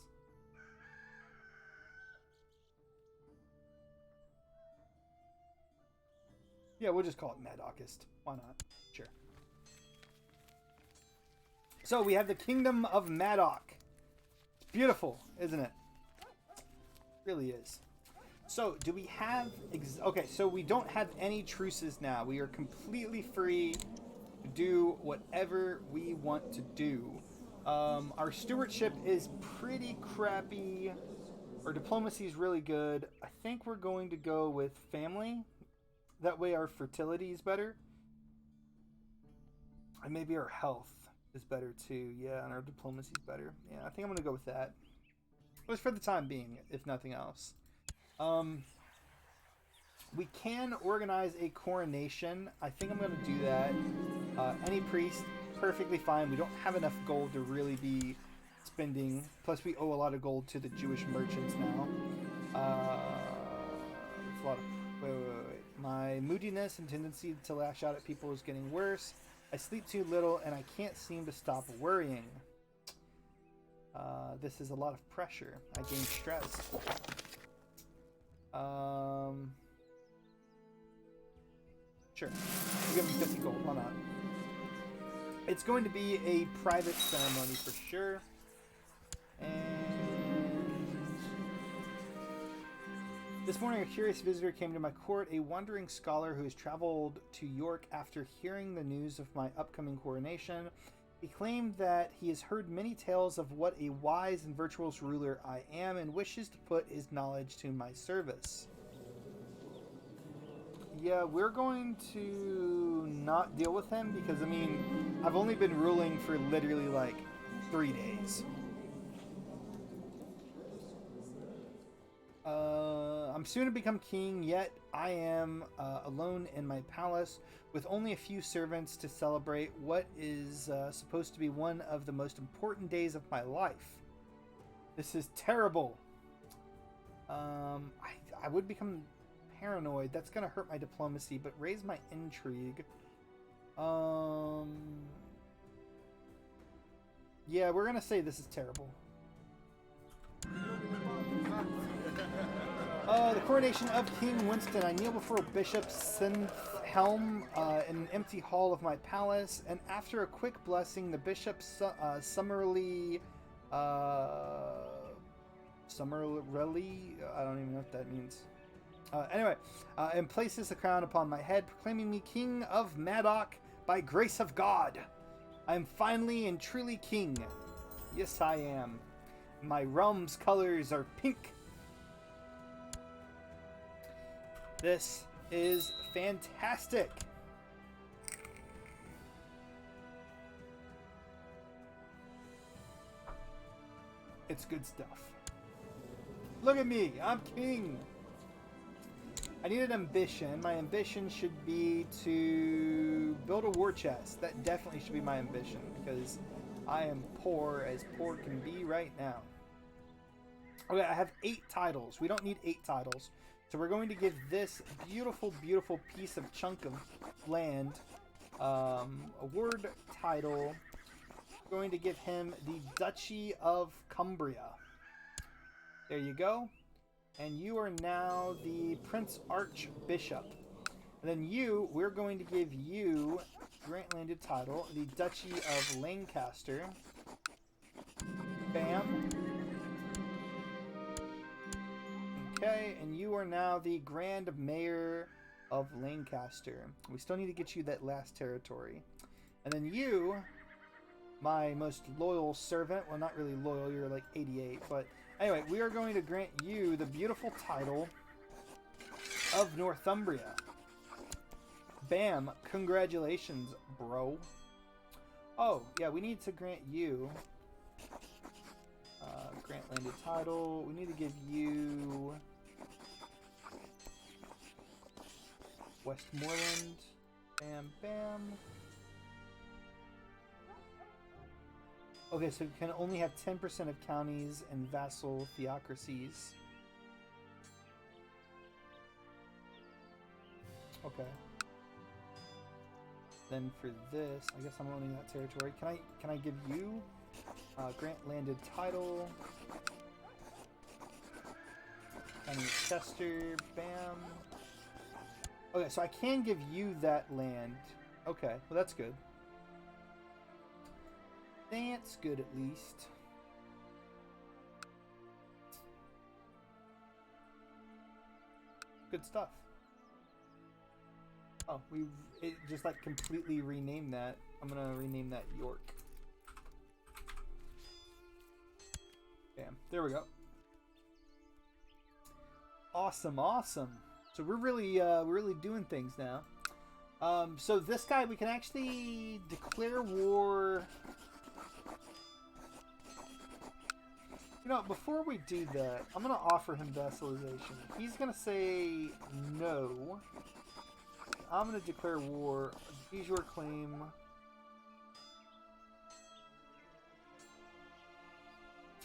Yeah, we'll just call it Maddockist. Why not? Sure. So we have the Kingdom of Maddock. It's beautiful, isn't it? It really is. So, do we have... okay, so we don't have any truces now. We are completely free to do whatever we want to do. Our stewardship is pretty crappy. Our diplomacy is really good. I think we're going to go with family. That way our fertility is better. And maybe our health is better too. Yeah, and our diplomacy is better. Yeah, I think I'm going to go with that. At least for the time being, if nothing else. We can organize a coronation. I think I'm going to do that. Any priest, perfectly fine. We don't have enough gold to really be spending. Plus, we owe a lot of gold to the Jewish merchants now. It's a lot of... Wait. My moodiness and tendency to lash out at people is getting worse. I sleep too little, and I can't seem to stop worrying. This is a lot of pressure. I gain stress. Sure. We'll give him 50 gold. Why not? It's going to be a private ceremony for sure. This morning, a curious visitor came to my court, a wandering scholar who has traveled to York after hearing the news of my upcoming coronation. He claimed that he has heard many tales of what a wise and virtuous ruler I am and wishes to put his knowledge to my service. Yeah, we're going to not deal with him because, I mean, I've only been ruling for literally like 3 days. I'm soon to become king, yet I am alone in my palace with only a few servants to celebrate what is supposed to be one of the most important days of my life. This is terrible. I would become paranoid. That's going to hurt my diplomacy, but raise my intrigue. Yeah, we're going to say this is terrible. The coronation of King Winston. I kneel before Bishop Sindhelm in an empty hall of my palace, and after a quick blessing, the bishop summarily, I don't even know what that means. Anyway, and places the crown upon my head, proclaiming me King of Maddock by grace of God. I am finally and truly king. Yes, I am. My realm's colors are pink. This is fantastic. It's good stuff. Look at me, I'm king. I need an ambition. My ambition should be to build a war chest. That definitely should be my ambition because I am poor as poor can be right now. Okay, I have 8 titles. We don't need 8 titles. So we're going to give this beautiful, beautiful piece of chunk of land a word title. We're going to give him the Duchy of Cumbria. There you go. And you are now the Prince Archbishop. And then you, we're going to give you grant landed title, the Duchy of Lancaster. Bam. Okay, and you are now the Grand Mayor of Lancaster. We still need to get you that last territory. And then you, my most loyal servant, well, not really loyal, you're like 88, but anyway, we are going to grant you the beautiful title of Northumbria. Bam, congratulations, bro. Oh, yeah, we need to grant you grant landed title. We need to give you Westmoreland. Bam, bam. Okay, so you can only have 10% of counties and vassal theocracies. Okay. Then for this, I guess I'm owning that territory. Can I give you grant landed title? County of Chester, bam. Okay, so I can give you that land. Okay, well that's good. That's good at least. Good stuff. Oh, it just like completely renamed that. I'm gonna rename that York. Bam. There we go. Awesome, awesome. So we're really doing things now. So this guy, we can actually declare war. You know, before we do that, I'm gonna offer him vassalization. He's gonna say no. I'm gonna declare war. Use your claim.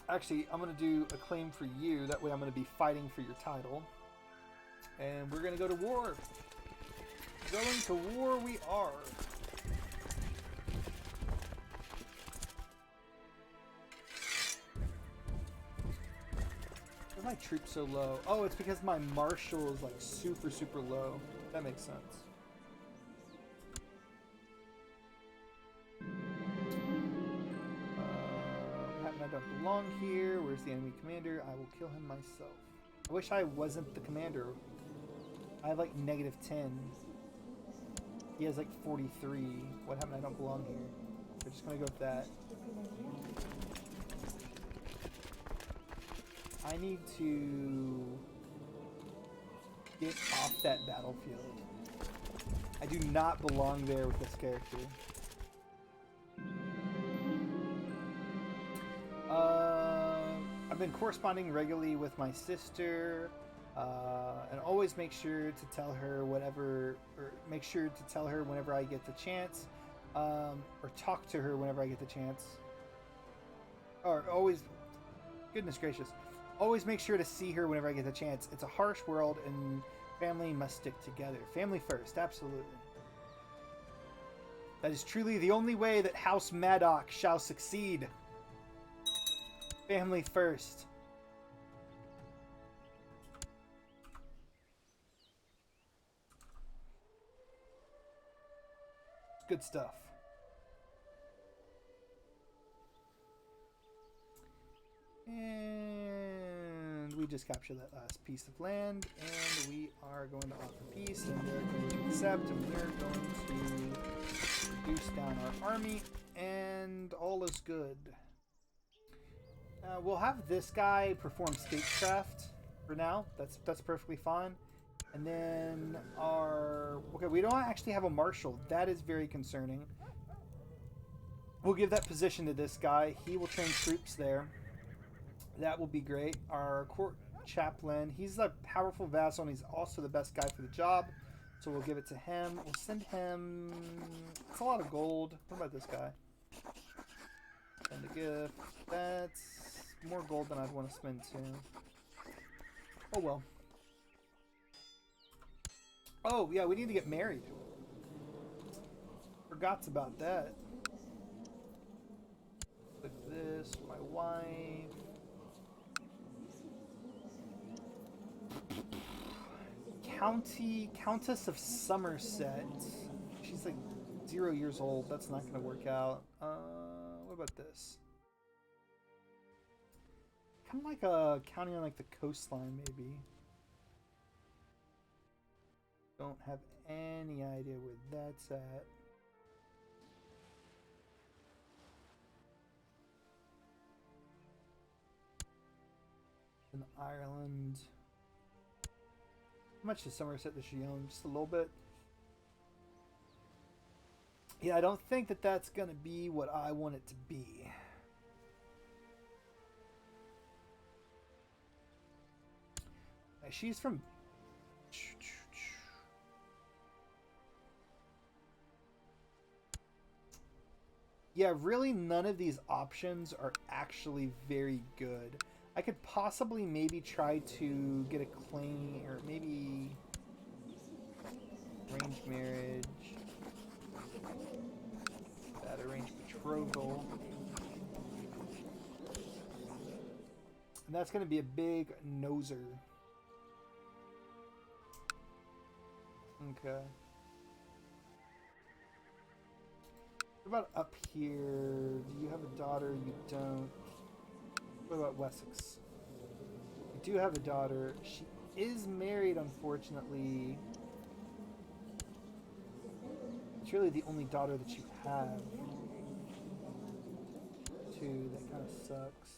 Actually, I'm gonna do a claim for you. That way I'm gonna be fighting for your title. And we're gonna go to war. Going to war we are. Why are my troops so low? Oh, it's because my marshal is like super, super low. That makes sense. I don't belong here. Where's the enemy commander? I will kill him myself. I wish I wasn't the commander. I have like -10. He has like 43. What happened? I don't belong here. We're just gonna go with that. I need to get off that battlefield. I do not belong there with this character. I've been corresponding regularly with my sister, and always make sure to tell her whenever I get the chance, or talk to her whenever I get the chance. Or always, goodness gracious, always make sure to see her whenever I get the chance. It's a harsh world, and family must stick together. Family first, absolutely. That is truly the only way that House Maddock shall succeed. Family first. Good stuff. And we just captured that last piece of land, and we are going to offer peace, and they're going to accept, and we're going to reduce down our army, and all is good. We'll have this guy perform statecraft for now. That's perfectly fine. And then okay, we don't actually have a marshal. That is very concerning. We'll give that position to this guy. He will train troops there. That will be great. Our court chaplain, he's a powerful vassal, and he's also the best guy for the job. So we'll give it to him. We'll send him... It's a lot of gold. What about this guy? And a gift. That's more gold than I'd want to spend too. Oh well. Oh yeah, we need to get married. Forgot about that. Look at this, my wife. Countess of Somerset. She's like 0 years old. That's not gonna work out. What about this? Kind of like a county on like the coastline, maybe. Don't have any idea where that's at. In Ireland. How much does Somerset does she own? Just a little bit. Yeah, I don't think that that's gonna be what I want it to be. She's from. Yeah, really none of these options are actually very good. I could possibly maybe try to get a claim, or maybe arranged marriage, that arranged betrothal. And that's going to be a big noser. Okay. What about up here? Do you have a daughter? You don't. What about Wessex? You do have a daughter. She is married, unfortunately. It's really the only daughter that you have. Too. That kind of sucks.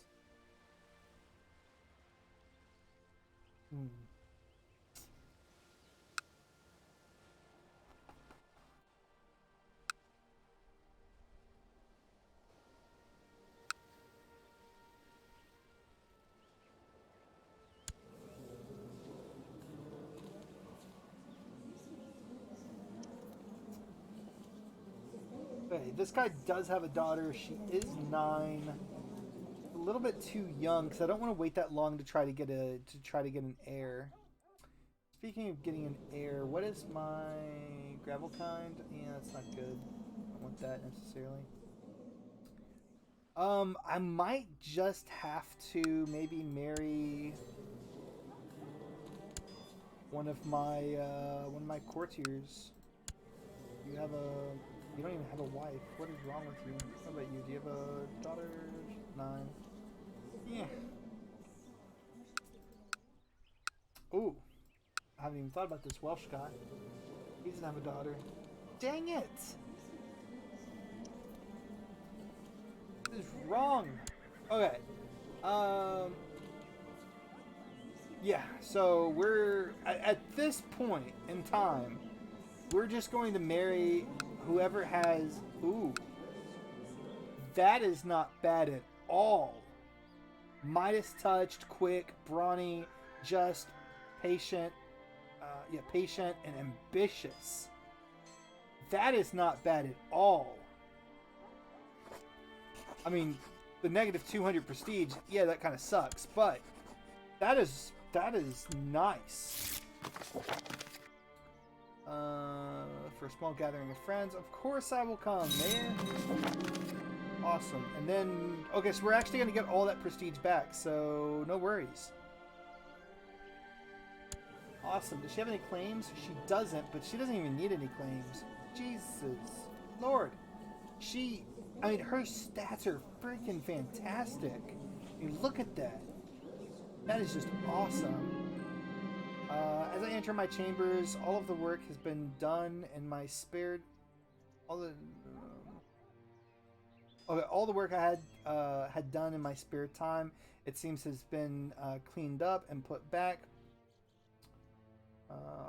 Hmm. Okay, this guy does have a daughter. She is 9. A little bit too young because I don't want to wait that long to try to get an heir. Speaking of getting an heir, what is my gravel kind? Yeah, that's not good. I don't want that necessarily. I might just have to maybe marry one of my courtiers. You don't even have a wife. What is wrong with you? How about you? Do you have a daughter? 9. Yeah. Ooh. I haven't even thought about this Welsh guy. He doesn't have a daughter. Dang it! This is wrong. Okay. Yeah, so we're at this point in time, we're just going to marry whoever has. Ooh. That is not bad at all. Midas touched, quick, brawny, just, patient. Patient and ambitious. That is not bad at all. I mean, the negative 200 prestige, yeah, that kind of sucks, but that is nice. For a small gathering of friends, of course I will come, Mayor. Awesome. And then, okay, so we're actually going to get all that prestige back, so no worries. Awesome. Does she have any claims? She doesn't, but she doesn't even need any claims. Jesus Lord. Her stats are freaking fantastic. I mean, look at that. That is just awesome. As I enter my chambers, all of the work has been done in my spare... All the work I had done in my spare time, it seems, has been cleaned up and put back.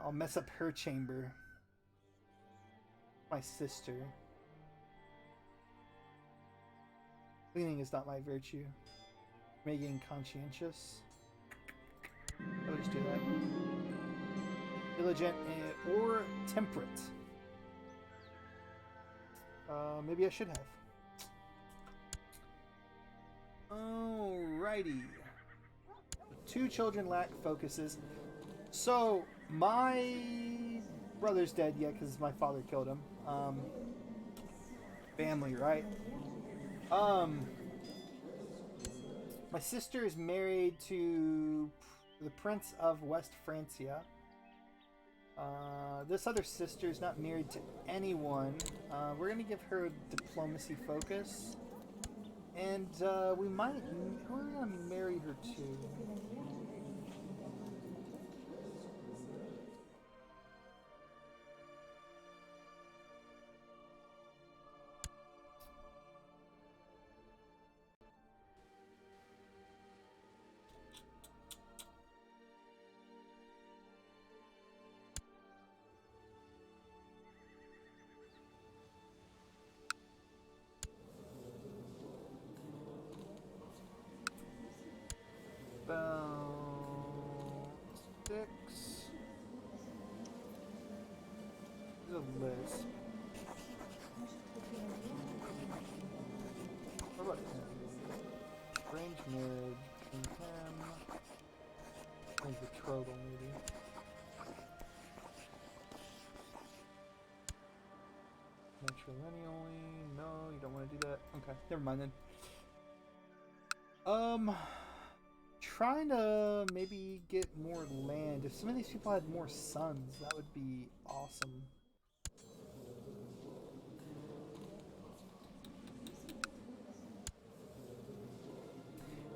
I'll mess up her chamber. My sister. Cleaning is not my virtue. Making conscientious. I'll just do that. Diligent or temperate. Maybe I should have. Alrighty. 2 children lack focuses. So, my brother's dead yet because my father killed him. Family, right? My sister is married to the Prince of West Francia. This other sister is not married to anyone. We're gonna give her diplomacy focus. And we might... Who are we gonna marry her to? About 6. There's a list. What about him? Strange marriage between him. Strange betrothal, maybe. Matrilineally. No, you don't want to do that. Okay, never mind then. Trying to maybe get more land. If some of these people had more sons, that would be awesome.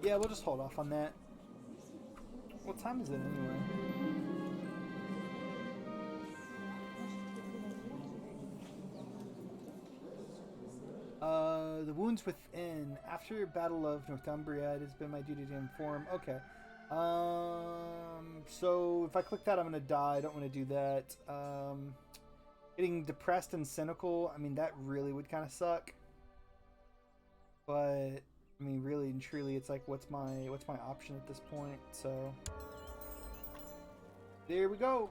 Yeah, we'll just hold off on that. What time is it anyway? The wounds within. After Battle of Northumbria, it has been my duty to inform. Okay. So if I click that, I'm gonna die. I don't want to do that. Getting depressed and cynical. I mean, that really would kind of suck. But I mean, really and truly, it's like, what's my option at this point? So there we go.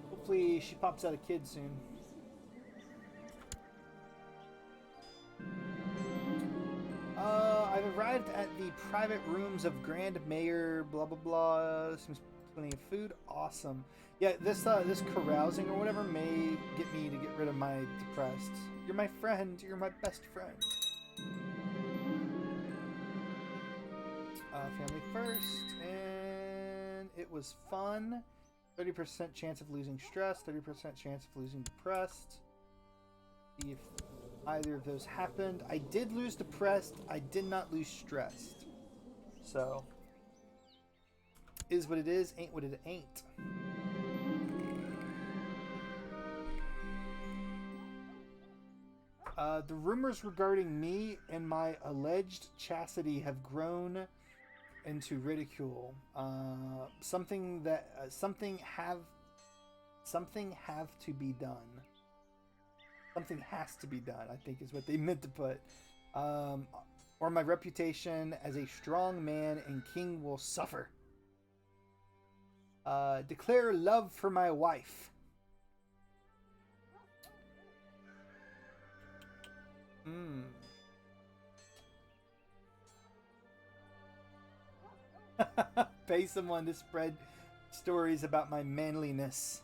Hopefully she pops out a kid soon. I've arrived at the private rooms of Grand Mayor blah blah blah. Seems plenty of food. Awesome. Yeah, this carousing or whatever may get me to get rid of my depressed. You're my friend. You're my best friend. Family first, and it was fun. 30% chance of losing stress, 30% chance of losing depressed. See if either of those happened. I did lose depressed. I did not lose stressed. So, is what it is, ain't what it ain't. The rumors regarding me and my alleged chastity have grown into ridicule. Something have to be done. Something has to be done, I think is what they meant to put. Or my reputation as a strong man and king will suffer. Declare love for my wife. Pay someone to spread stories about my manliness.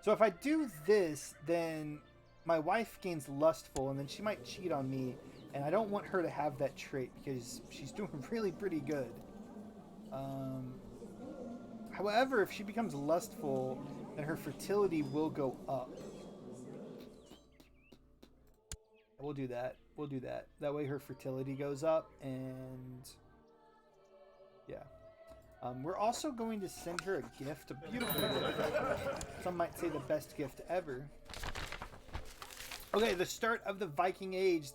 So if I do this, then my wife gains lustful, and then she might cheat on me, and I don't want her to have that trait because she's doing really pretty good. However, if she becomes lustful, then her fertility will go up. We'll do that. We'll do that. That way her fertility goes up, and yeah. We're also going to send her a gift, a beautiful gift. Some might say the best gift ever. Okay, the start of the Viking Age.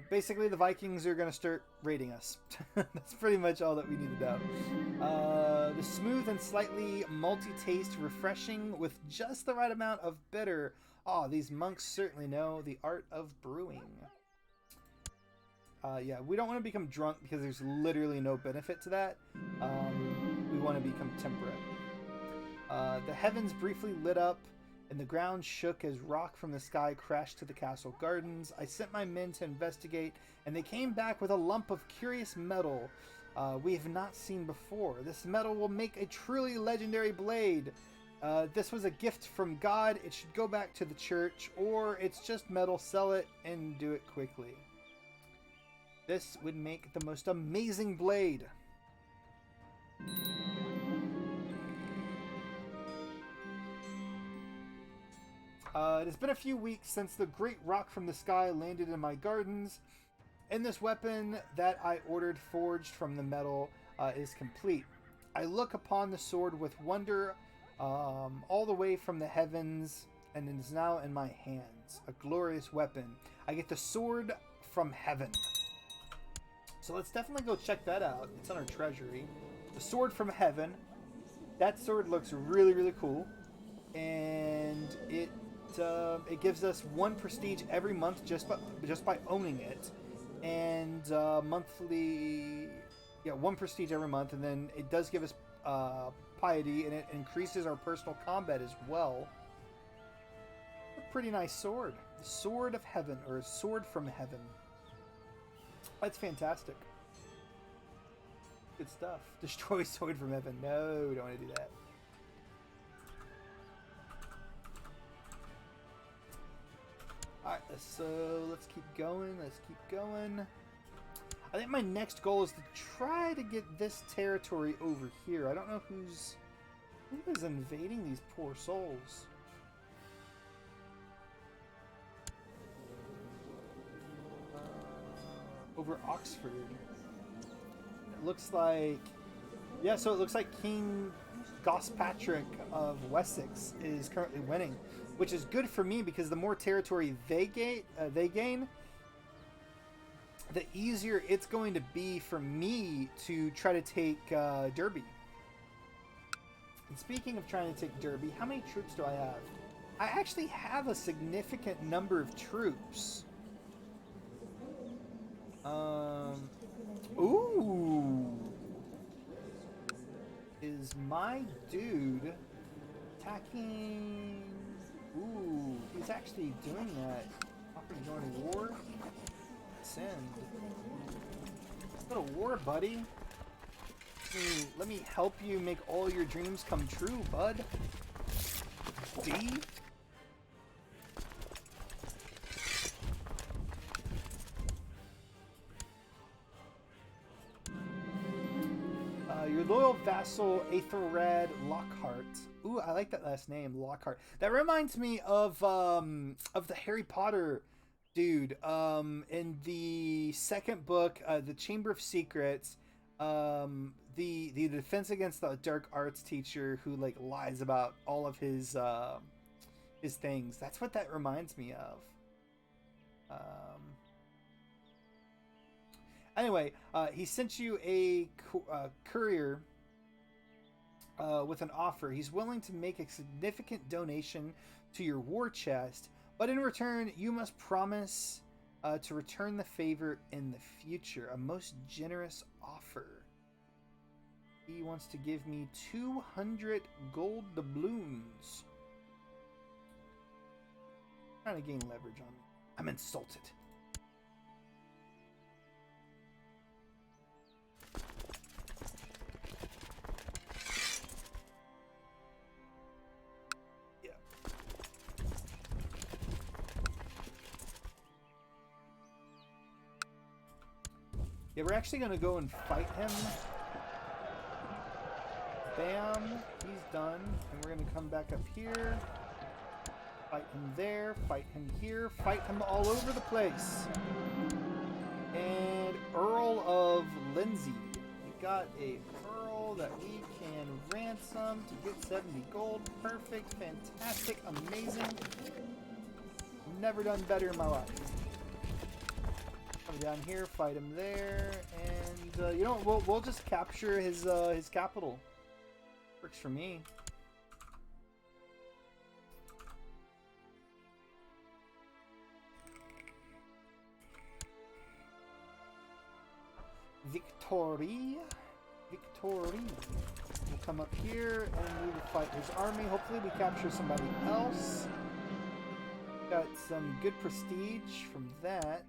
Basically, the Vikings are going to start raiding us. That's pretty much all that we need to know. The smooth and slightly malty taste, refreshing with just the right amount of bitter. Oh, these monks certainly know the art of brewing. Yeah, we don't want to become drunk because there's literally no benefit to that. We want to become temperate. The heavens briefly lit up, and the ground shook as rock from the sky crashed to the castle gardens. I sent my men to investigate, and they came back with a lump of curious metal we have not seen before. This metal will make a truly legendary blade. This was a gift from God. It should go back to the church, or it's just metal. Sell it and do it quickly. This would make the most amazing blade. It has been a few weeks since the great rock from the sky landed in my gardens, and this weapon that I ordered forged from the metal is complete. I look upon the sword with wonder all the way from the heavens, and it is now in my hands. A glorious weapon. I get the sword from heaven. So let's definitely go check that out. It's on our treasury. The sword from heaven. That sword looks really, really cool. And it gives us 1 prestige every month just by owning it. And monthly, 1 prestige every month. And then it does give us piety, and it increases our personal combat as well. A pretty nice sword. The sword of heaven, or a sword from heaven. That's fantastic. Good stuff. Destroy sword from heaven. No, don't want to do that. Alright, let's keep going. Let's keep going. I think my next goal is to try to get this territory over here. I don't know who is invading these poor souls. Over Oxford. It looks like... Yeah, so it looks like King Gospatrick of Wessex is currently winning, which is good for me because the more territory they gain, the easier it's going to be for me to try to take Derby. And speaking of trying to take Derby, how many troops do I have? I actually have a significant number of troops. Ooh. Is my dude attacking? Ooh, he's actually doing that. Offering to join a war? Send. Go to war, buddy. Let me help you make all your dreams come true, bud. D? Your loyal vassal, Aethelred Lockhart. Ooh, I like that last name, Lockhart. That reminds me of the Harry Potter dude. In the second book, the Chamber of Secrets, the defense against the dark arts teacher who like lies about all of his things. That's what that reminds me of. Anyway, he sent you a courier with an offer. He's willing to make a significant donation to your war chest, but in return, you must promise to return the favor in the future. A most generous offer. He wants to give me 200 gold doubloons. Trying to gain leverage on me. I'm insulted. Yeah, we're actually going to go and fight him. Bam. He's done. And we're going to come back up here. Fight him there. Fight him here. Fight him all over the place. And Earl of Lindsay. We got a Earl that we can ransom to get 70 gold. Perfect. Fantastic. Amazing. Never done better in my life. Come down here, fight him there, and you know what? We'll just capture his capital. Works for me. Victory. come up here and we will fight his army. Hopefully we capture somebody else. Got some good prestige from that.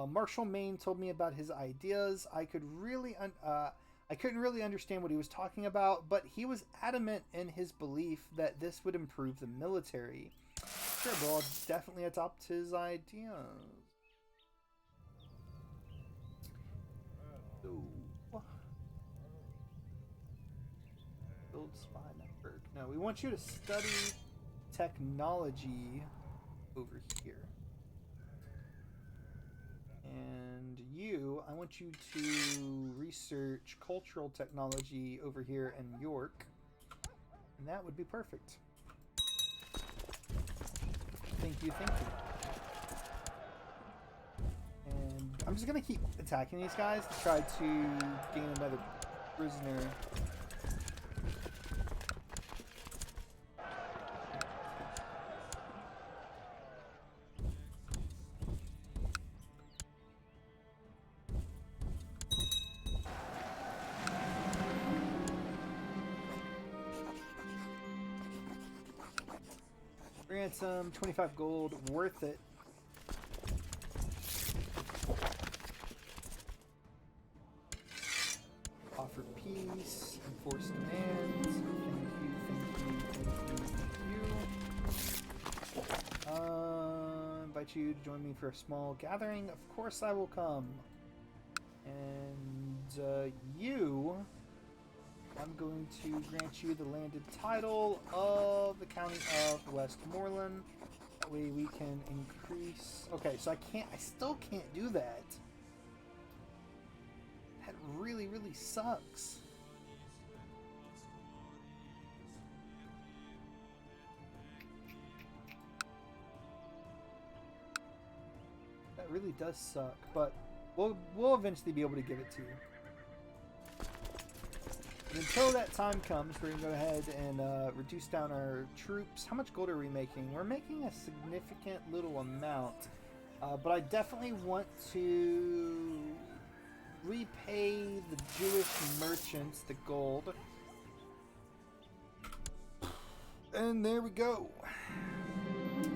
Marshal Maine told me about his ideas. I couldn't really understand what he was talking about, but he was adamant in his belief that this would improve the military. Sure, but I'll definitely adopt his ideas. So, build spy network. No, we want you to study technology over here. And you, I want you to research cultural technology over here in York. And that would be perfect. Thank you, thank you. And I'm just going to keep attacking these guys to try to gain another prisoner. Ransom, 25 gold, worth it. Offer peace, enforce demands. Thank you, thank you. Invite you to join me for a small gathering. Of course I will come. And you... I'm going to grant you the landed title of the county of Westmoreland. That way we can increase... Okay, so I still can't do that. That really, really sucks. That really does suck, but we'll eventually be able to give it to you. But until that time comes, we're going to go ahead and reduce down our troops. How much gold are we making? We're making a significant little amount. But I definitely want to repay the Jewish merchants the gold. And there we go.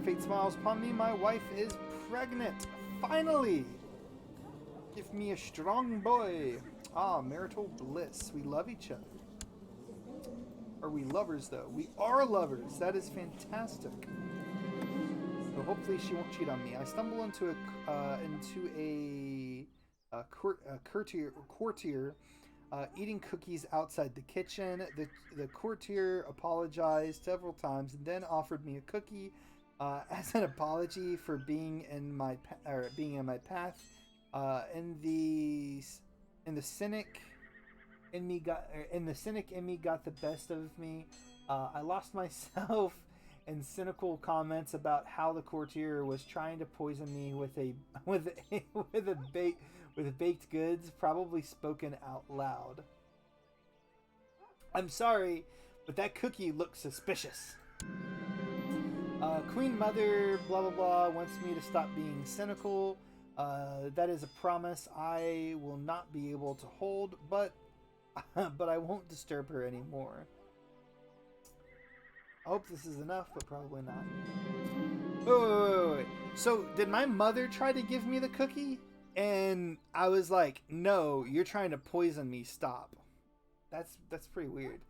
Fate smiles upon me. My wife is pregnant. Finally! Give me a strong boy. Ah, marital bliss. We love each other. Are we lovers, though? We are lovers. That is fantastic. So hopefully she won't cheat on me. I stumble into a courtier eating cookies outside the kitchen. The courtier apologized several times and then offered me a cookie as an apology for being in my path. The cynic in me got the best of me. I lost myself in cynical comments about how the courtier was trying to poison me with baked goods, probably spoken out loud. I'm sorry, but that cookie looks suspicious. Queen Mother, blah blah blah, wants me to stop being cynical. That is a promise I will not be able to hold, but I won't disturb her anymore. I hope this is enough, but probably not. Wait. So, did my mother try to give me the cookie? And I was like, no, you're trying to poison me, stop. That's pretty weird.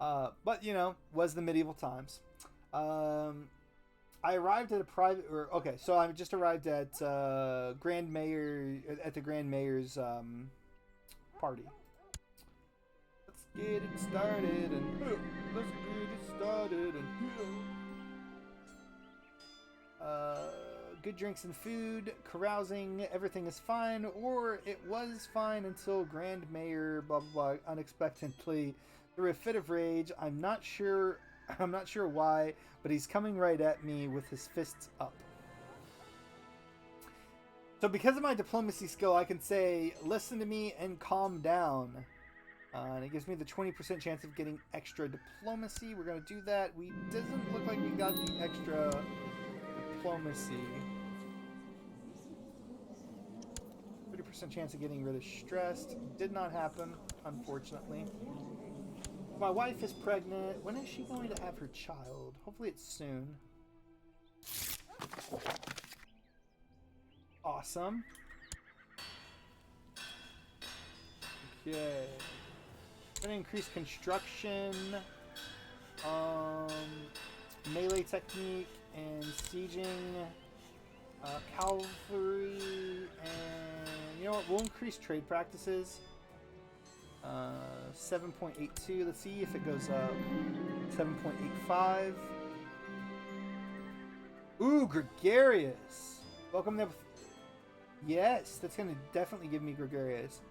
But, was the medieval times. I arrived at so I just arrived at the Grand Mayor's party. Let's get it started good drinks and food, carousing, everything is fine, or it was fine until Grand Mayor blah blah blah unexpectedly threw a fit of rage. I'm not sure why, but he's coming right at me with his fists up. So because of my diplomacy skill, I can say, listen to me and calm down. And it gives me the 20% chance of getting extra diplomacy. We're going to do that. Doesn't look like we got the extra diplomacy. 30% chance of getting rid of stress. Did not happen, unfortunately. My wife is pregnant. When is she going to have her child? Hopefully it's soon. Awesome. Okay. I'm gonna increase construction, melee technique, and sieging, cavalry, and you know what? We'll increase trade practices. 7.82. Let's see if it goes up. 7.85. Ooh, gregarious. Welcome to. Yes, that's gonna definitely give me gregarious.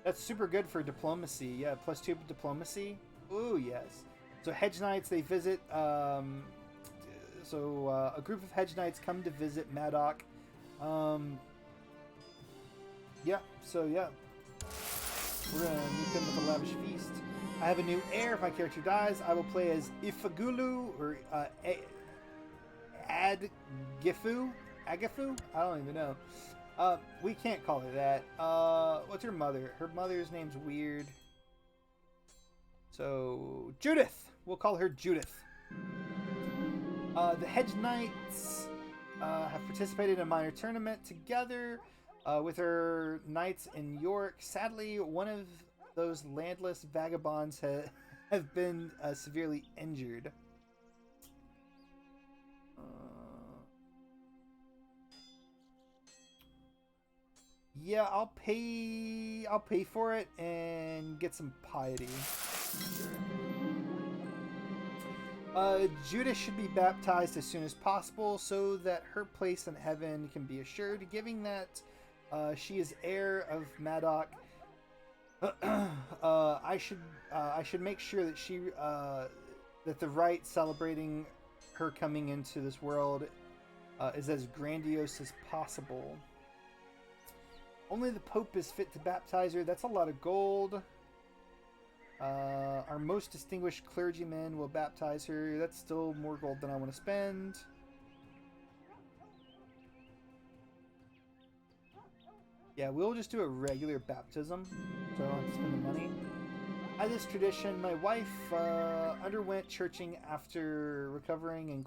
That's super good for diplomacy. Yeah, +2 diplomacy. Ooh, yes. So hedge knights, they visit. A group of hedge knights come to visit Maddock. Yeah. So yeah, we're gonna meet them with a lavish feast. I have a new heir. If my character dies, I will play as Ifagulu or Agafu. I don't even know. We can't call her that. What's her mother? Her mother's name's weird. So, Judith! We'll call her Judith. The Hedge Knights have participated in a minor tournament together with her knights in York. Sadly, one of those landless vagabonds have been severely injured. Yeah, I'll pay for it and get some piety. Judas should be baptized as soon as possible so that her place in heaven can be assured, given that she is heir of Maddock. I should make sure that that the rite celebrating her coming into this world is as grandiose as possible. Only the Pope is fit to baptize her. That's a lot of gold. Our most distinguished clergyman will baptize her. That's still more gold than I want to spend. Yeah, we'll just do a regular baptism, so I don't have to spend the money. As is tradition, my wife underwent churching after recovering and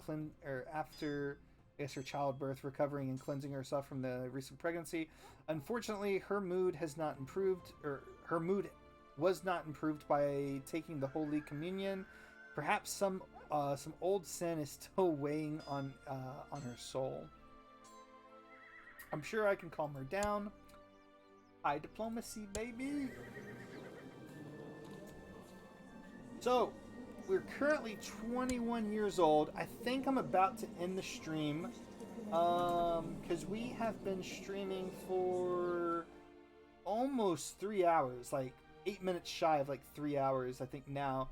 after her childbirth, recovering and cleansing herself from the recent pregnancy. Unfortunately, her mood has not improved, or her mood was not improved by taking the Holy Communion. Perhaps some old sin is still weighing on her soul. I'm sure I can calm her down. High diplomacy, baby. So, we're currently 21 years old. I think I'm about to end the stream because we have been streaming for almost 3 hours, like 8 minutes shy of like 3 hours, I think now.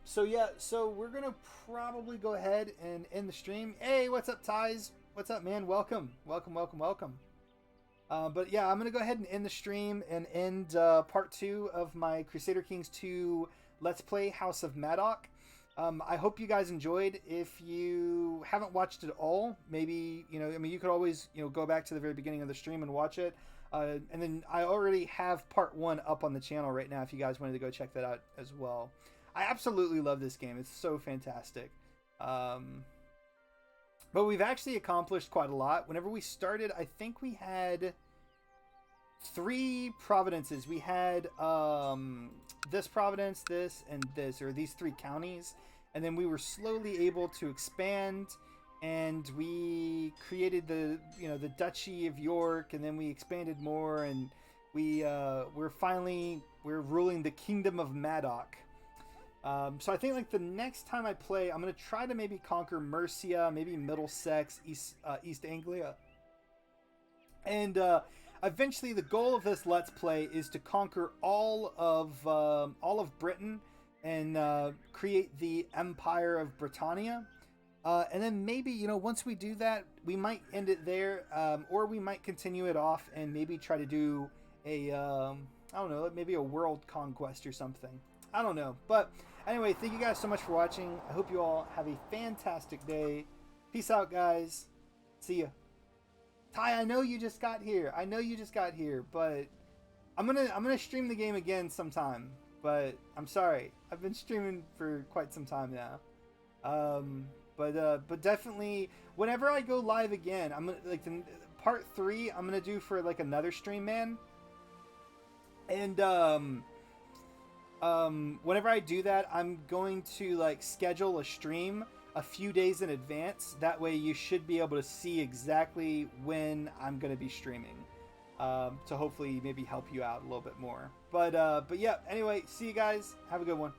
So yeah, so we're gonna probably go ahead and end the stream. Hey, what's up, Ties? What's up, man? Welcome. But yeah, I'm gonna go ahead and end the stream and end part 2 of my Crusader Kings 2 Let's Play House of Maddock. I hope you guys enjoyed. If you haven't watched it all, maybe, you could always, go back to the very beginning of the stream and watch it. And then I already have part 1 up on the channel right now if you guys wanted to go check that out as well. I absolutely love this game. It's so fantastic. But we've actually accomplished quite a lot. Whenever we started, I think we had 3 providences. We had this providence, this, and this, or these 3 counties. And then we were slowly able to expand, and we created the Duchy of York, and then we expanded more, and we're ruling the Kingdom of Maddock. So I think like the next time I play, I'm gonna try to maybe conquer Mercia, maybe Middlesex, East Anglia, and eventually the goal of this Let's Play is to conquer all of Britain and create the Empire of Britannia. And then maybe, once we do that, we might end it there, or we might continue it off and maybe try to do a, I don't know, maybe a world conquest or something. I don't know. But anyway, thank you guys so much for watching. I hope you all have a fantastic day. Peace out, guys. See ya. Ty, I know you just got here. But I'm gonna stream the game again sometime. but I'm sorry. I've been streaming for quite some time now. But definitely whenever I go live again, I'm gonna like part 3. I'm gonna do for like another stream, man. And whenever I do that, I'm going to like schedule a stream a few days in advance. That way, you should be able to see exactly when I'm going to be streaming, to hopefully maybe help you out a little bit more. But yeah. Anyway, see you guys. Have a good one.